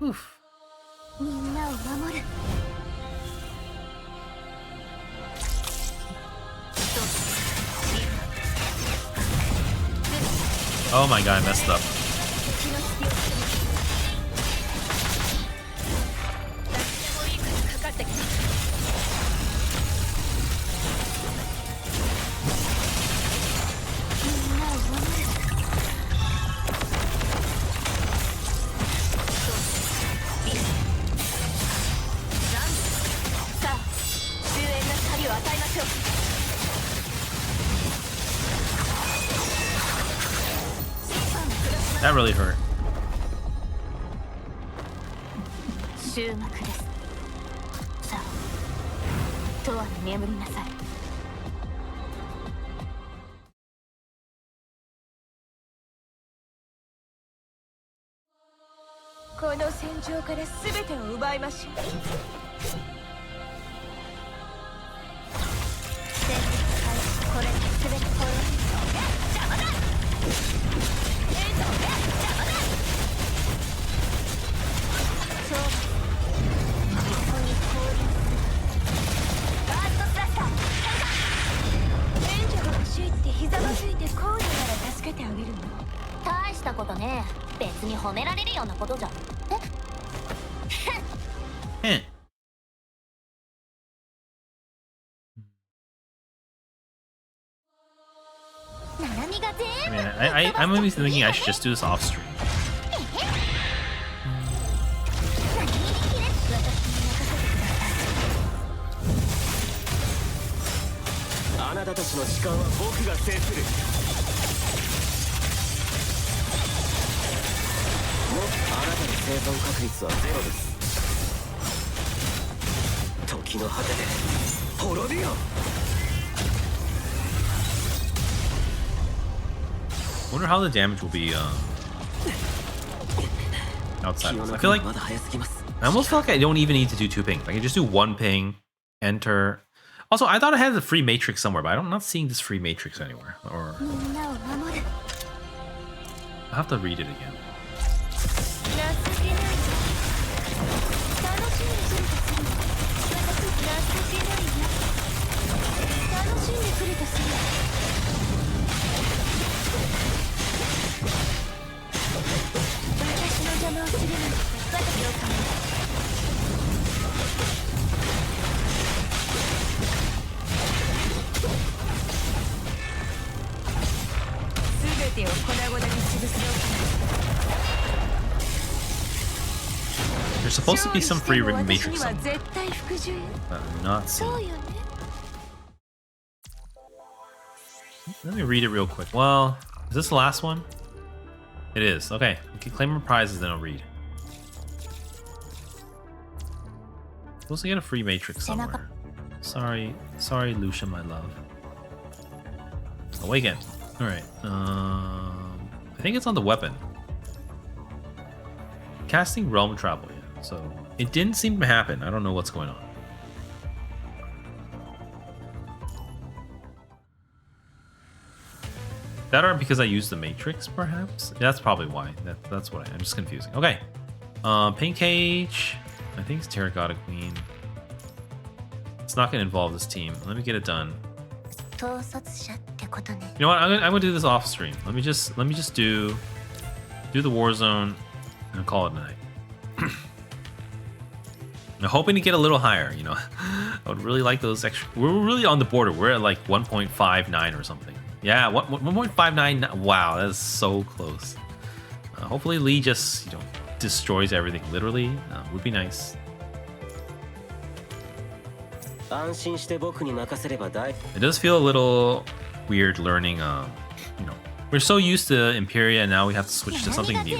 Oof. みんなを守る。 Oh my god, I messed up. 敵の隙をつく。誰でもいいからかかってきて。みんなを守る。さあ、終焉な光を与えましょう。 That really hurt. 終幕です。さあ、永遠に眠りなさい。この戦場から全てを奪いましょう。戦術開始。これで全て滅びる。邪魔だ。邪魔だ。そう。ここに降臨する。ガーストスラッシャー。援助が欲しいってひざまずいてこういうなら助けてあげるの。大したことねえ。別に褒められるようなことじゃ。Eh. I mean, I'm maybe thinking I should just do this off stream. あなたたちの時間は僕が制する。生存確率はゼロです。時の果てで滅びよ。 Wonder how the damage will be outside. I feel like I almost feel like I don't even need to do 2 ping. I can just do 1 ping, enter. Also, I thought it had a free matrix somewhere, but I'm not seeing this free matrix anywhere. Or I have to read it again. There's supposed to be some free matrix somewhere, but I'm not seeing. Let me read it real quick. Well, is this the last one? It is. Okay, we can claim our prizes, then I'll read. Supposed to get a free matrix somewhere. Sorry, Lucia, my love. Awaken. All right. I think it's on the weapon. Casting realm travel. Yeah. So it didn't seem to happen. I don't know what's going on. That or because I used the matrix, perhaps. That's probably why. That's what I'm just confusing. Okay. Pink cage. I think it's Terracotta Queen. It's not gonna involve this team. Let me get it done. You know what? I'm gonna do this off stream. Let me just do the war zone and call it a night. I'm hoping to get a little higher. You know, I would really like those extra. We're really on the border. We're at like 1.59 or something. Yeah, 1.59. Wow, that is so close. Hopefully Lee just destroys everything. Literally, would be nice. It does feel a little weird learning. We're so used to Imperia, and now we have to switch to something new.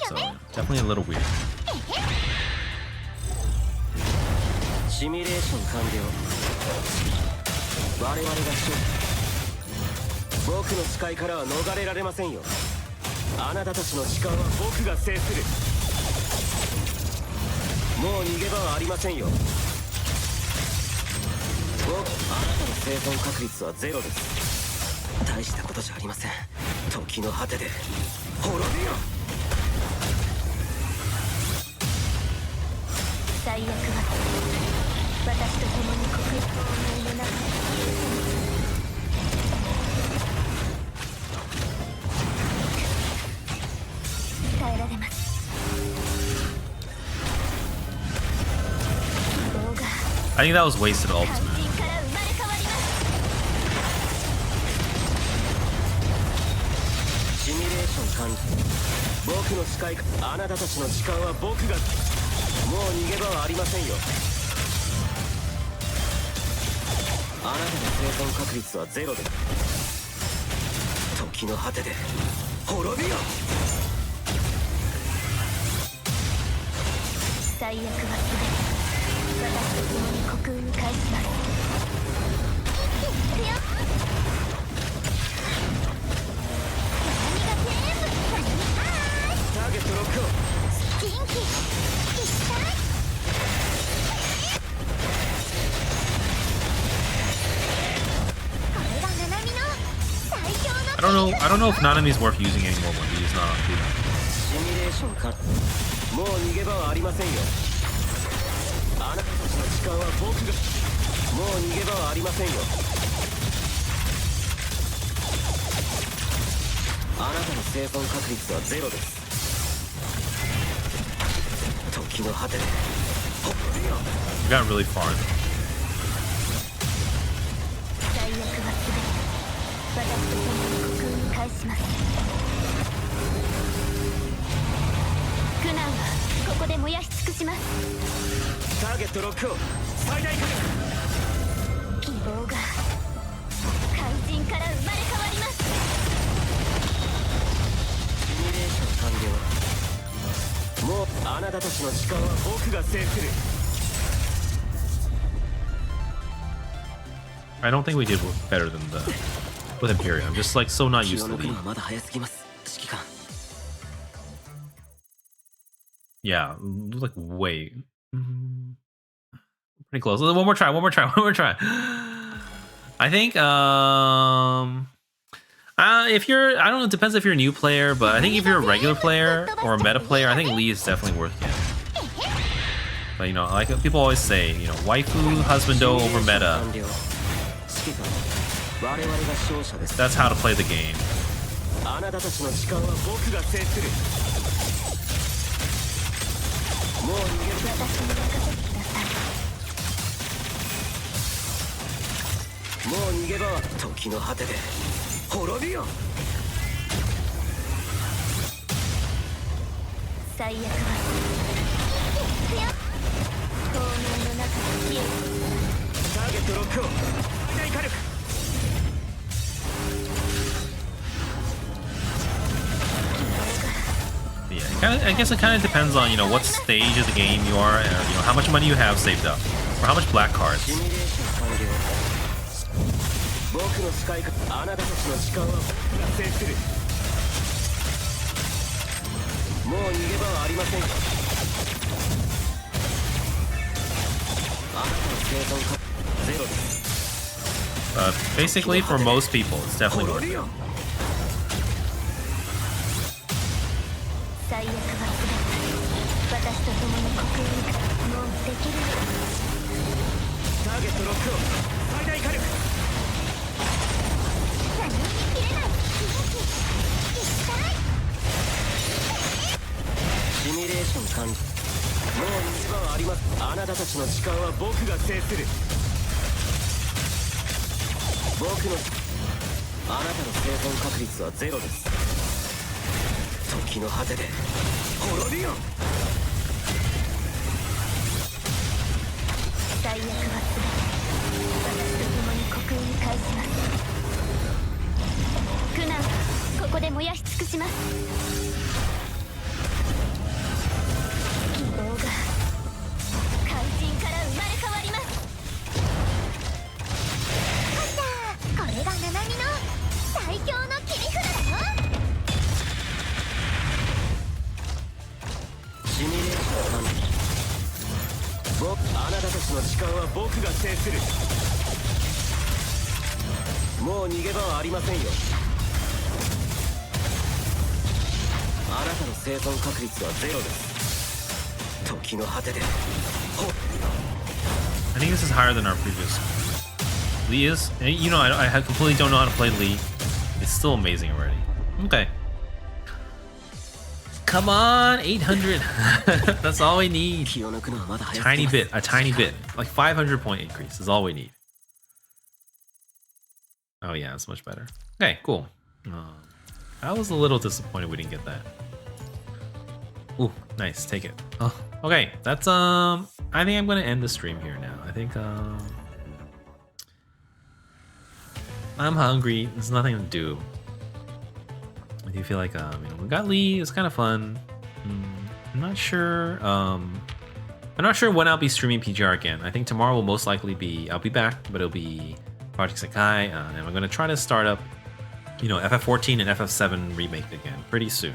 So definitely a little weird. I think that was wasted ultimate. I don't know if Nanami is worth using anymore when he is not on cooldown. We got really far. なたたちの時間は僕が制する。 I don't think we did better than with Imperium. I'm just like so not 気 used を to 抜く Lee. のはまだ早すぎます、指揮官。 Yeah, like way pretty close. One more try. One more try. One more try. I think if you're, I don't know, it depends if you're a new player, but I think if you're a regular player or a meta player, I think Lee is definitely worth getting. But you know, like people always say, you know, waifu husbando over meta. 指揮官、我々が勝者です。 That's how to play the game. あなたたちの時間は僕が制する。もう逃げる。私に任せてください。もう逃げ場は時の果てで滅びよ。最悪は透明の中で消える。ターゲットロックを最大火力。 Yeah, I guess it kind of depends on, you know, what stage of the game you are, and you know how much money you have saved up, or how much black cards. シミュレーション完了。僕の使い方、あなたたちの時間は僕が制する。もう逃げ場はありませんよ。あなたの生存確率ゼロです。 Basically, for most people, it's definitely worth it. 最悪は全て私と共に国民からもうできる。ターゲットロックを最大火力。何も切れない。シミュレーション完了。もう逃げ場はあります。あなたたちの時間は僕が制する。僕のあなたの生存確率はゼロです。時の果てで滅びよ。最悪は全て私と共に国に返します。苦難はここで燃やし尽くします。希望が怪人から生まれ変わります。これがナナミの最強の切り札だよ。シミュレーション完了。あなたたちの時間は僕が制する。もう逃げ場はありませんよ。あなたの生存確率はゼロです。時の果てで I think this is higher than our previous. Lee is, you know, I completely don't know how to play Lee. It's still amazing already. Okay. Come on, 800. That's all we need. 気を抜くのはまだ早す Tiny ぎます。 bit, a tiny bit. Like 500 point increase is all we need. Oh yeah, it's much better. Okay, cool. I was a little disappointed we didn't get that. Ooh, nice, take it. Oh, okay, that's I think I'm gonna end the stream here now. I think I'm hungry. There's nothing to do. I do feel like you know, we got Lee. It's kind of fun. I'm not sure. I'm not sure when I'll be streaming PGR again. I think tomorrow will most likely be. I'll be back, but it'll be Project Sakai, and I'm gonna try to start up, you know, FF14 and FF7 remake again pretty soon.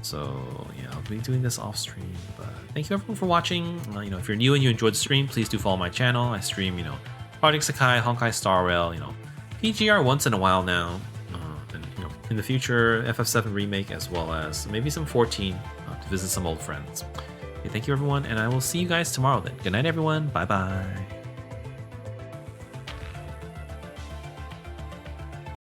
So yeah, I'll be doing this off stream. But thank you everyone for watching. You know, if you're new and you enjoyed the stream, please do follow my channel. I stream, you know, Project Sakai, Honkai Star Rail, you know, PGR once in a while now. And you know, in the future, FF7 remake as well as maybe some 14 to visit some old friends. Okay, thank you everyone, and I will see you guys tomorrow then. Good night everyone. Bye bye.